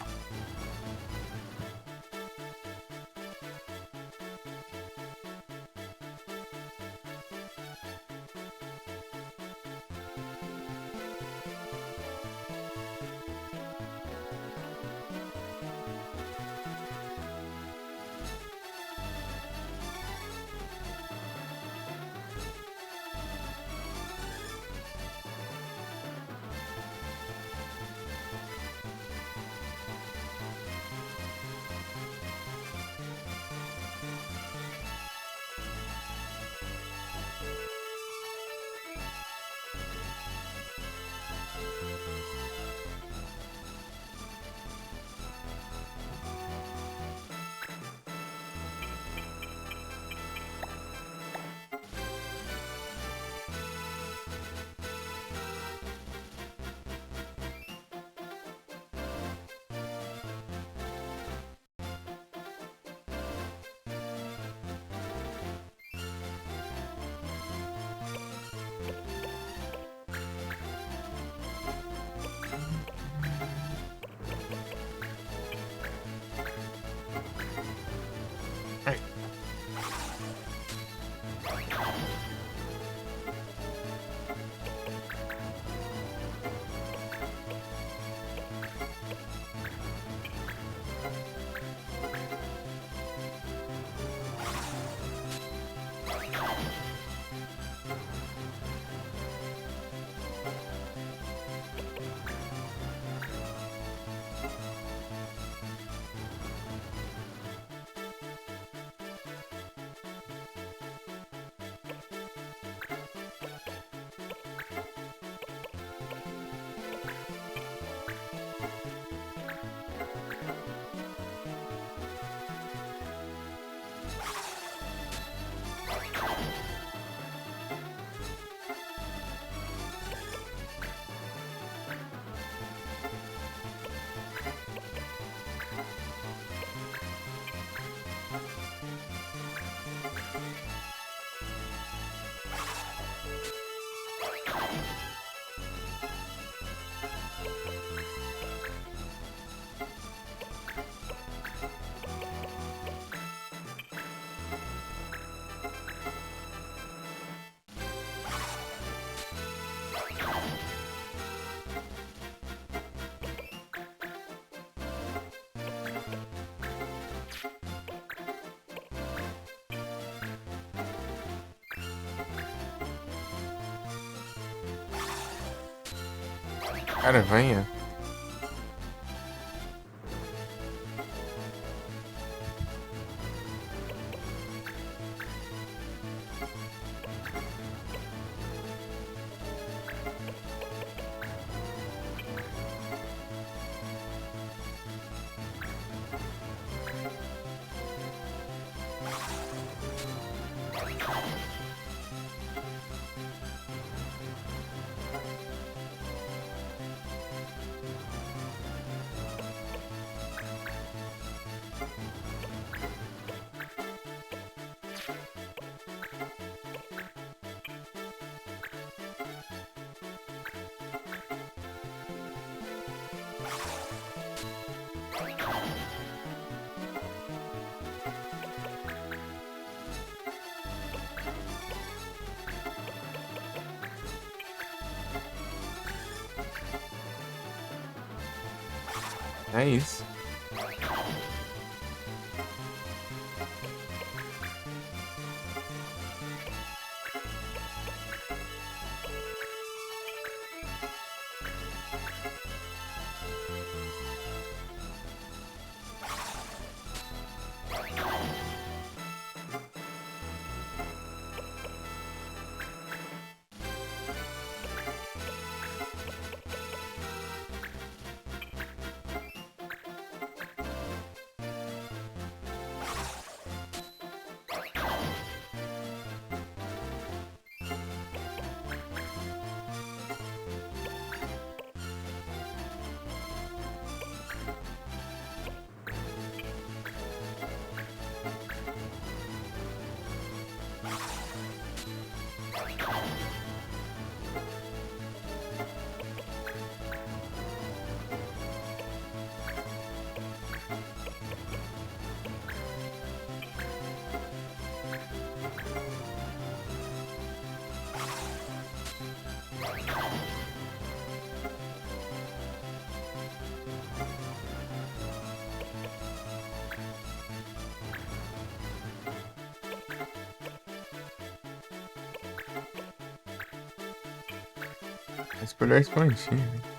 Cara, venha. É isso. Escolheu a esponjinha.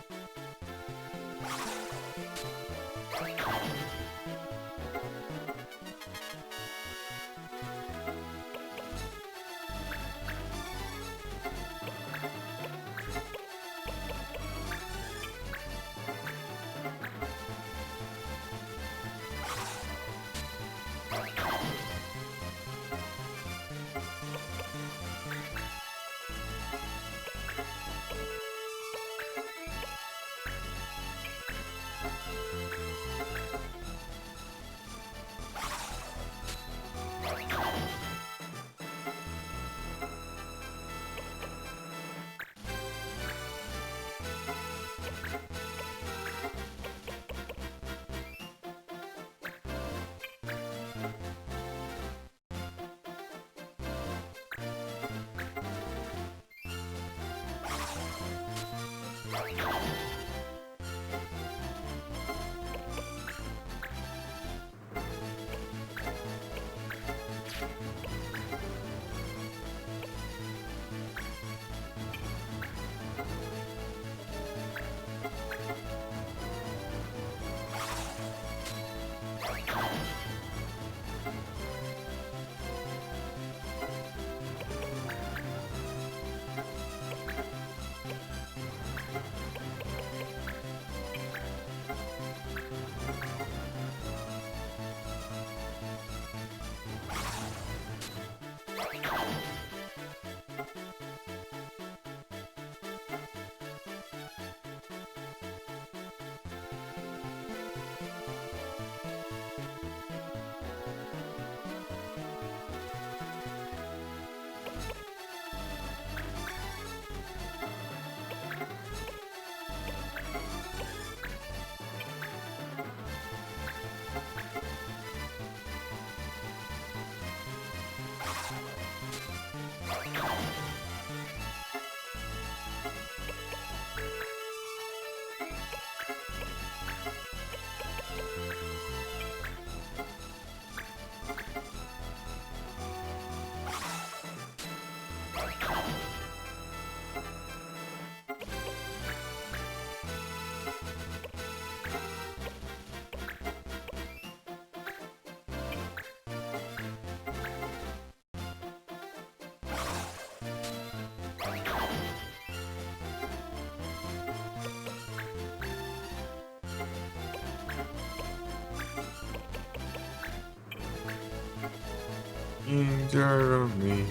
Injure me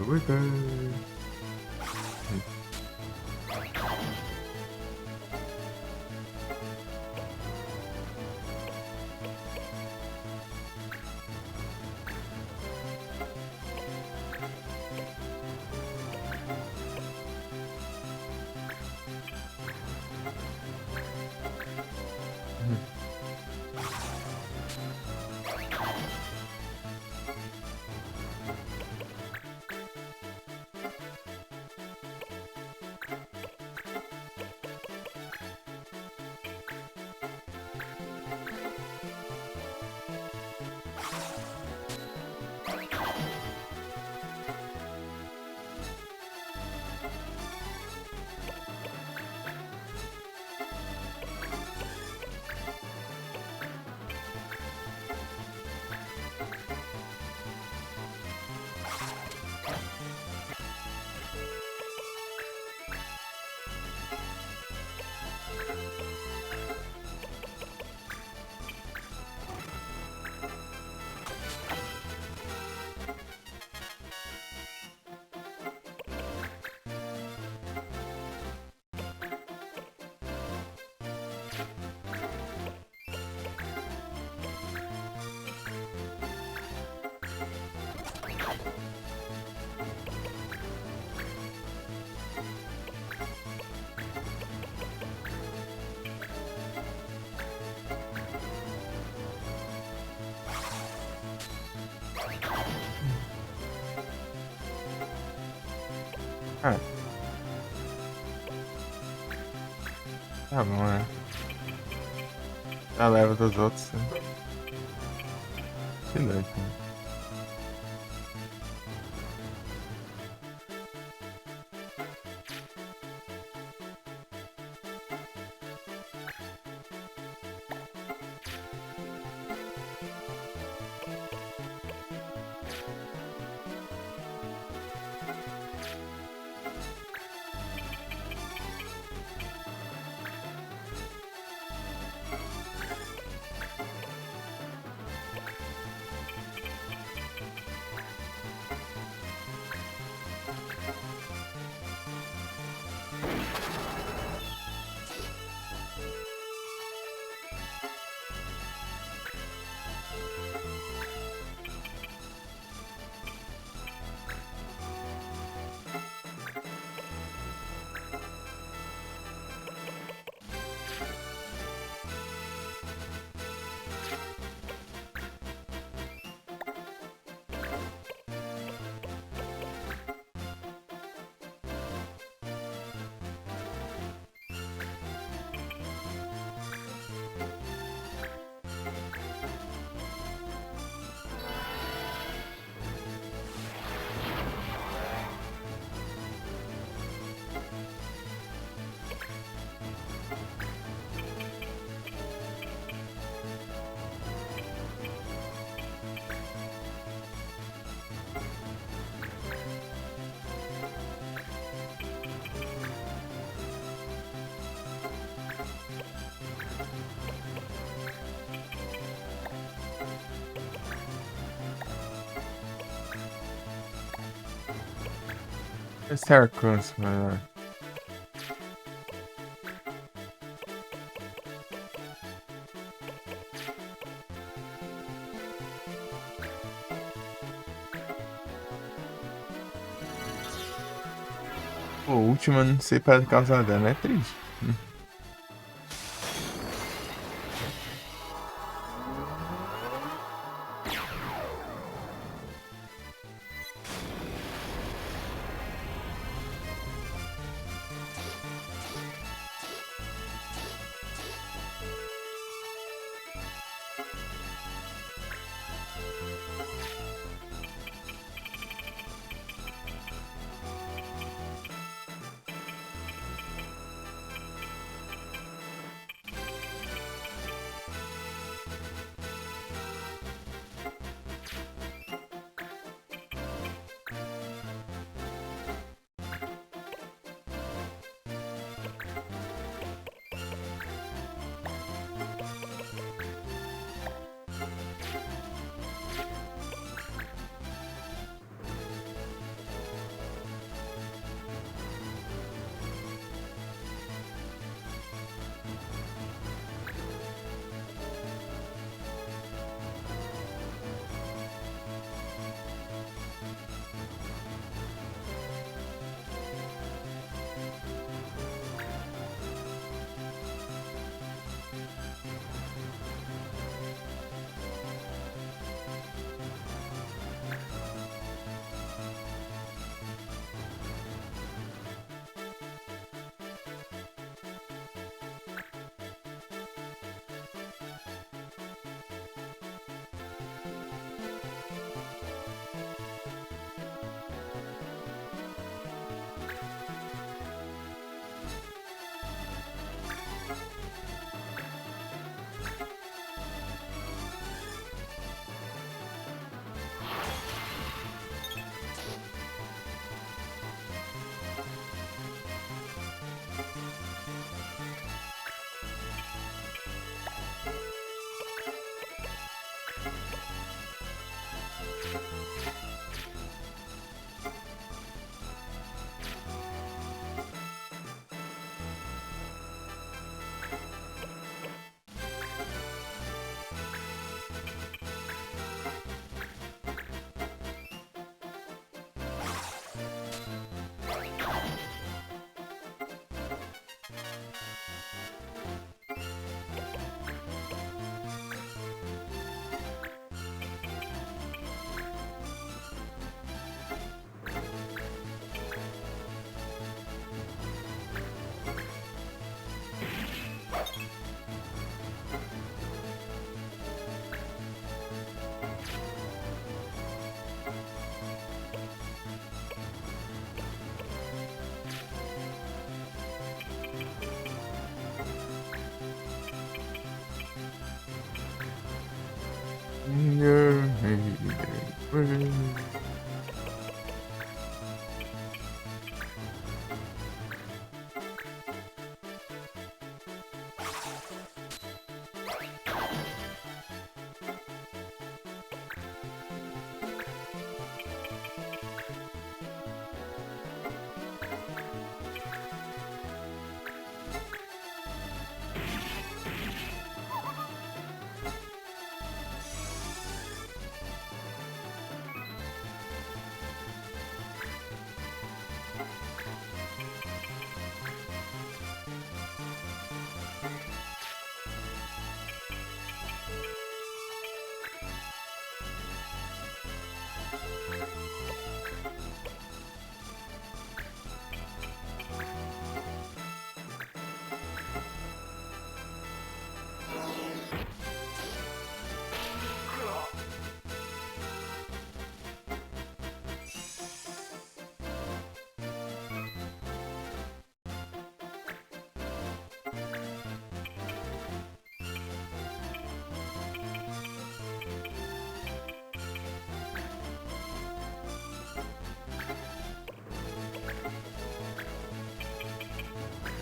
with it. Ah, tá bom, né? A leva dos outros. Né? Excelente, né? Esse é Arcus, mano. O último, não sei para causar dano, é triste.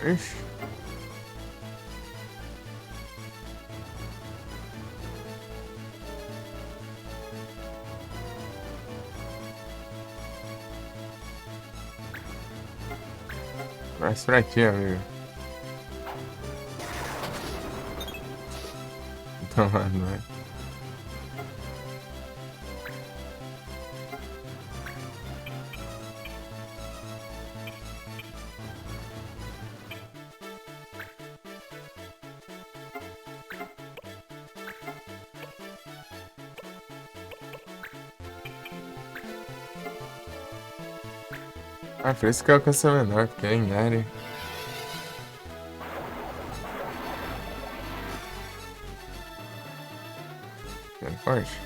Ixi. Mais pra quê, amigo? Então, não é. Ah, por isso que eu alcancei menor, porque é em área. É forte.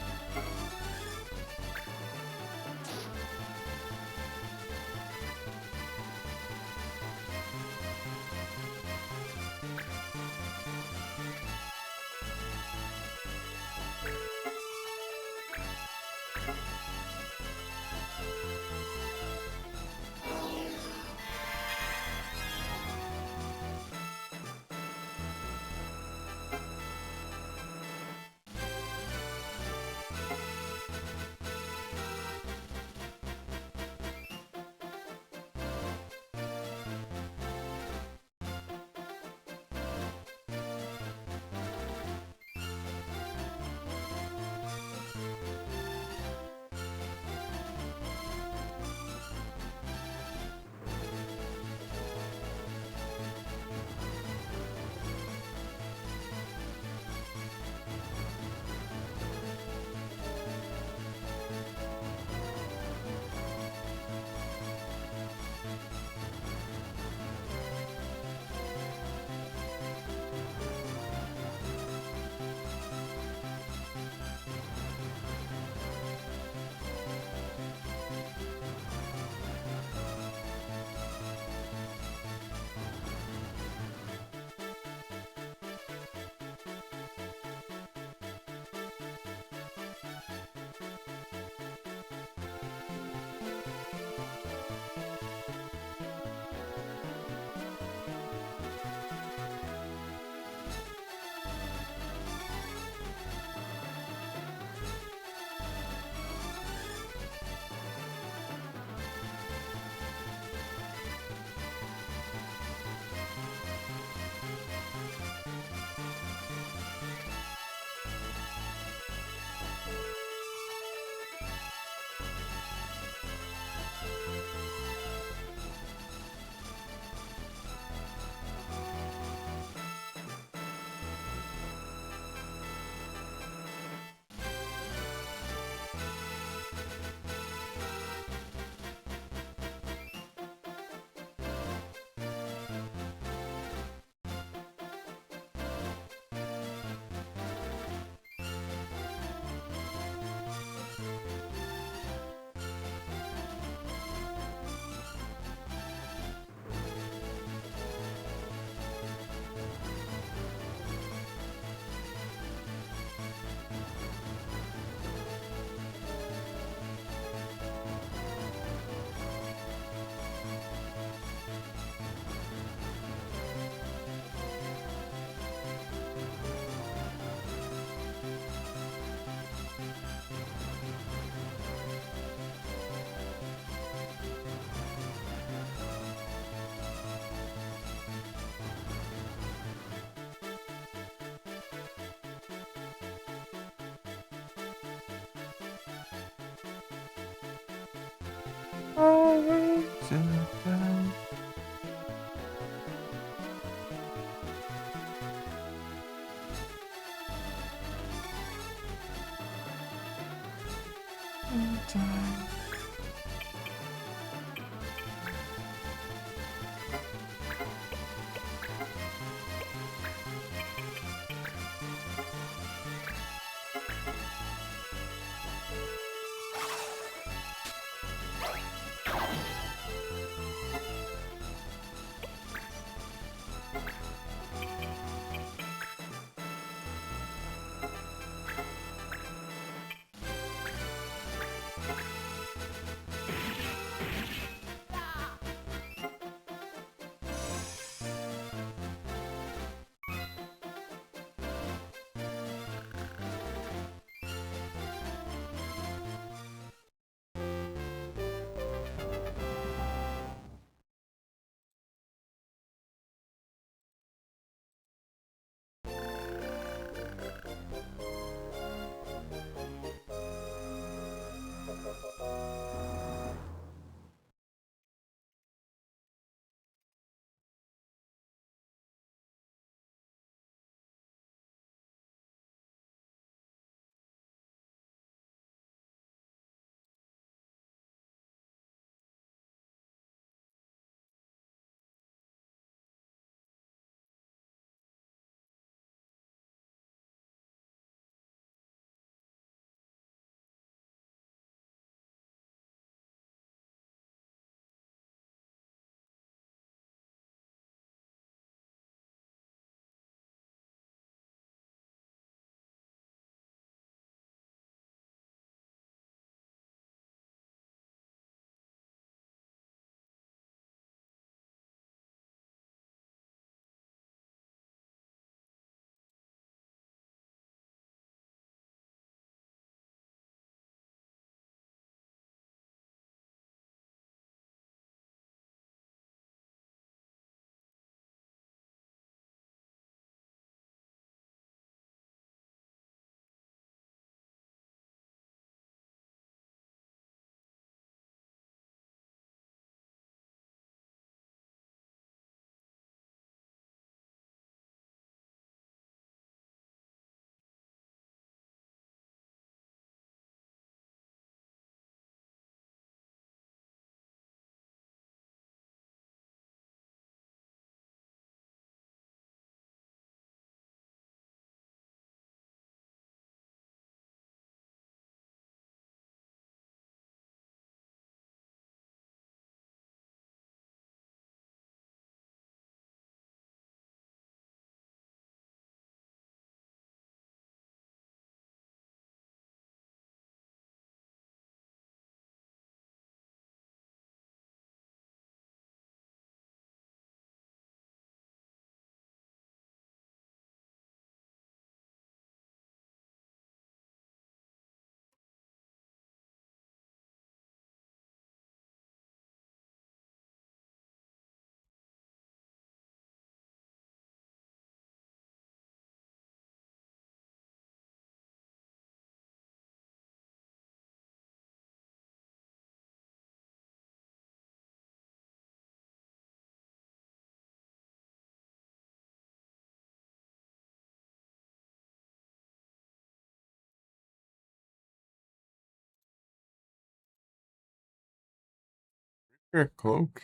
Your cloak?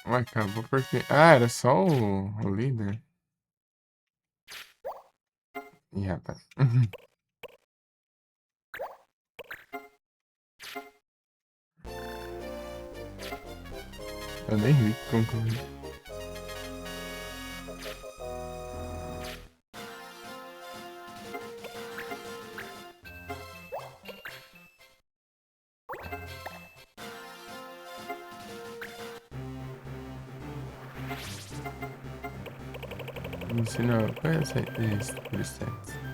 Ué, acabou porque... Ah, era só o líder. Ih, rapaz. Eu nem vi que concluí. Me ensina... Qual é esse preset?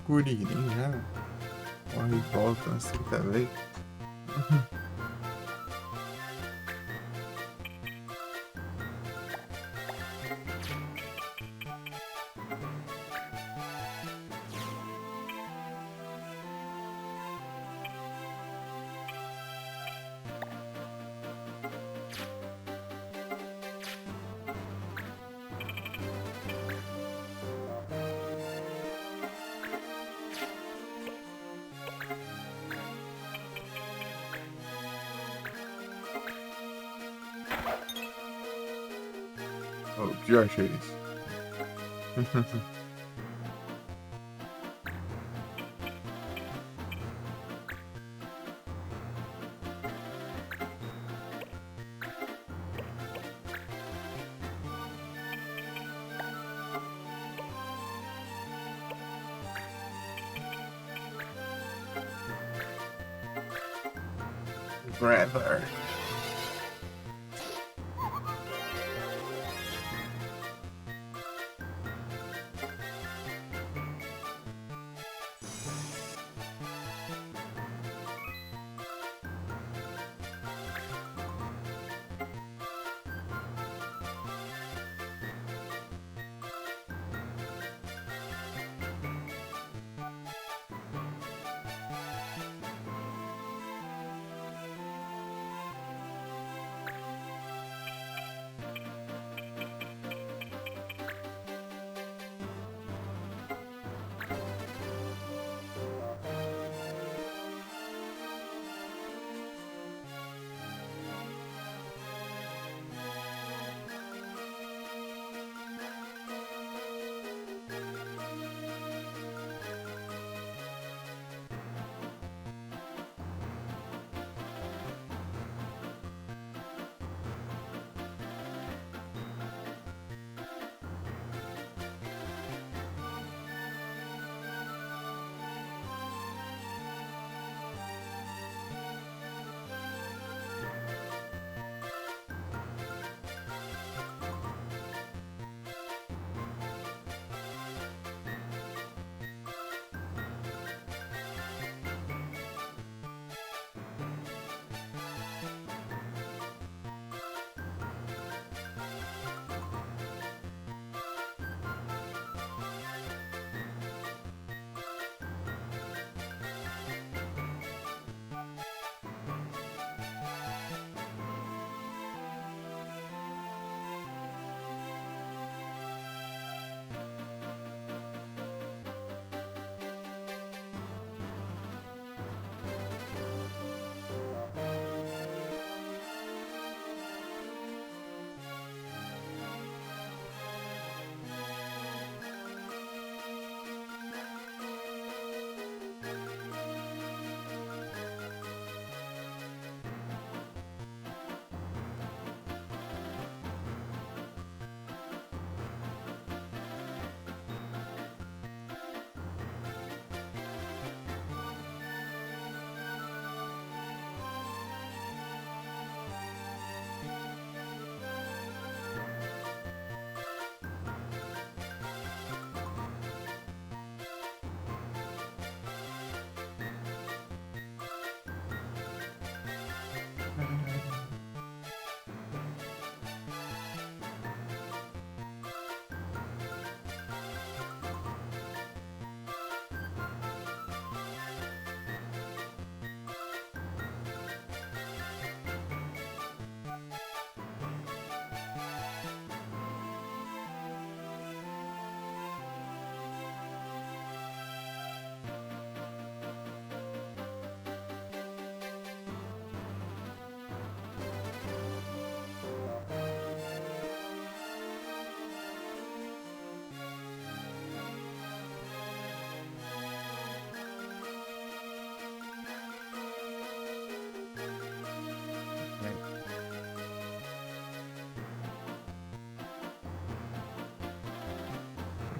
Kuririn já. Corre e volta assim também. Oh, que achei isso. Brother.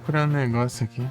Procurar um negócio aqui.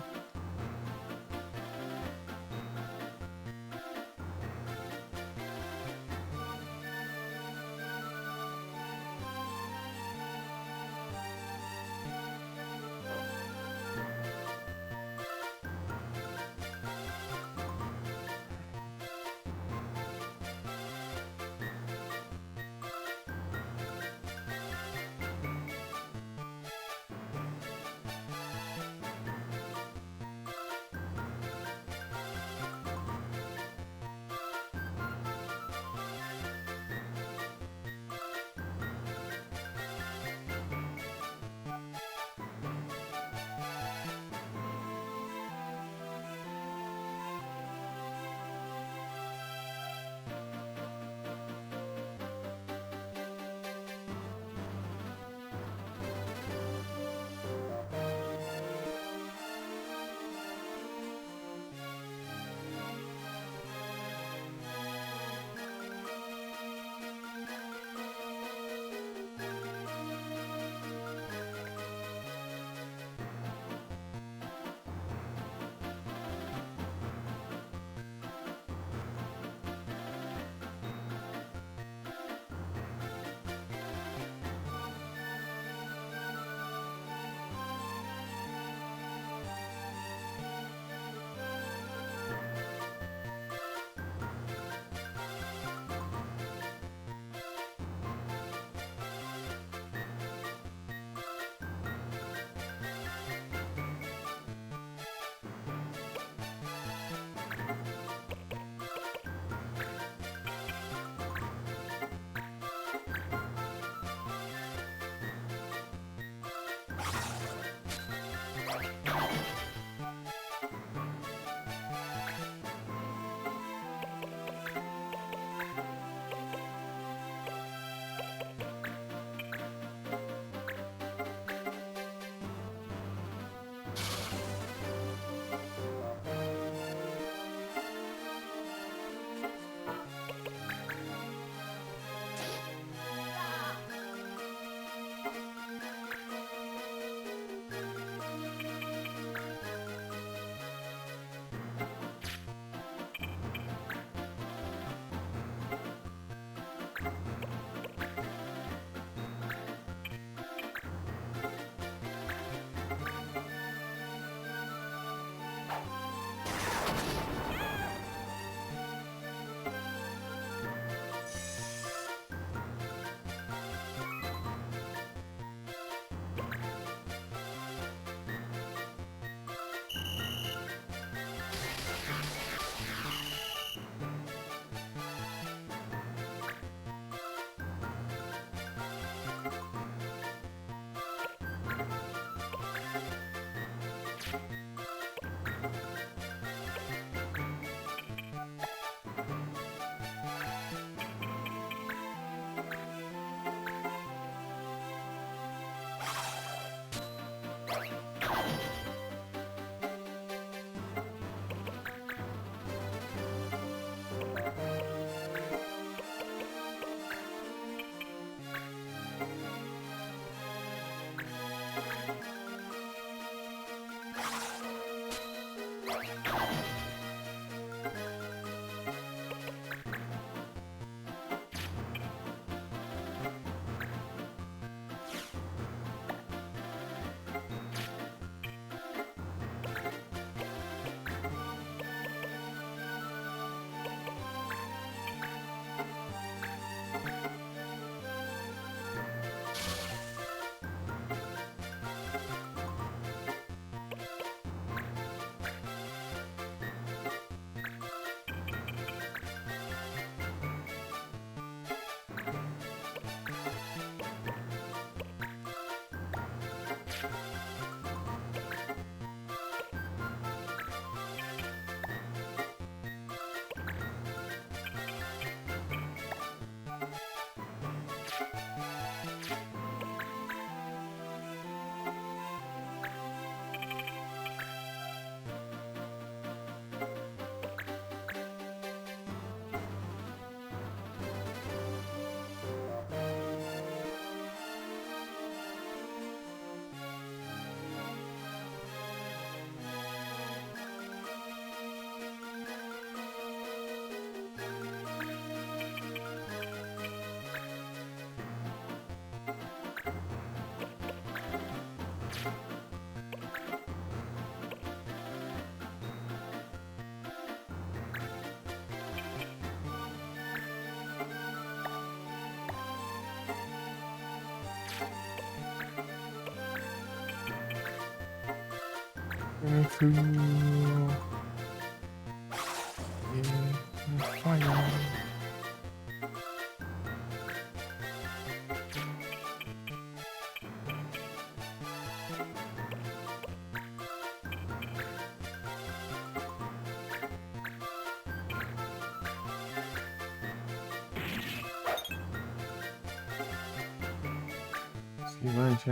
Fire. Esquivante,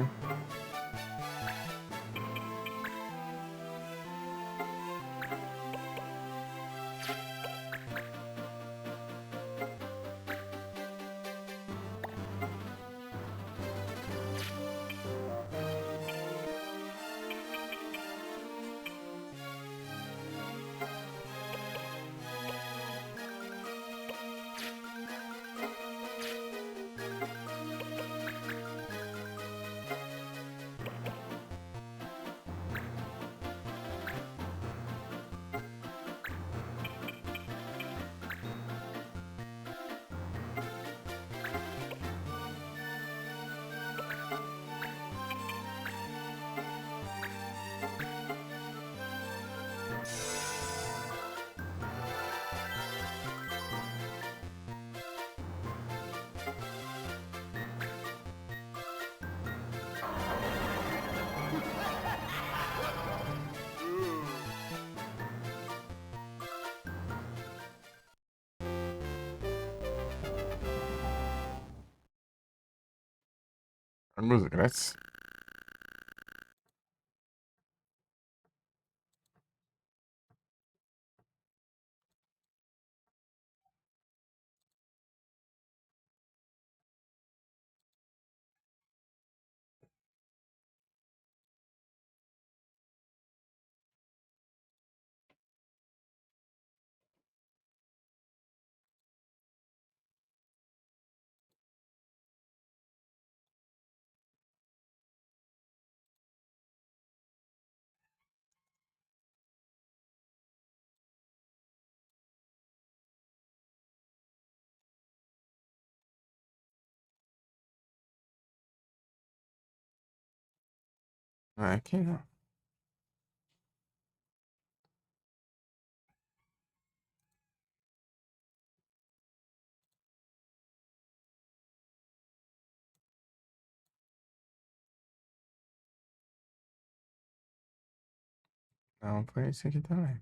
Armas grátis. Ah, aqui não. Não, foi esse aqui também.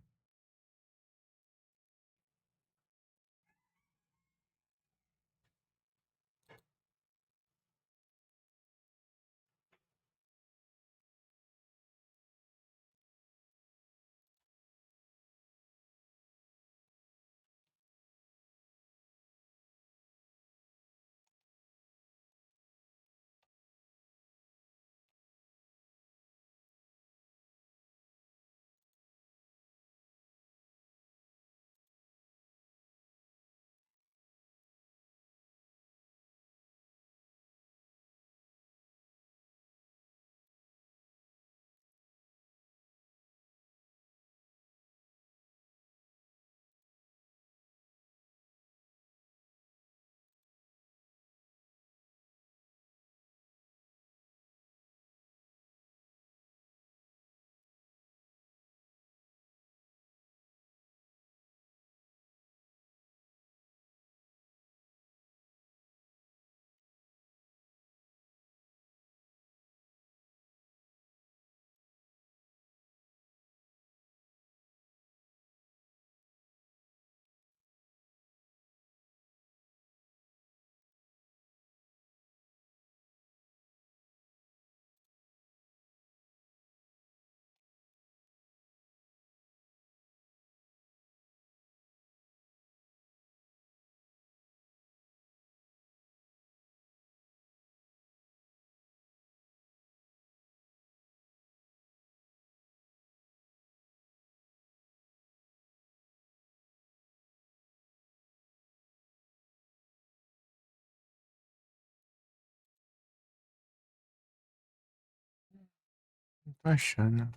Não tô achando.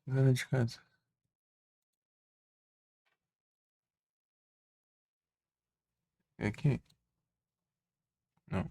Dona de casa. É aqui? Não.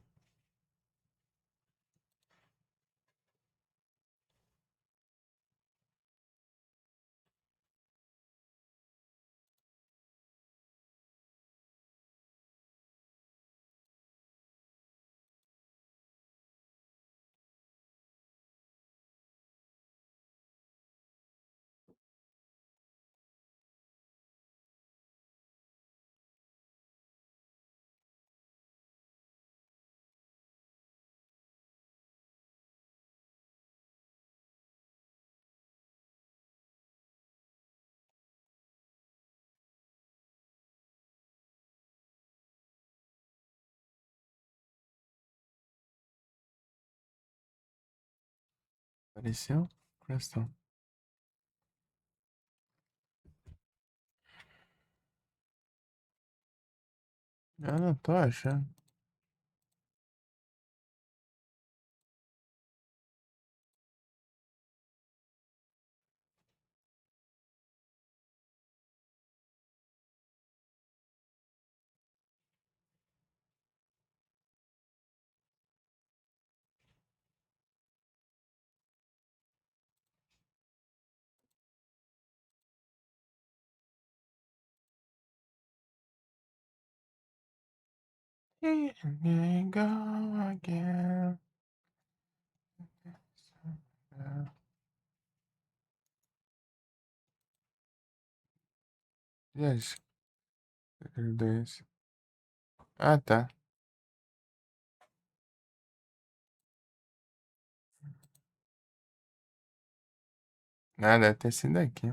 Apareceu? Crystal. Eu não tô achando. Here we go again. Yes. Dois. Ah, tá. Ah, deve ter sido aqui.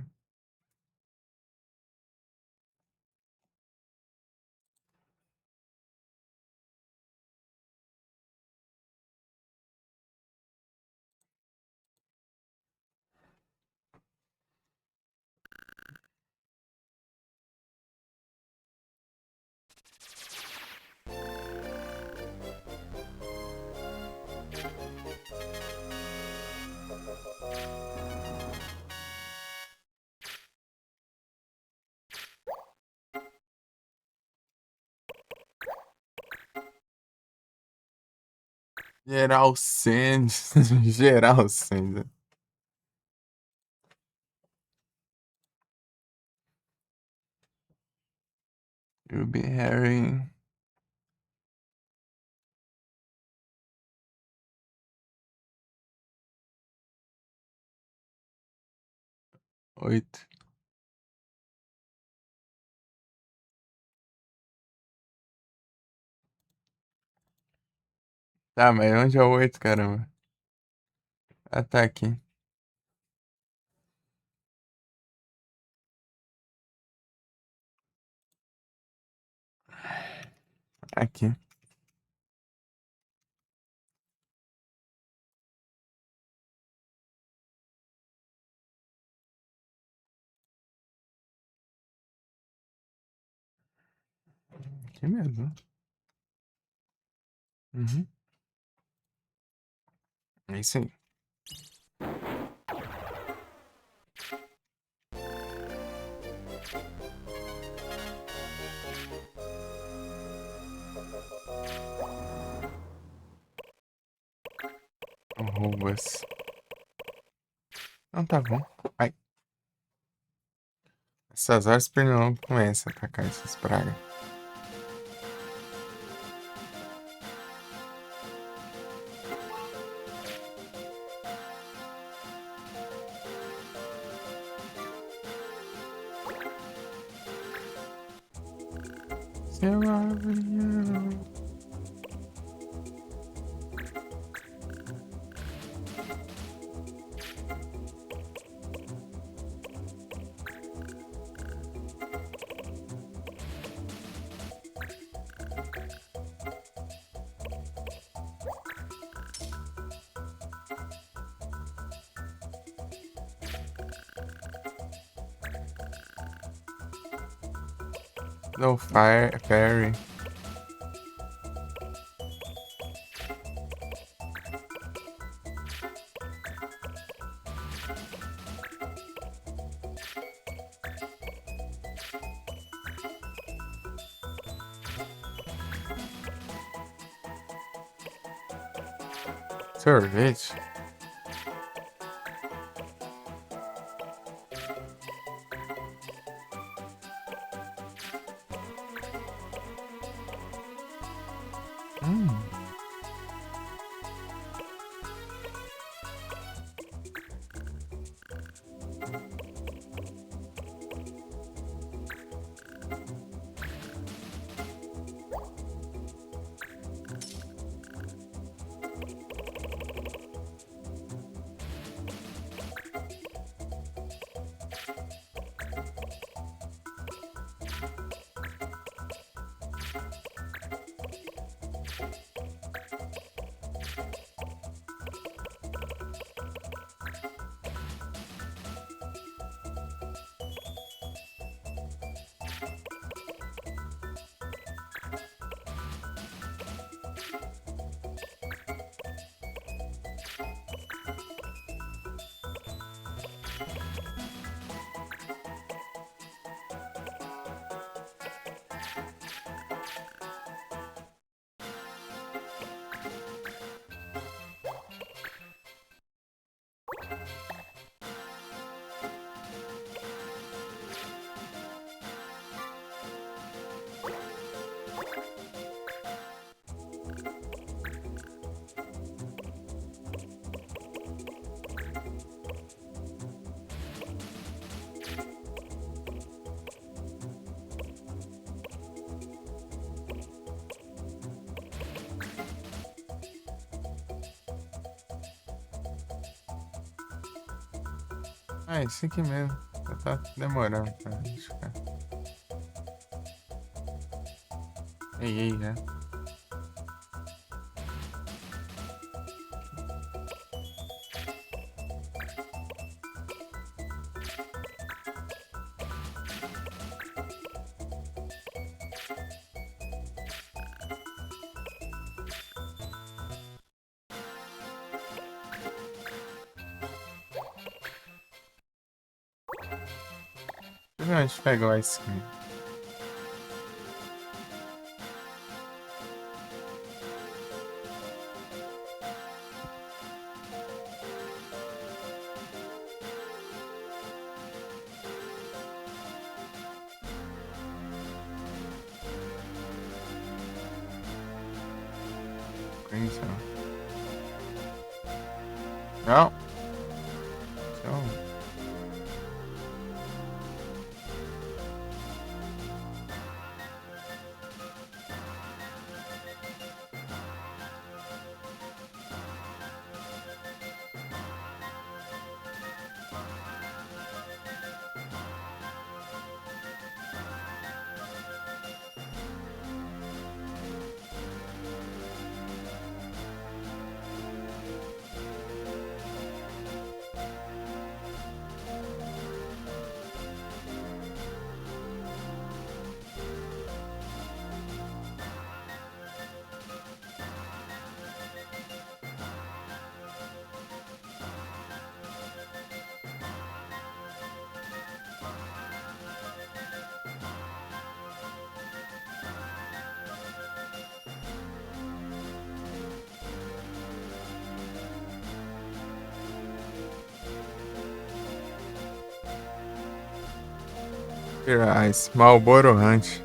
Geral Sands. Geral Sands. Ruby Harry. 8. Tá, mas onde é o 8, caramba? Ah, tá aqui. Aqui. Aqui mesmo. Uhum. É isso aí. Arrobas. Não, tá bom. Ai. Essas horas o Pernilongo começa a atacar essas pragas. Seu avião. No fire, fairy. Sorvete. Hum. Ah, esse aqui mesmo. Já tá demorando pra chegar. Ei, ei, né? Deixa eu ver onde pegou a skin. Crimson. Não. Então, Ice, Marlboro Hunt.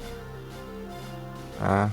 Ah,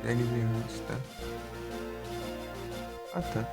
Segue gigante, tá? Ah, tá.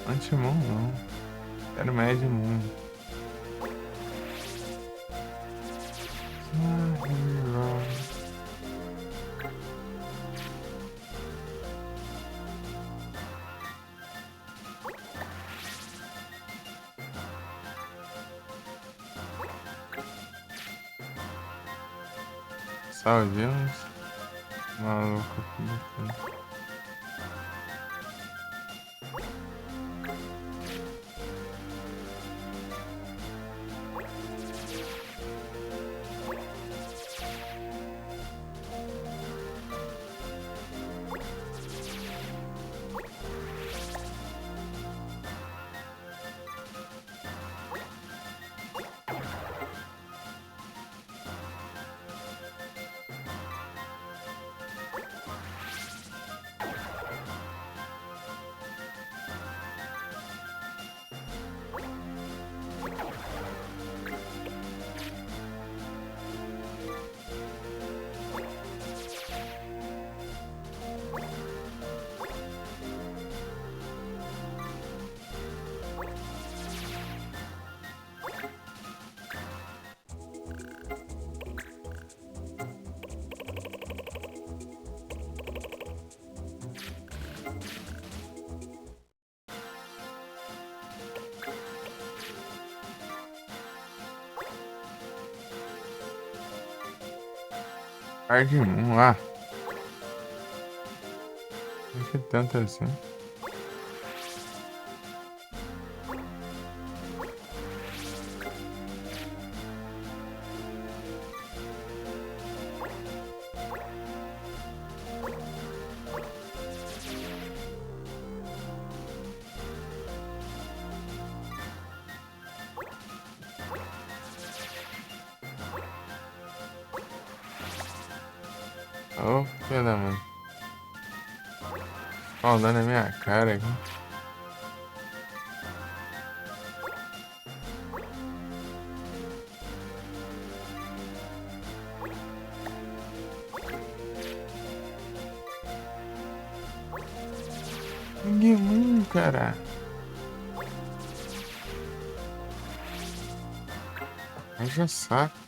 Anti-Moon não. Quero Mad Moon. Salvemos. Maluco, que bacana. Argimon, ah. Não que tanto assim. Ô, filha da mãe. Falando na minha cara aqui. Ninguém, cara. Haja saco.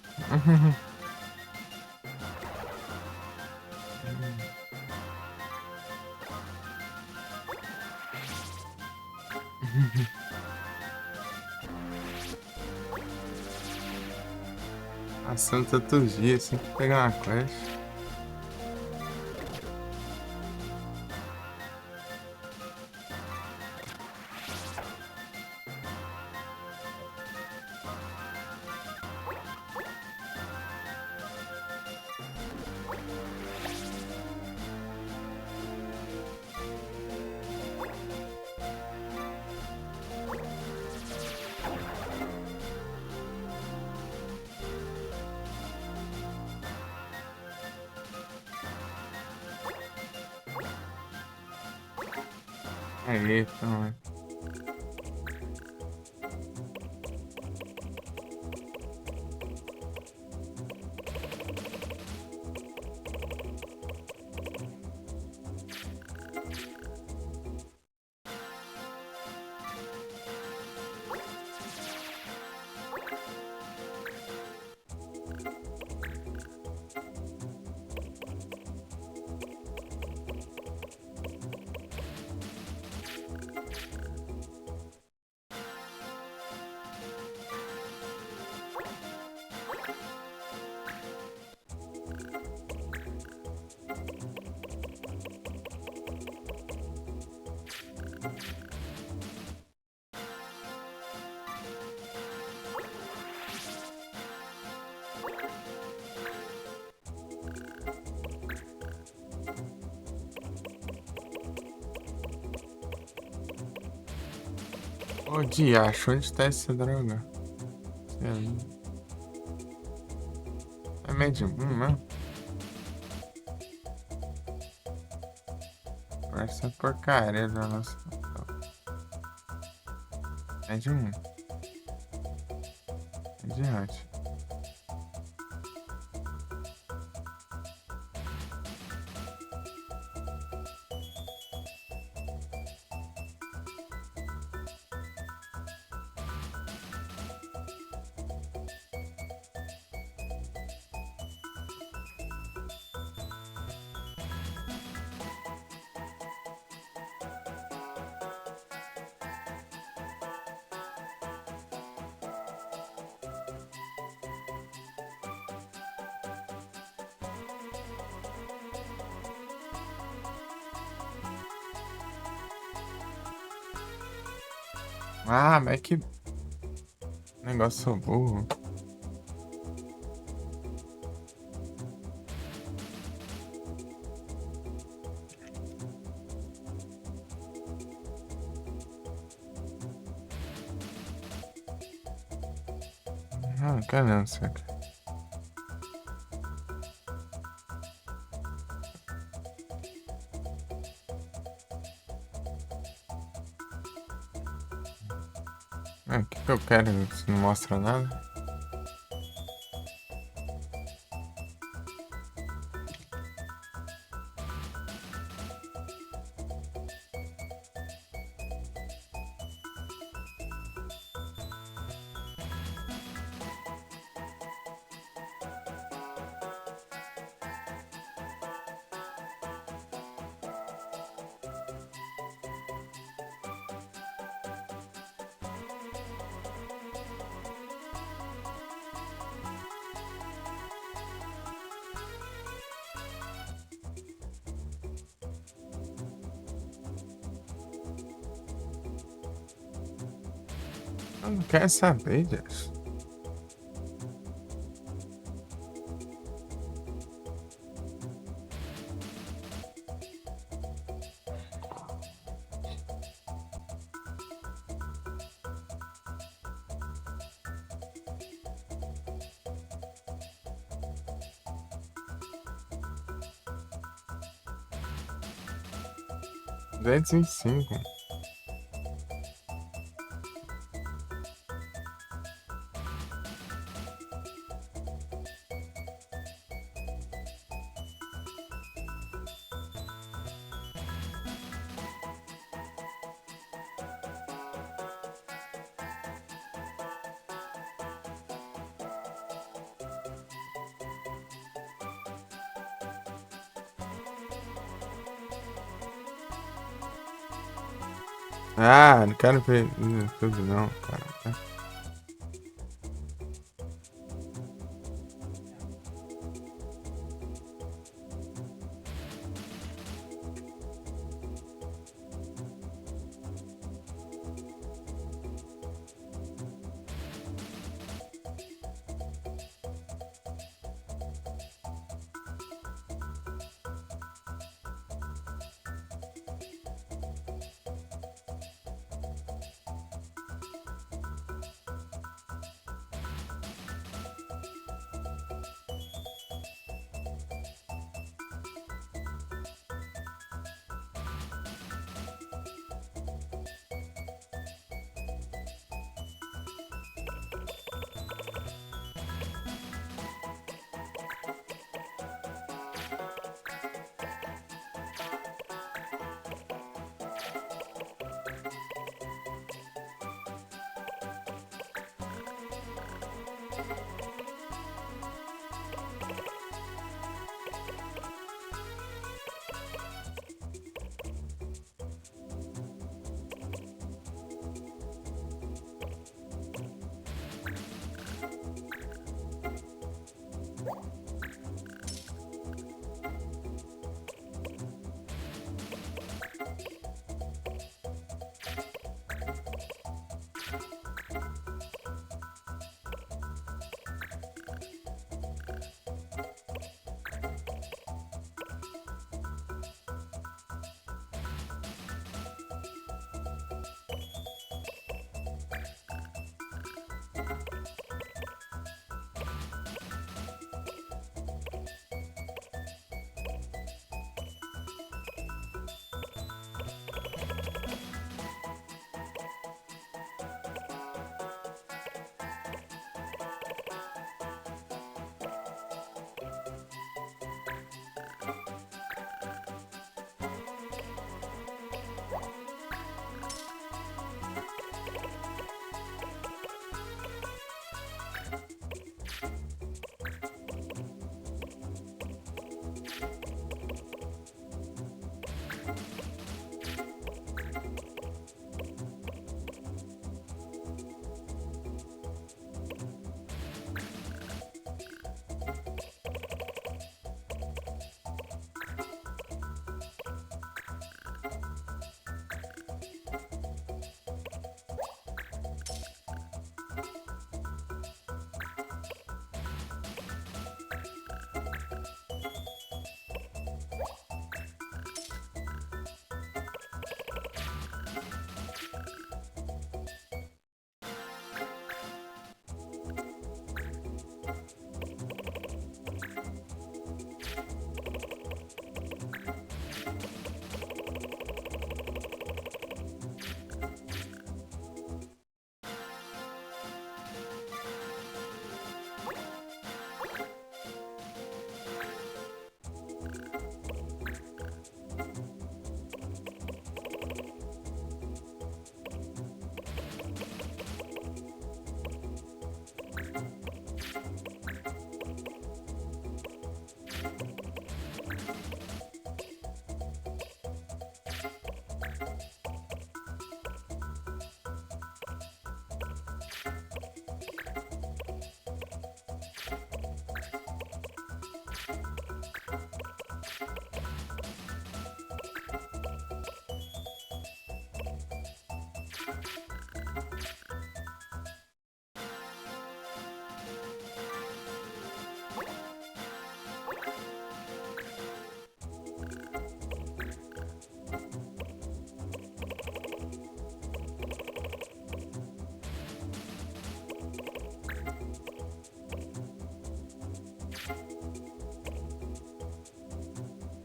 Passando tantos dias sem pegar uma quest. Aí, então. Ô, diacho, onde tá essa droga? É médio 1, né? Essa porcaria da nossa. Médio 1. Adiante. Ah, mas que negócio burro. Ah, ganância. O que eu quero se não mostra nada? Eu não quero saber disso. R$ 205. Ah, não quero ver tudo não, cara.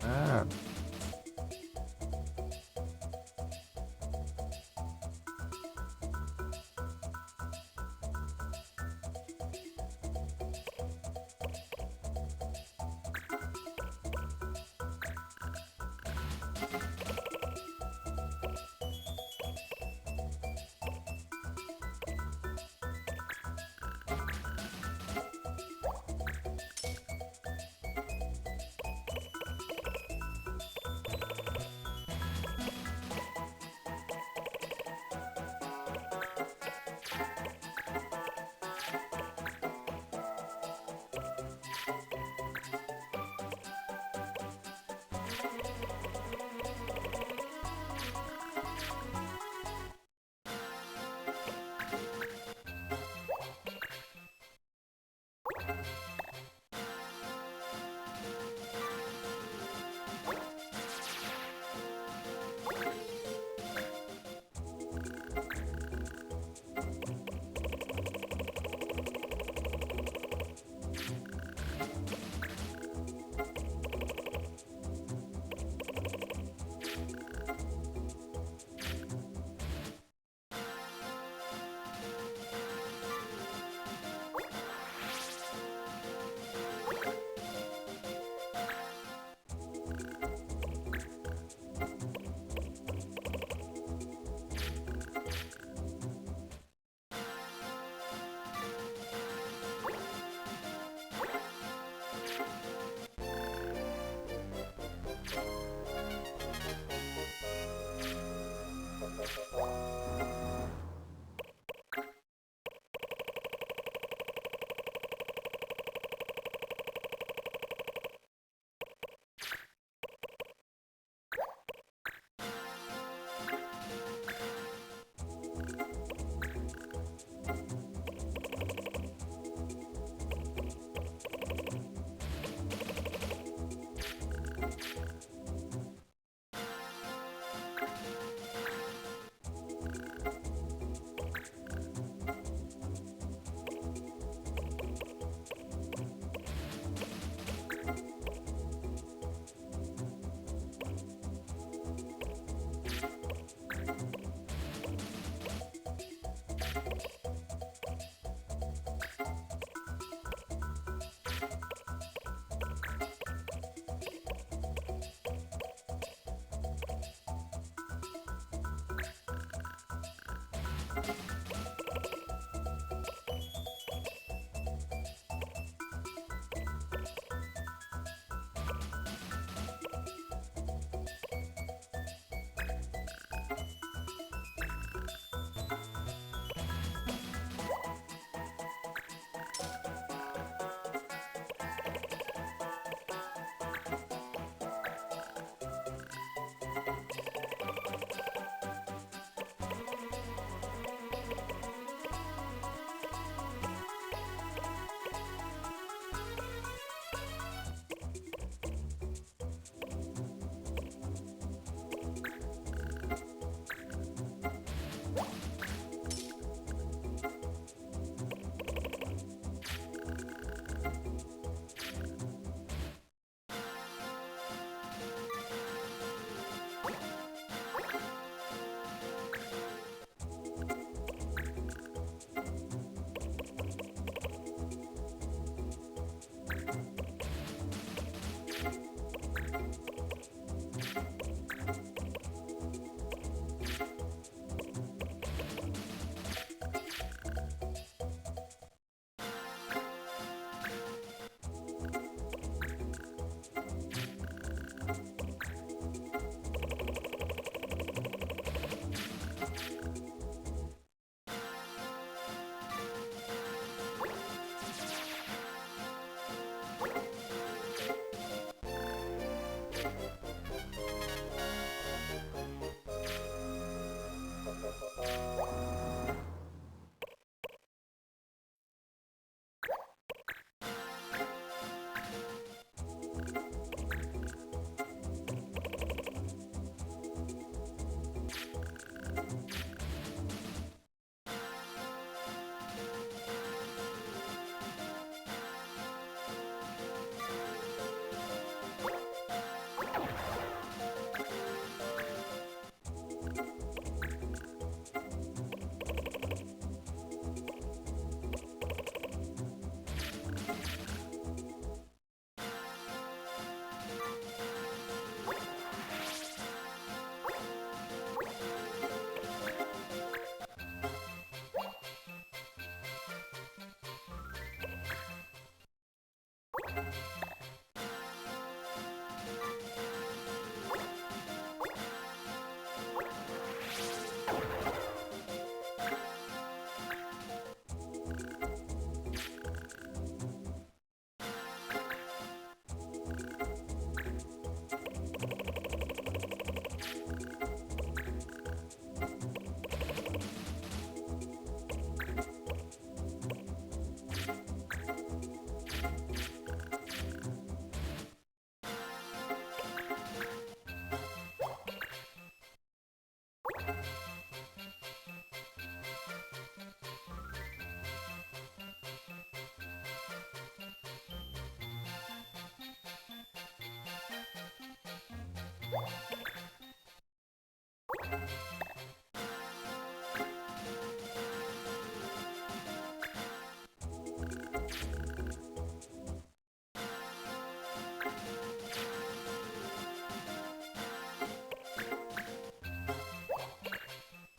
Ah,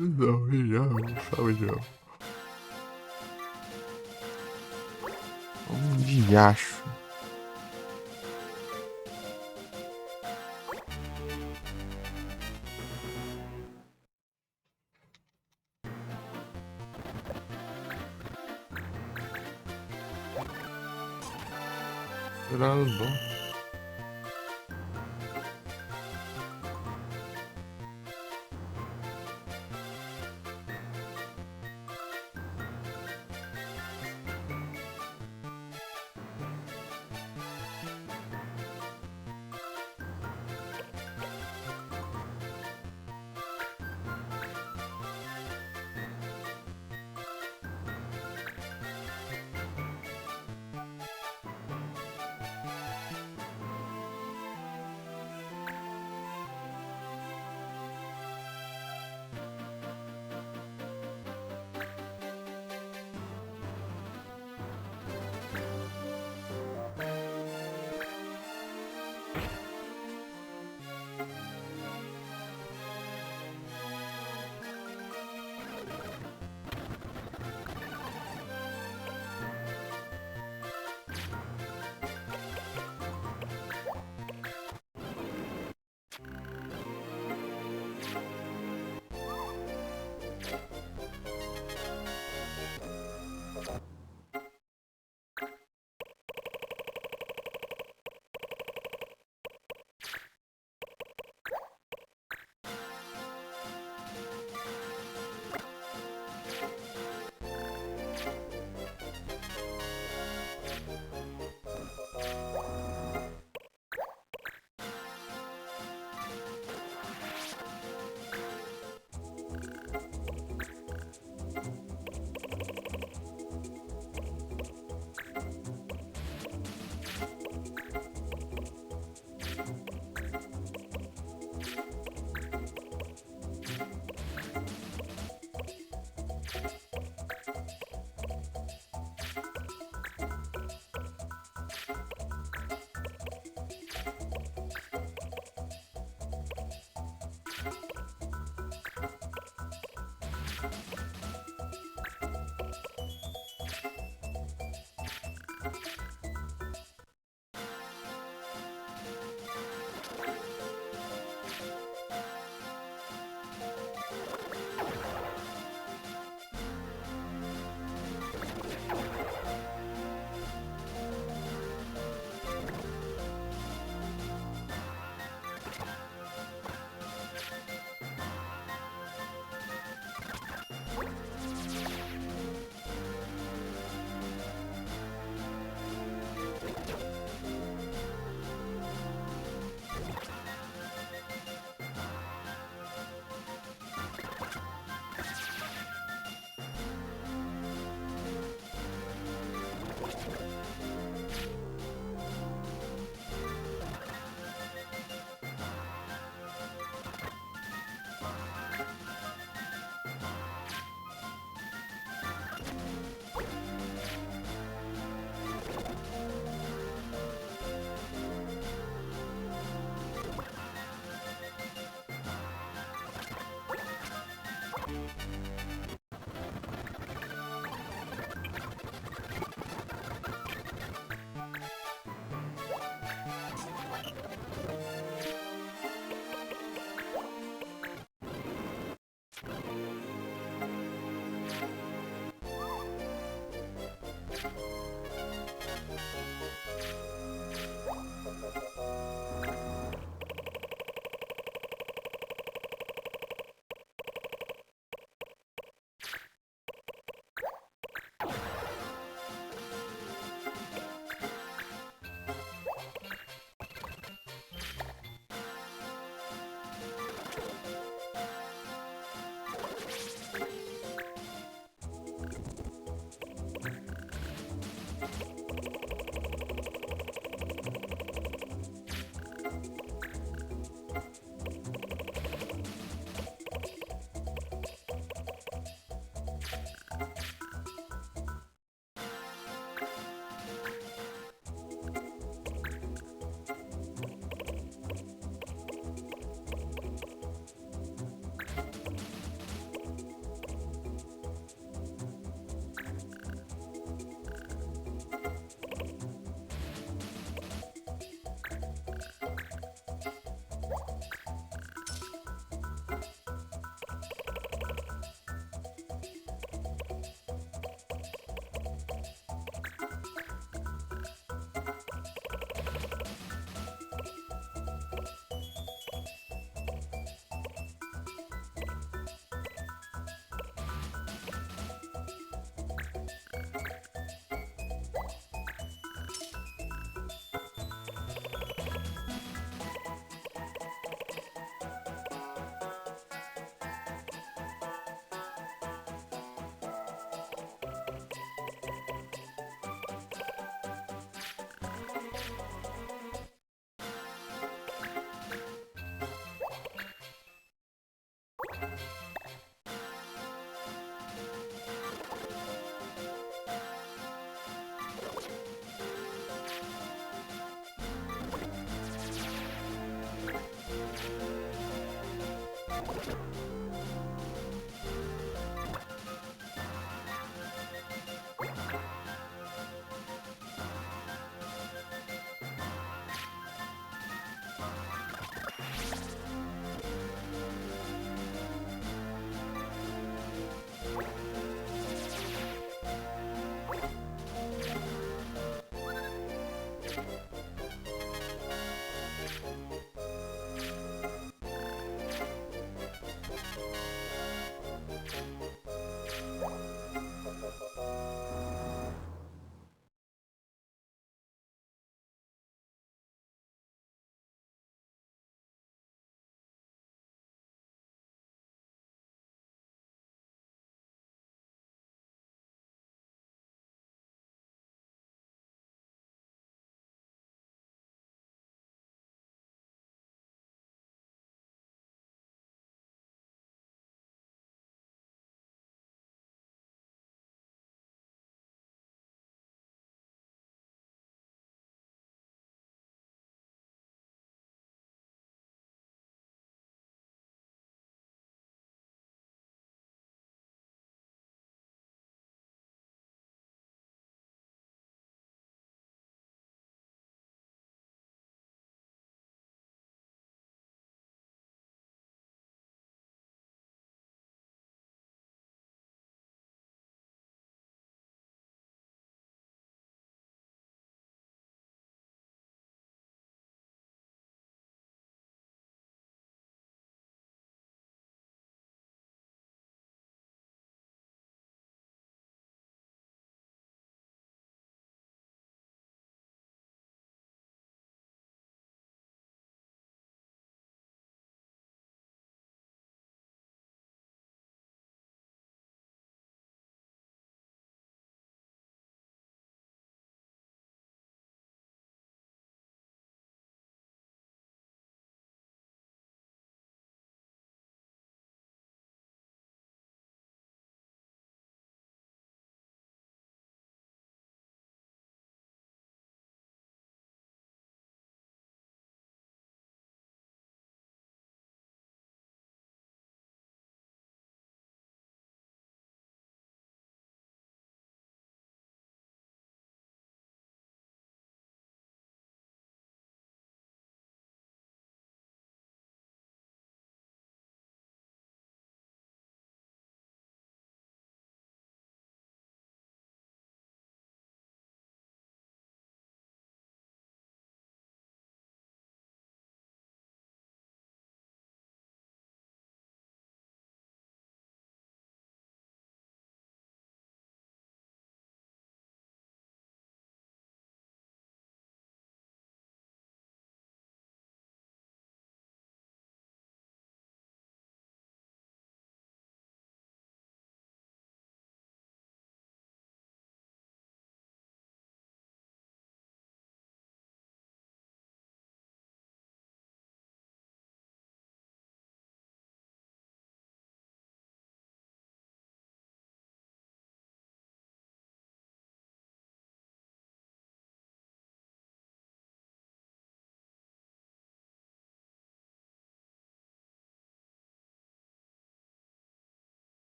Não, já, sabe já. Diacho. Bom.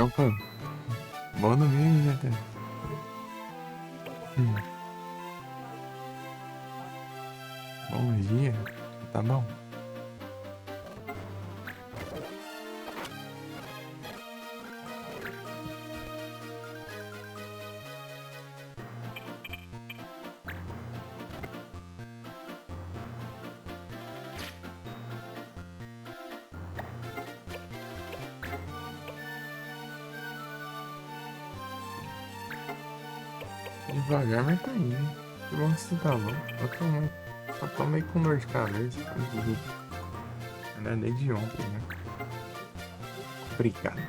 Opa, bom domingo, gente. Bom dia, tá bom? Devagar, mas tá indo. Que bom que você tá bom. Eu tô meio com dor de cabeça. Não é desde ontem, né? Obrigado.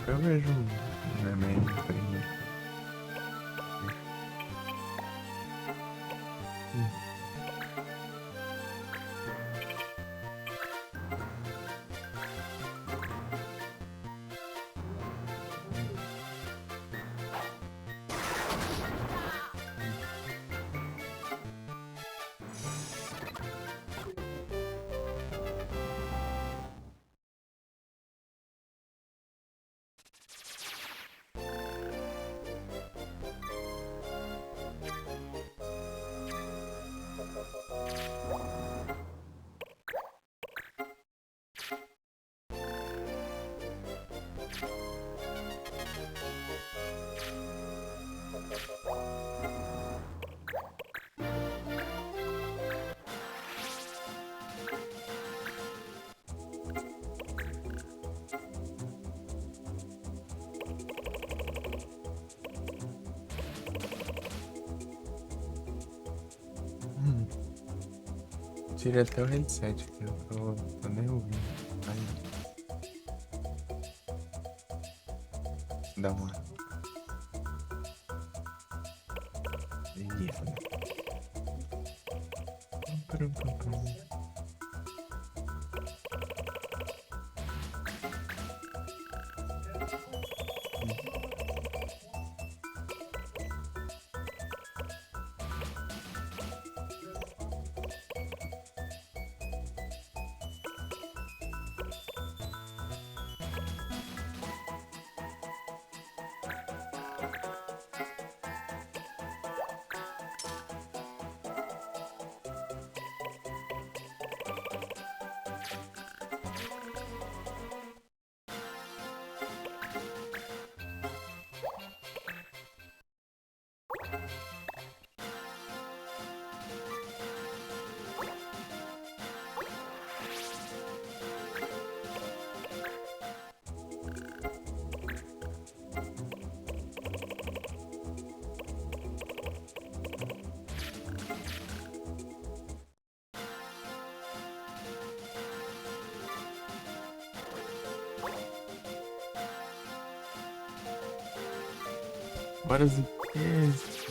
Eu vejo um remédio pra ele. Tirei até o headset aqui, eu tô nem ouvindo. Aí, dá uma. Isso, né? Pum, pum, pum, pum. Bora, Ziquez.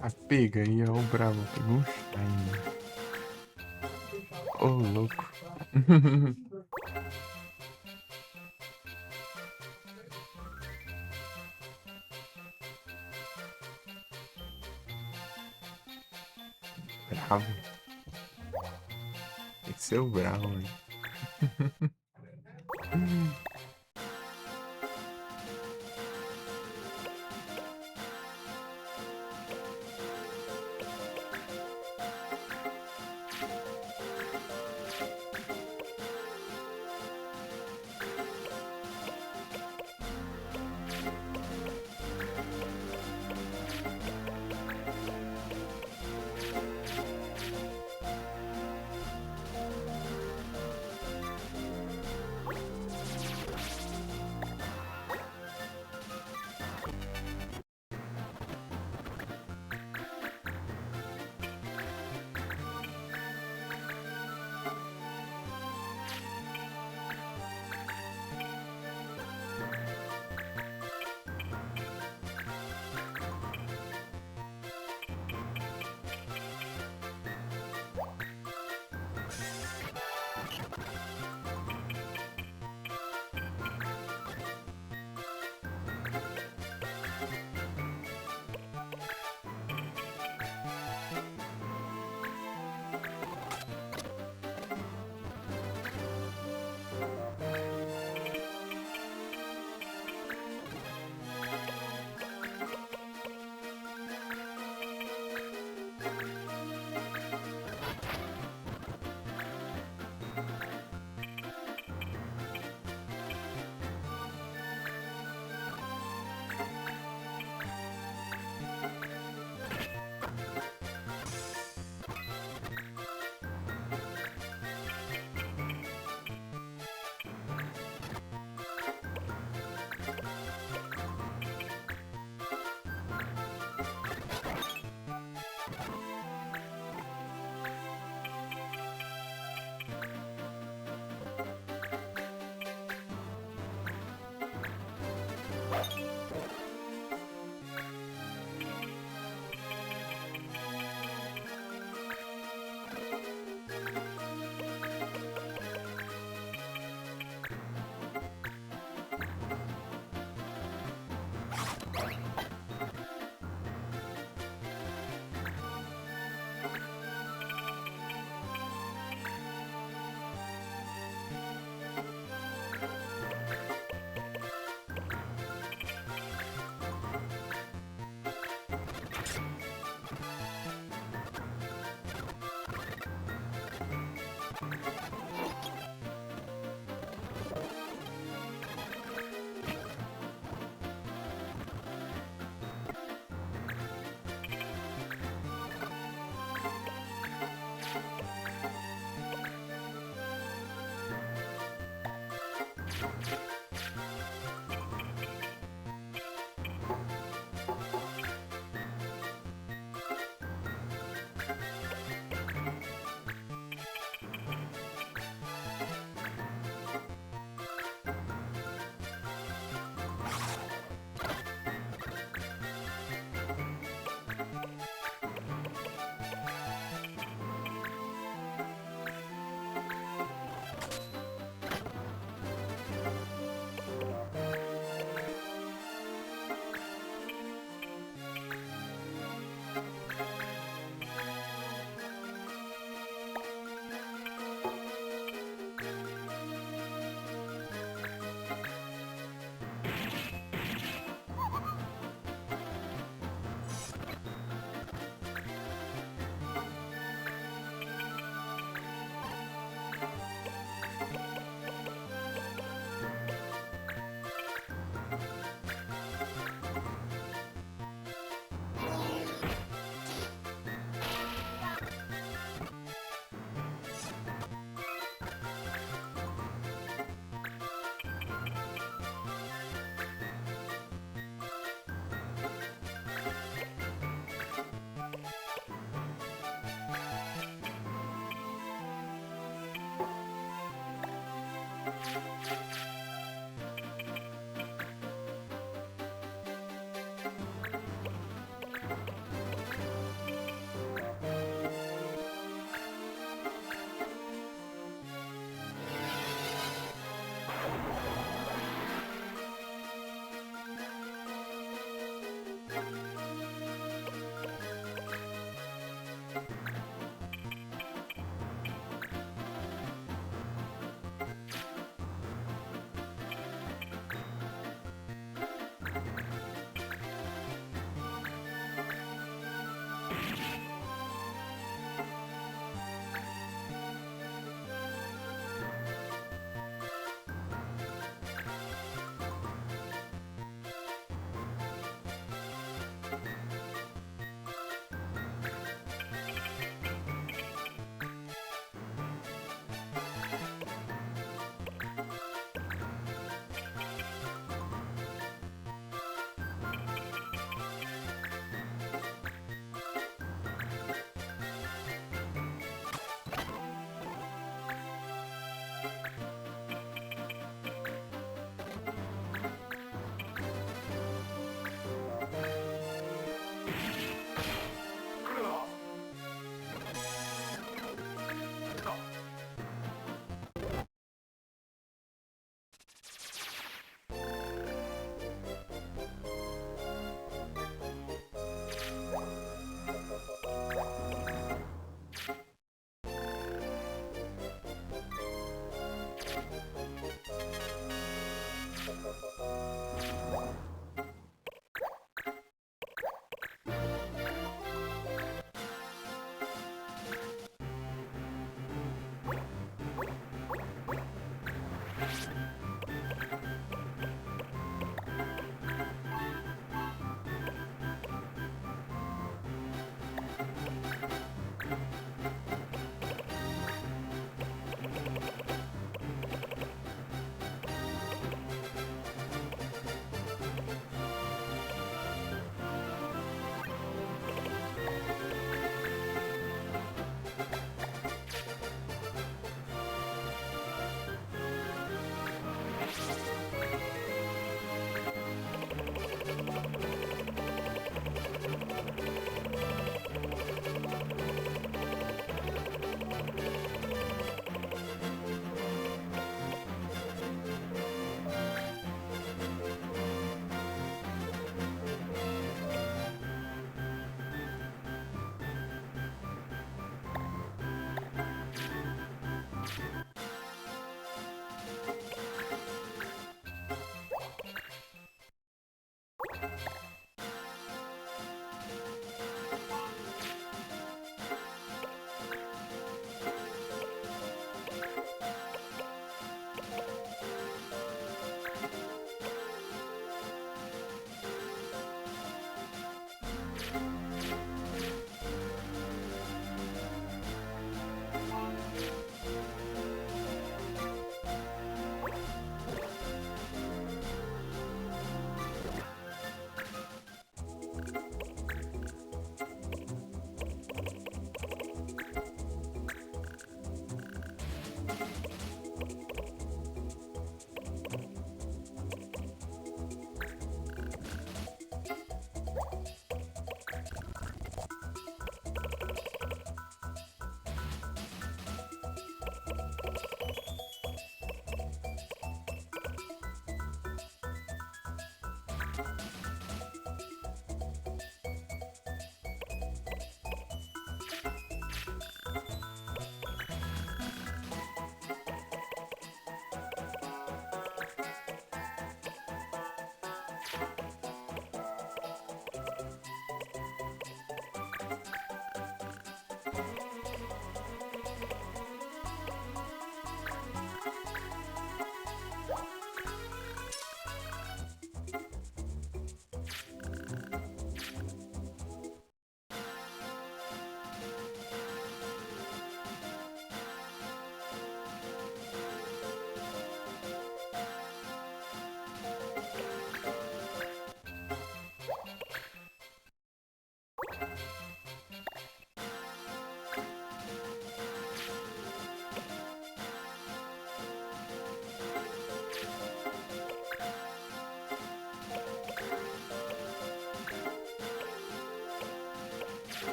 A pega aí, ó, o bravo. Pegou um Shine. Ô, louco. Bravo. Tem que ser o bravo, velho.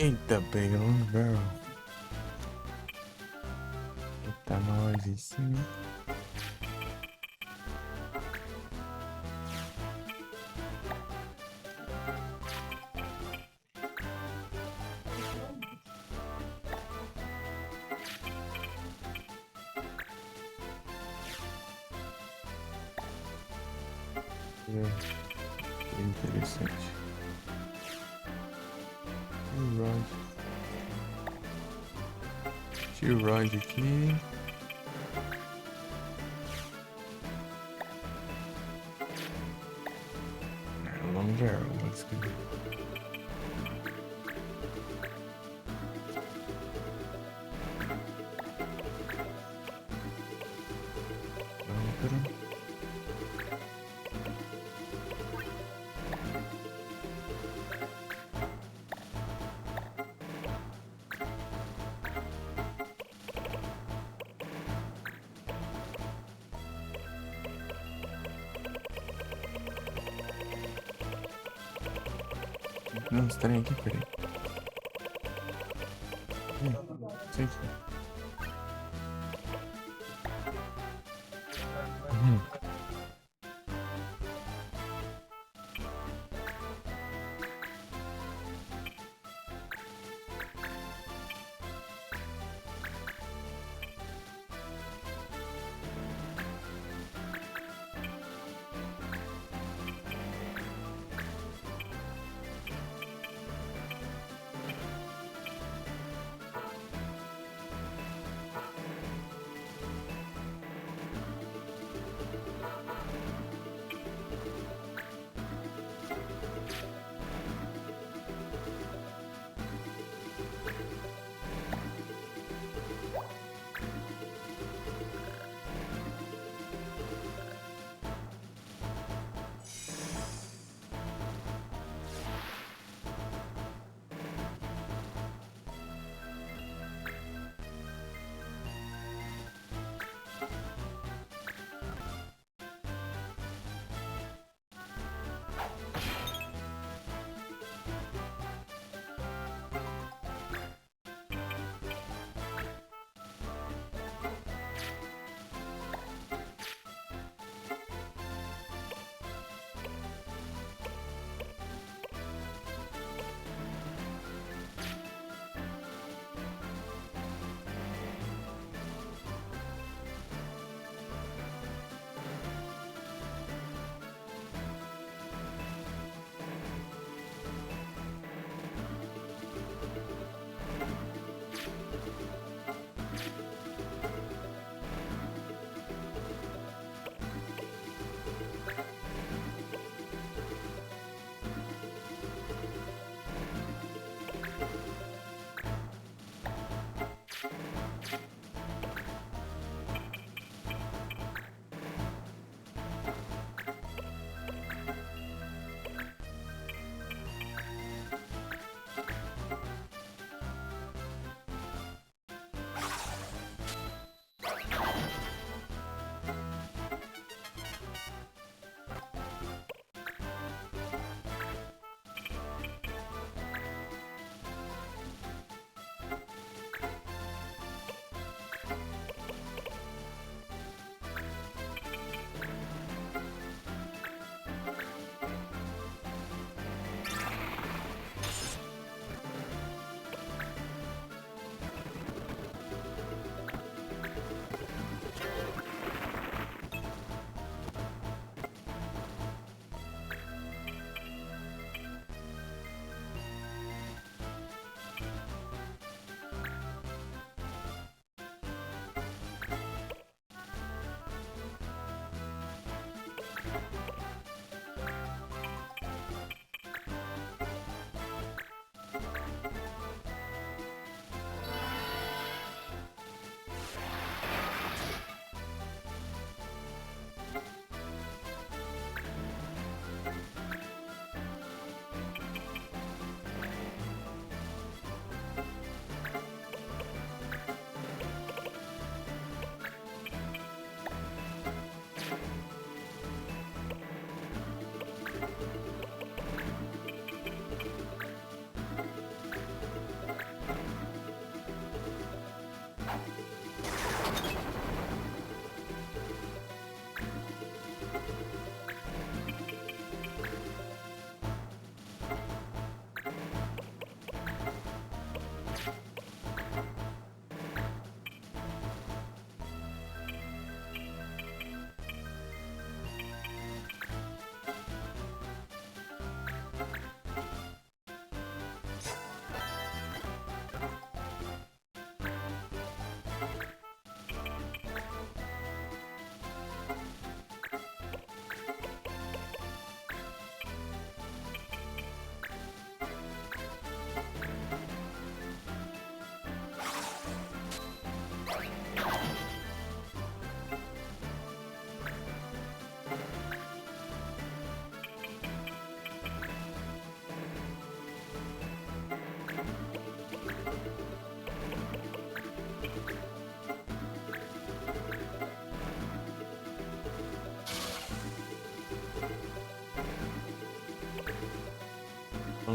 Eita, pegou um barrel. Eita, nós em cima. É interessante. Tio Rod aqui. Long barrel, let's go. Não, esse trem aqui, peraí. Isso aqui.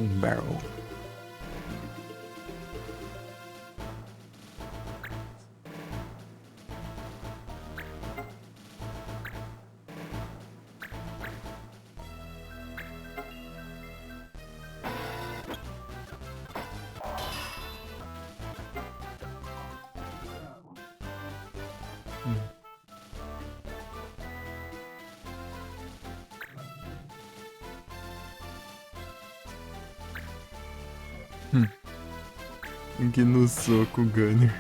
Um barrel. Que no soco, Gunner.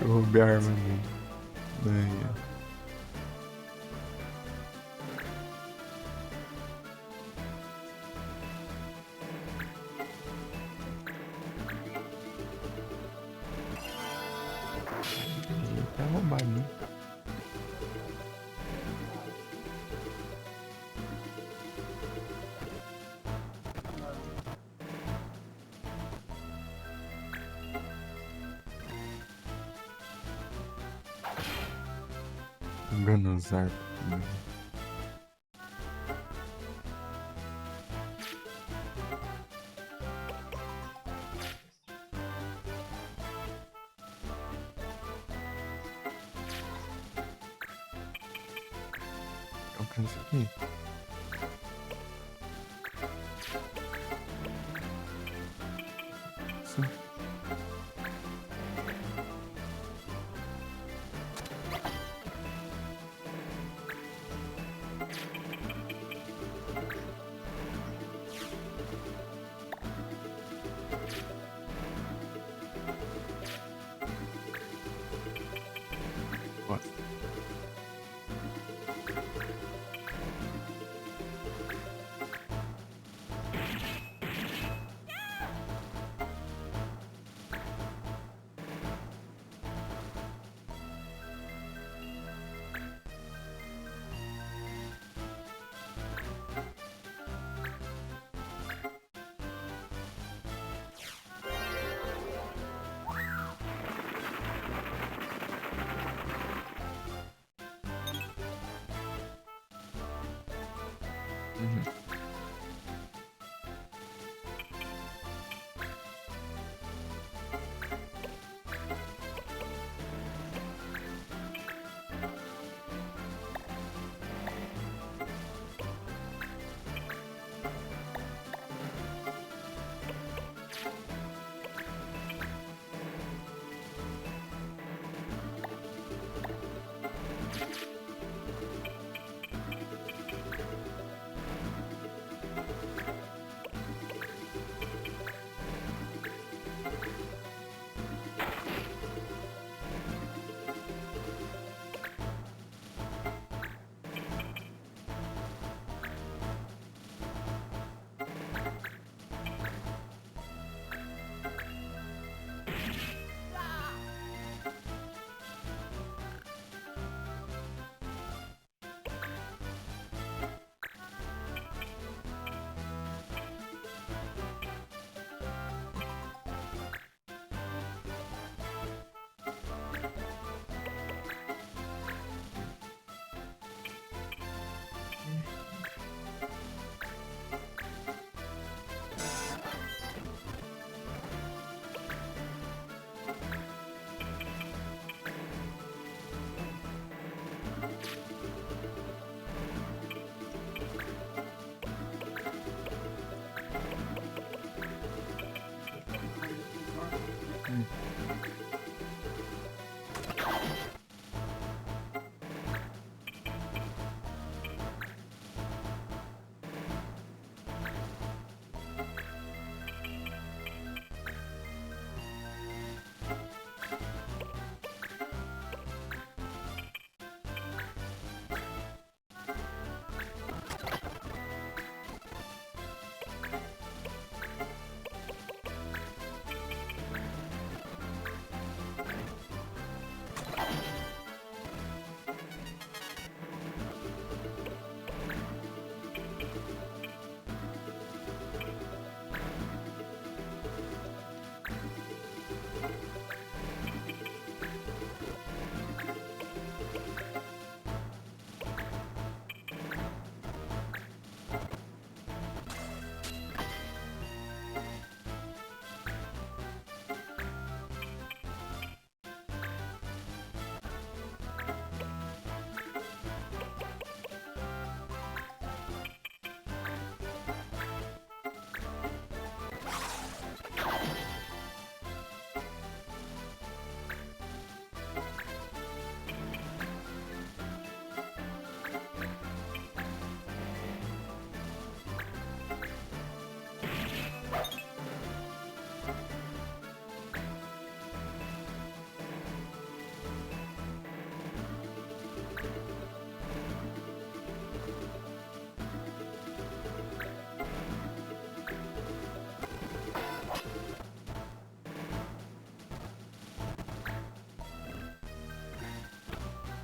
Eu roubei a arma dele. Aí, ele tá roubado, né? Ganozar. Alcança aqui. Sim. Ó. Uhum.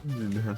Uhum.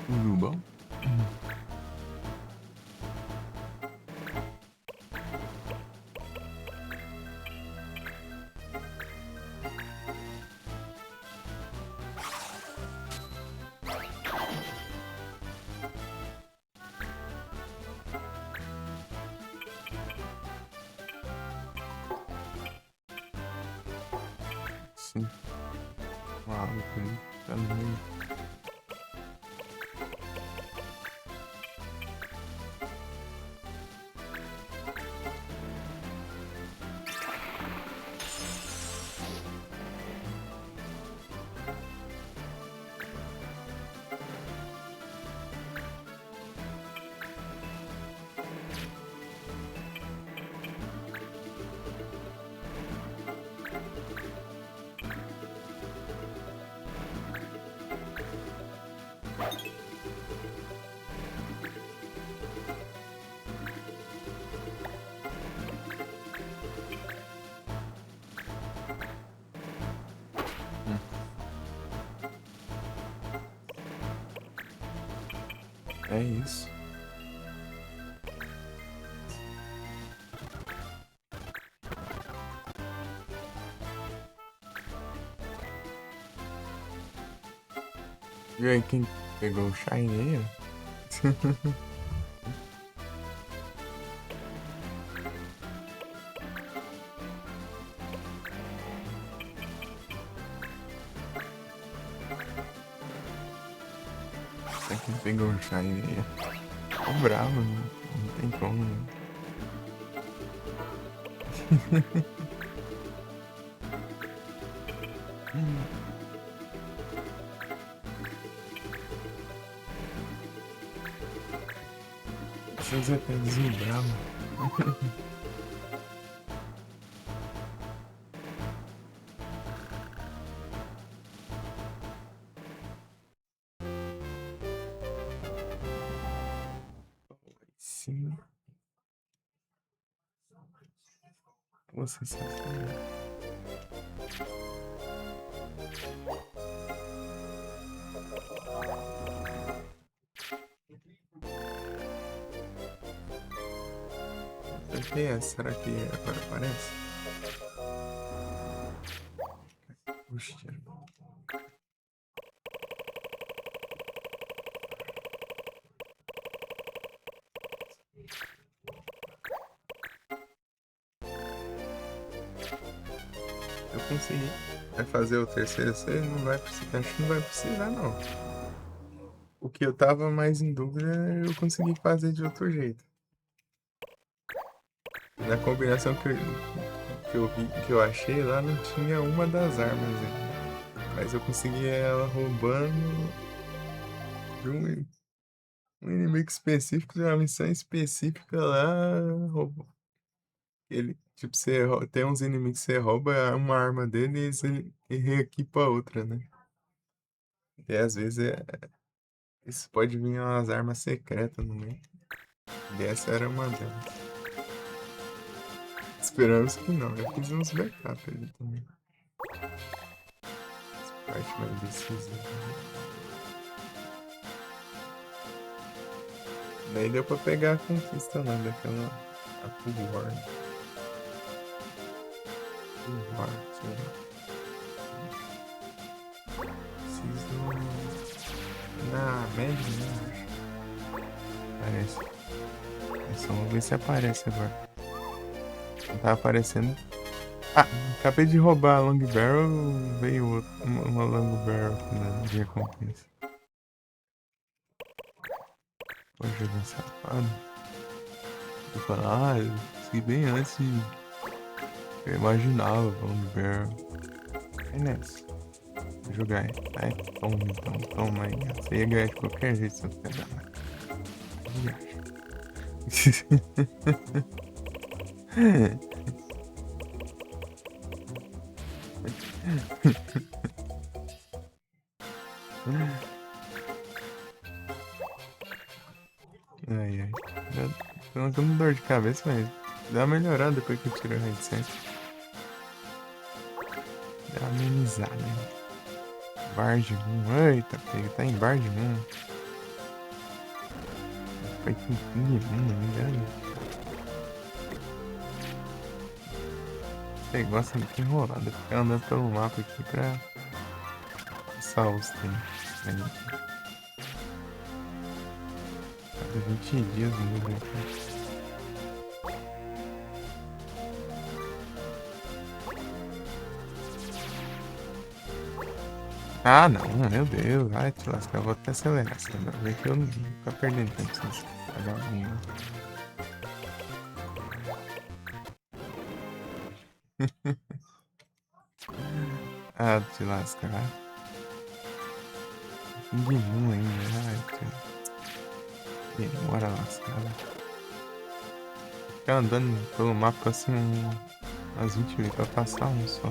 Tudo bom? Sim, claro, também. É isso. Viu aí quem pegou o Shine aí, ó? É quem pegou o Shine aí, ó. Tô bravo, não tem como, né? Seu Zé Pezinho bravo. Sim, pô, sensacional. O que é? Será que agora aparece? Puxa. Eu consegui. Vai fazer o terceiro, você não vai precisar. Acho que não vai precisar, não. O que eu tava mais em dúvida, eu consegui fazer de outro jeito. Na combinação que eu vi, que eu achei lá, não tinha uma das armas ainda. Mas eu consegui ela roubando de um inimigo específico, de uma missão específica lá. Ele, tipo, tem uns inimigos que você rouba uma arma deles e reequipa outra, né? E às vezes isso pode vir umas armas secretas no meio. E essa era uma delas. Esperamos que não. Eu fiz uns backup ali também. Parte mais decisiva. Daí deu pra pegar a conquista lá daquela. A Full War. Full War, sei lá. Preciso. Na média, né? Parece. É só vamos ver se aparece agora. Não tá aparecendo. Ah, acabei de roubar a Long Barrel, veio uma Long Barrel aqui de recompensa. Pô, jogo safado. Eu falo, eu consegui bem antes de eu imaginava Long Barrel. É nessa. Vou jogar aí. Ai, toma então, toma aí. Você ia ganhar de qualquer jeito, seu pedaço. Ai, ai. Tô com dor de cabeça, mas dá uma melhorada depois que eu tiro o headset. Dá uma amenizada, hein? Bar de Moon. Eita, pega, tá em Bar de Moon. Foi com Ping Moon, não me engano. Esse negócio é muito enrolado. Ficar andando pelo mapa aqui pra passar os tempos. Cada 20 dias muda aqui. Ah, não, meu Deus. Vai te lascar, eu vou até acelerar. Você vai ver que eu não tô perdendo tempo sem esse vagabundo. Ah, te lascar. Ping Moon ainda. Ai, demora lascada. Ficar andando pelo mapa assim umas 20 vezes pra passar um só.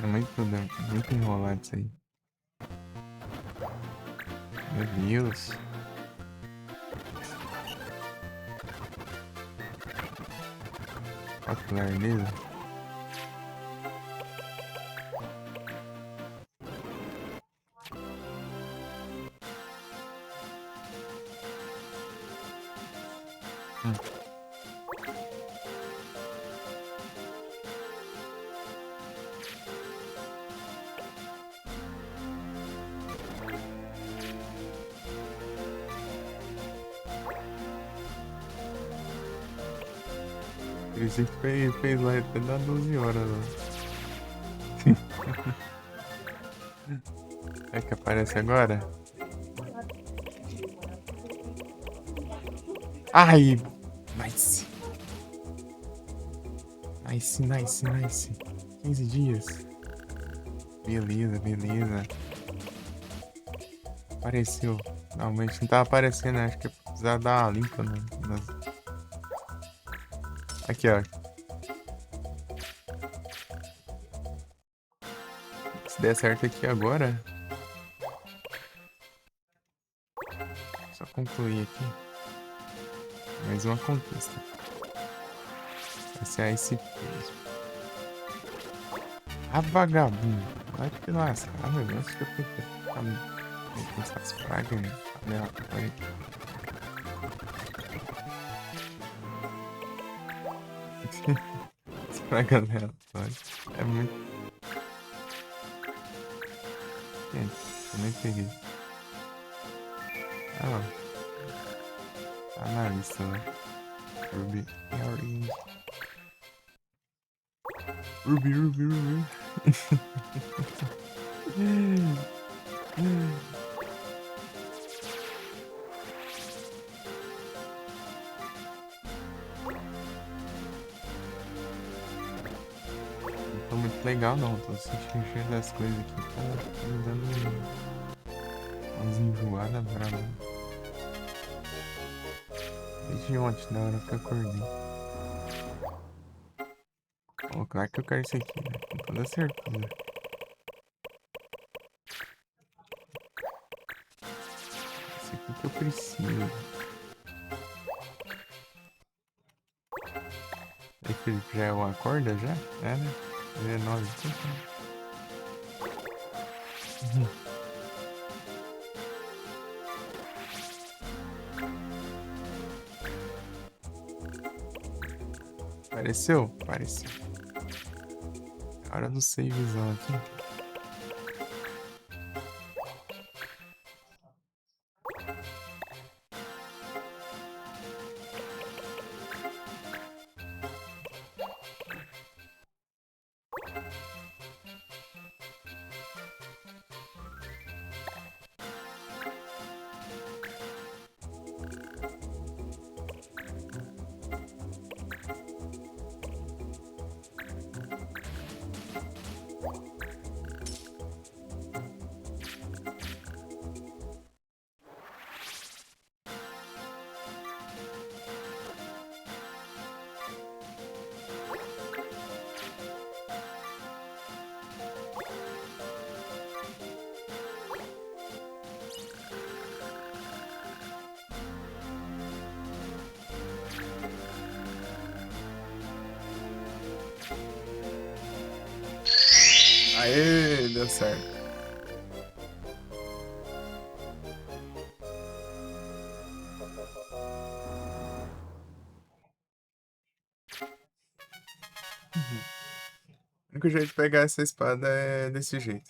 É muito enrolado isso aí. Meu Deus. Olha que lerdeza. Esse que fez lá até dar 12 horas, né? É que aparece agora? Ai! Nice! Nice, nice, nice. 15 dias. Beleza, beleza. Apareceu. Normalmente não tava aparecendo, né? Acho que é precisar dar uma limpa Aqui, ó. Se der certo aqui agora, só concluir aqui. Mais uma conquista. Vai ser a esse peso. A vagabundo. Vai te lascar, meu Deus. Acho que eu tenho que ficar com essas pragas, né? Olha. Praga aleatória. É muito. Gente, eu nem peguei. Ah, não. Tá na lista, né? Ruby Earring. Ruby, Ruby, Ruby. Não tô muito legal não, tô sentindo cheio das coisas aqui, tá me dando umas enjoadas bravas. Desde ontem, na hora que eu acordei. Oh, claro que eu quero isso aqui, né? Com toda certeza. Isso aqui que eu preciso. Aí, Felipe, já é uma corda já? É, né? Já é 9. Apareceu? Apareceu. Hora do savezão aqui. Aê, deu certo. O único jeito de pegar essa espada é desse jeito.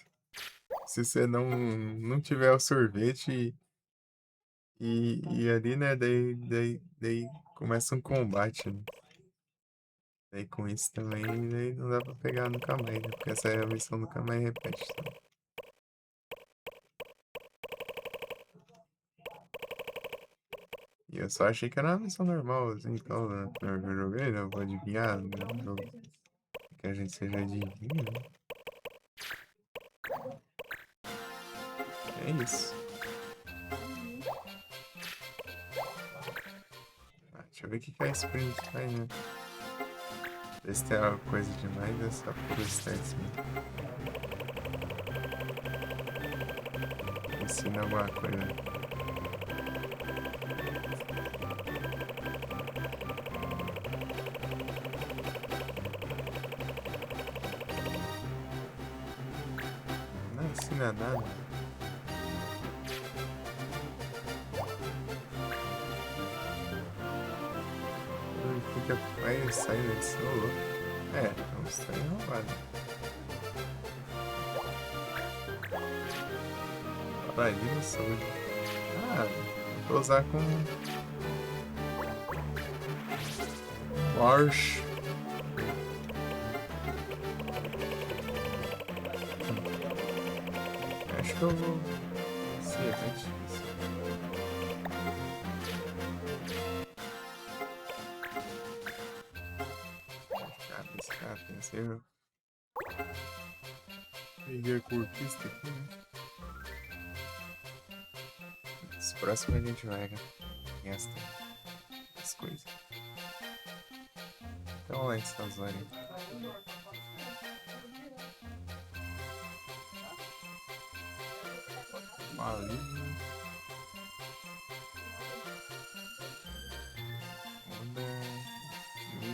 Se você não tiver o sorvete e ali, né, daí começa um combate, né? Daí com isso também, daí não dá pra pegar nunca mais, né? Porque essa é a missão nunca mais repete, tá? E eu só achei que era uma missão normal, assim, então, né? Eu joguei, né? Eu vou adivinhar, né? Que a gente seja adivinho, né? É isso. Ah, deixa eu ver o que a Sprint faz, né? Ver se tem alguma coisa demais dessa curiosidade, assim. Ensina alguma coisa. Não ensina nada. Fica mais saindo de seu louco. É, não está enrolado. Paladino de saúde. Ah, vou usar com Marsh eu vou. Sim, tá difícil. Cara, esse cara tem que ser. Peguei a conquista aqui, né? Esse próximo a gente vai, né? Esta, as coisas. Então, lá essas horas. Maligno. Onda. Mi.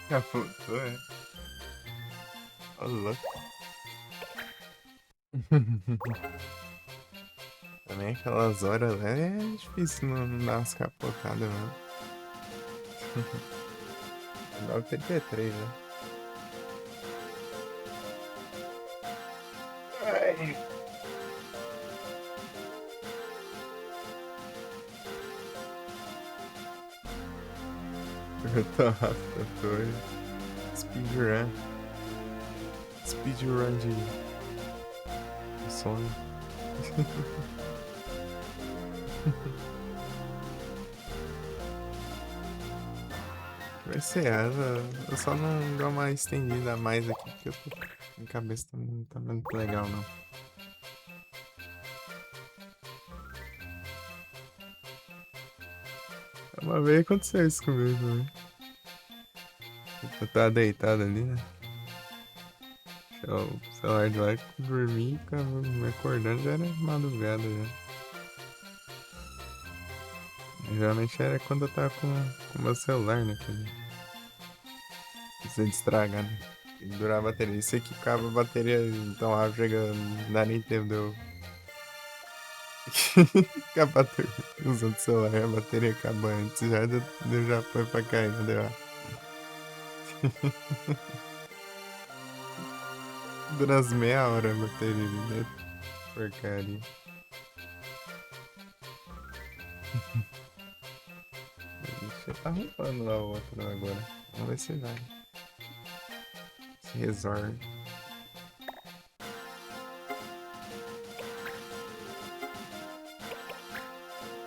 Já voltou, é? Ô, louco. Também aquelas horas lá é difícil não dar umas capotadas, mano. 9h33, né? Ai. Eu tô rápido, eu tô doido. Speedrun. Speedrun de sono. Vai ser asa. Eu só não dou uma estendida a mais aqui, porque eu tô... minha cabeça não tá muito legal, não. Uma vez aconteceu isso comigo, né? Eu tava deitado ali, né? Deixei o celular de lá e dormi e ficava me acordando, já era madrugada já. Geralmente era quando eu tava com o meu celular, né? Que você estragar, né? E durar a bateria. Isso aqui acaba a bateria tão rápido, chega, não dá nem tempo de eu acabar usando o celular, a bateria acaba antes, já foi pra cair, não deu? Dura umas meia hora a bateria, né? Porcaria. Deixa eu tá roubando lá o outro agora. Vamos ver se vai. Se resolve.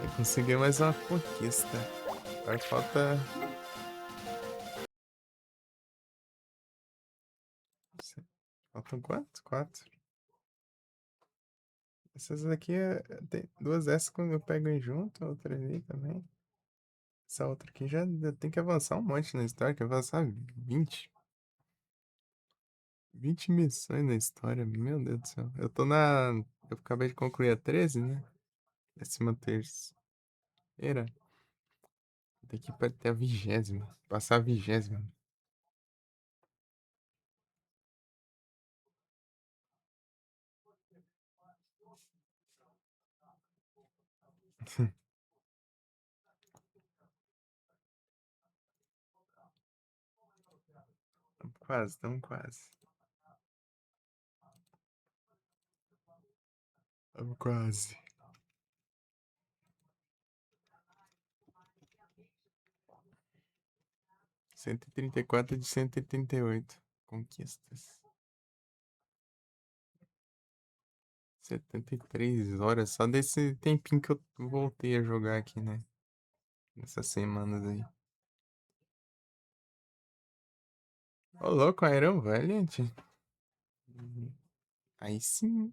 Aí consegui mais uma conquista. Agora falta. Faltam quantos? Quatro. Essas daqui tem duas dessas quando eu pego em junto, outra ali também. Essa outra aqui já tem que avançar um monte na história, que avançar 20 missões na história, meu Deus do céu. Eu tô na. Eu acabei de concluir a 13, né? 13ª. Tem que ir pra até a 20ª. Passar a 20ª. Tamo quase, tamo quase. Tamo quase. 134 de 188 conquistas. 73 horas. Só desse tempinho que eu voltei a jogar aqui, né? Nessas semanas aí. Ô, louco, Iron Valiant. Aí sim.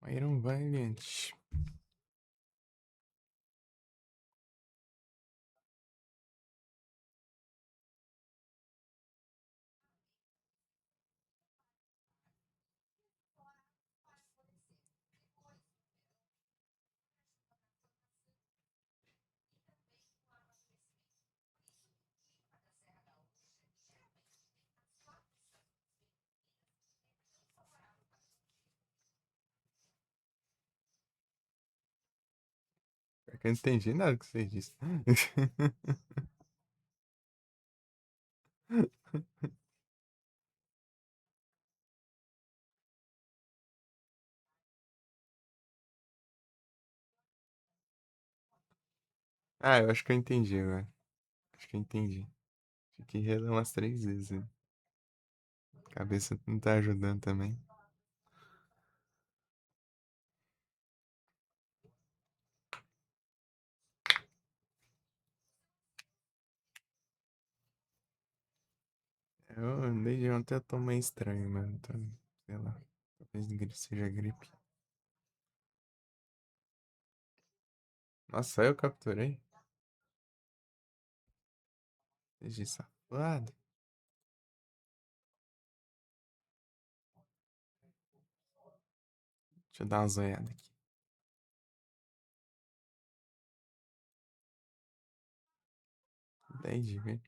Iron Valiant. Eu não entendi nada que você disse. Ah, eu acho que eu entendi, velho. Acho que eu entendi. Tive que reler umas 3 vezes, né? A cabeça não tá ajudando também. Desde ontem eu tô meio estranho, mano. Tô, sei lá. Talvez seja gripe. Nossa, eu capturei. Desde safado. Deixa eu dar uma zoiada aqui. Daí de ver.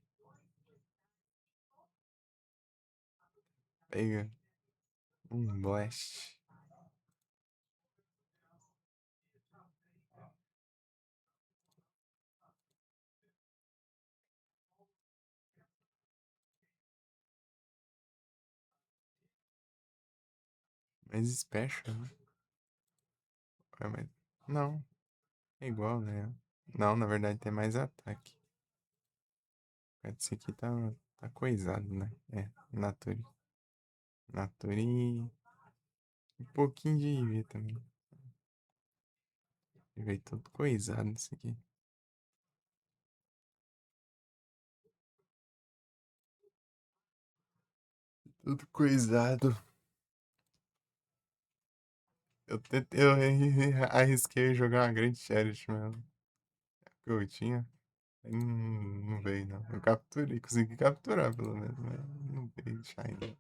Pega um blast. Mais special, né? Não, é igual, né? Não, na verdade tem mais ataque. Esse aqui tá coisado, né? É, Natori. Natori e um pouquinho de IV também. Veio todo coisado isso aqui. Tudo coisado. Eu arrisquei jogar uma grande Chariot, mano. Que eu tinha. Aí não veio, não. Eu capturei, consegui capturar pelo menos, mas não veio Shine.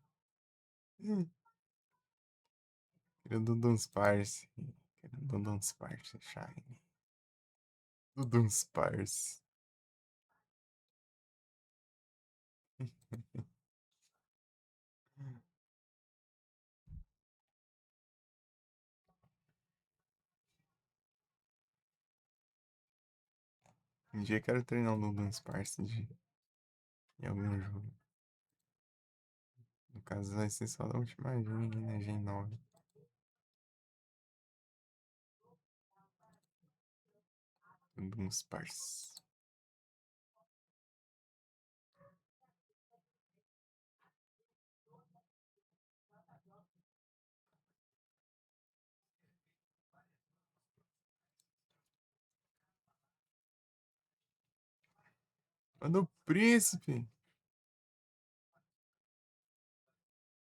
Queria Dudum Sparse. Queria Dudum Sparse, Shine. Dudum Sparse. Um dia eu quero treinar o Dudum Sparse em algum jogo. No caso, vai ser só da última gen, né? Gen 9. Dudum Sparse. Manda o príncipe!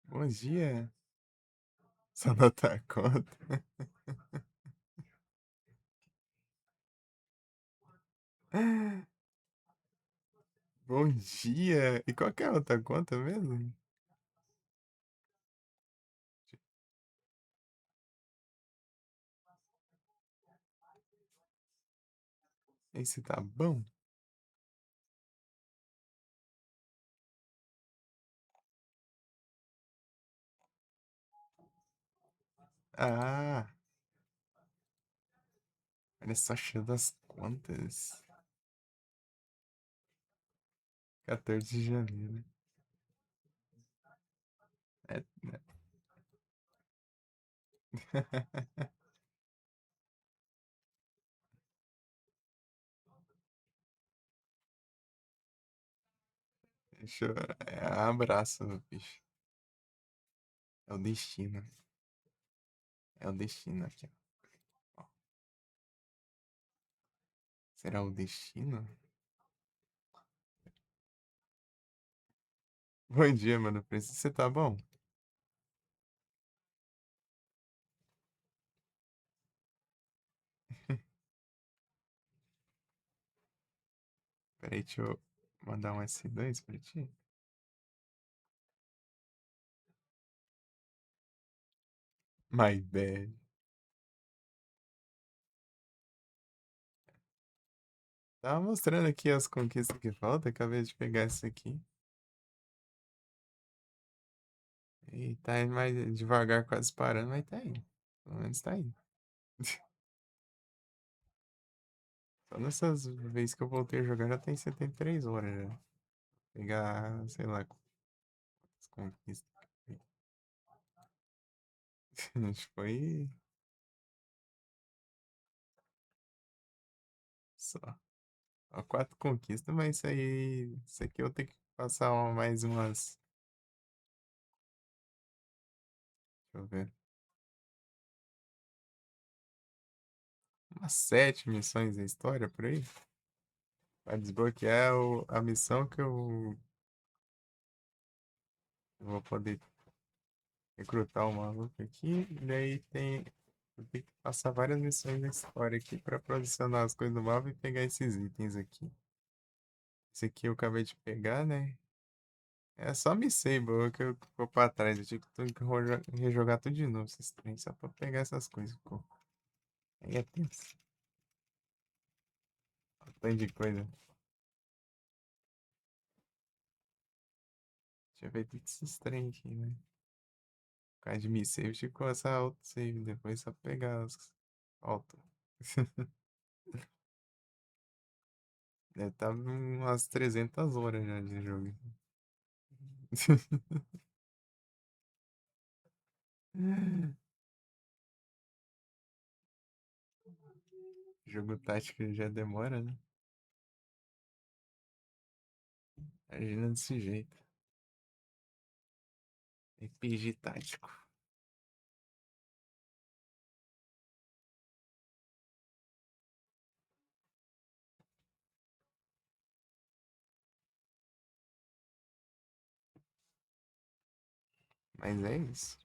Bom dia! Só não tá conta. Bom dia! E qual que é a outra conta mesmo? Esse tá bom? Ah, olha só, cheio das contas. 14 de janeiro. É, né? Deixa eu... abraço, bicho. É o destino. É o destino aqui, ó. Será o destino? Bom dia, mano. Príncipe. Você tá bom? Peraí, deixa eu mandar um S2 pra ti. My bad. Tava mostrando aqui as conquistas que falta. Acabei de pegar essa aqui. E tá indo mais devagar, quase parando, mas tá indo. Pelo menos tá indo. Nessas vezes que eu voltei a jogar já tem 73 horas já. Pegar, sei lá, quantas conquistas. Acho que foi só. Ó, 4 conquistas, mas isso aí. Isso aqui eu tenho que passar mais umas. Deixa eu ver. Umas 7 missões da história por aí. Pra desbloquear a missão que eu vou poder recrutar o maluco aqui. E daí tem. Eu tenho que passar várias missões da história aqui pra posicionar as coisas no mapa e pegar esses itens aqui. Esse aqui eu acabei de pegar, né? É só me Sable que eu vou pra trás. Eu tive que rejogar tudo de novo esses trem, só pra pegar essas coisas, pô. Aí é tenso. Tanto de coisa. Deixa eu ver tudo esses trem aqui, né? Por causa de me save, eu tive que começar auto-save depois só pegar as auto. Deve estar umas 300 horas já de jogo. Jogo tático já demora, né? Imagina desse jeito. RPG tático. Mas é isso.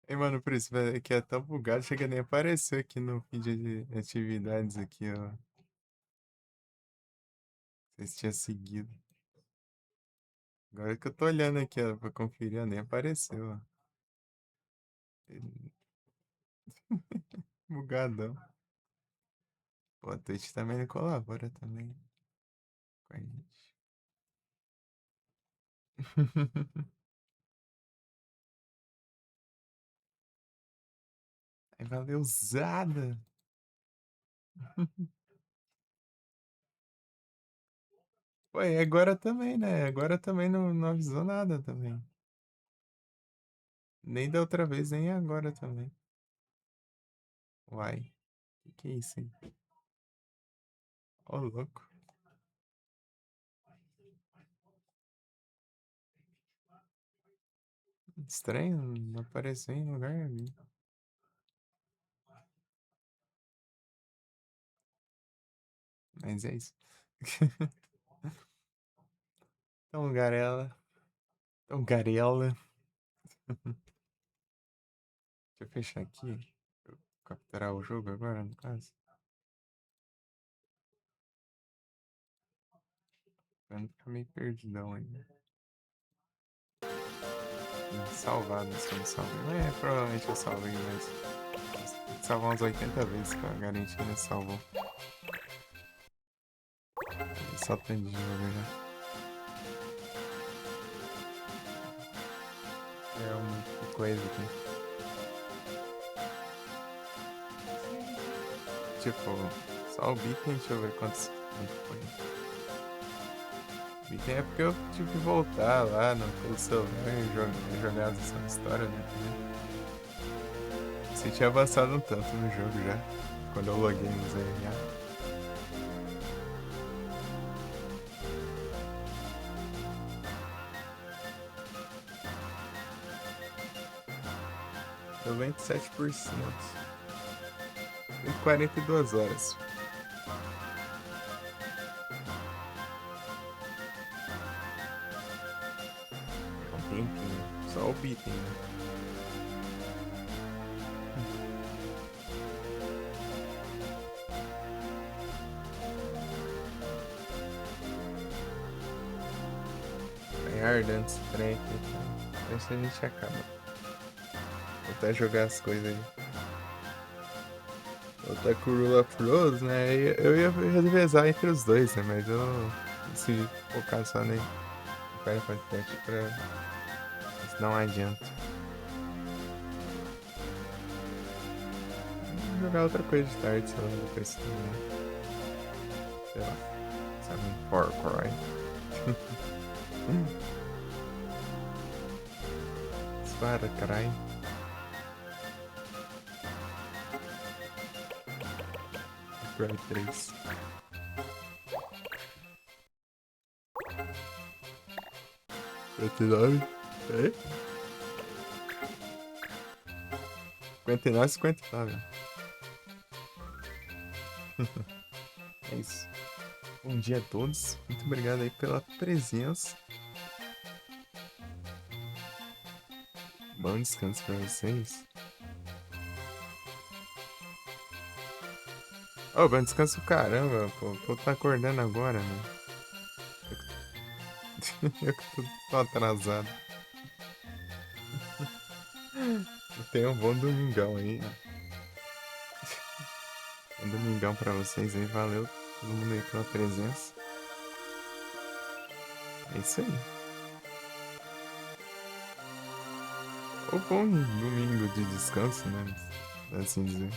E, mano, por isso, velho, que é tão bugado, chega nem apareceu aqui no feed de atividades aqui, ó. Vocês tinham seguido. Agora que eu tô olhando aqui, ó, pra conferir, ó, nem apareceu, ó. Bugadão. Pô, a Twitch também não colabora também com a gente. Aí valeu usada. Ué, agora também, né? Agora também não avisou nada também. Nem da outra vez, nem agora também. Uai, que é isso aí? Ô, louco. Estranho, não apareceu em lugar nenhum. Mas é isso. Então, Garela. Então, Garela. Deixa eu fechar aqui. Deixa eu capturar o jogo agora, no caso. Pra não ficar meio perdidão ainda. Salvado, se eu não salvei. É, provavelmente eu salvei, mas. Tem que salvar umas 80 vezes pra garantir que não salvou. Só tem de jogo já. É uma coisa aqui. Tipo, só o Beacon, deixa eu ver quanto foi. Beacon é porque eu tive que voltar lá pelo celular e jogar essa história, né? Você tinha avançado um tanto no jogo já. Quando eu loguei no ZRA. 97%. E 42 horas. É um tempinho. Só o Beacon, né? tryhard antes do trem aqui, então. Deixa a gente acaba. Voltar a jogar as coisas aí. Voltar com o Rule of Rose, né? Eu ia revezar entre os dois, né? Mas eu decidi focar só no Final Fantasy Tactics pra. Não adianta. Vou jogar outra coisa de tarde, sei lá, depois também. Sei lá. Sabe, um Far Cry. Far Cry. Cry 3. É? 59 e 59. É isso. Bom dia a todos. Muito obrigado aí pela presença. Bom descanso pra vocês. Ô, bom descanso caramba, pô. Pô, tá acordando agora, mano. Eu que tô atrasado. Tenha um bom domingão aí. Um domingão pra vocês aí. Valeu todo mundo aí pela presença. É isso aí. Ou bom domingo de descanso, né? Assim dizer.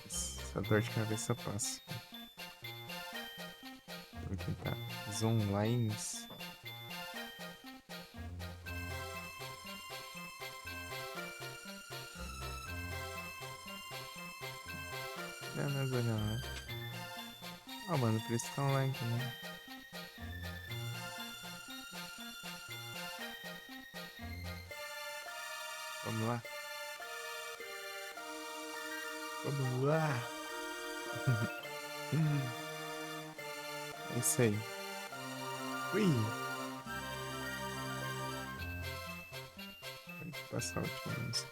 Essa dor de cabeça passa. Vou tentar os online. É, mas olha lá. Ah, mano, por isso que tá online também. Vamos lá. Vamos lá. É isso aí. Ui. Tem que passar a última música.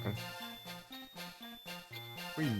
Ah. Ui.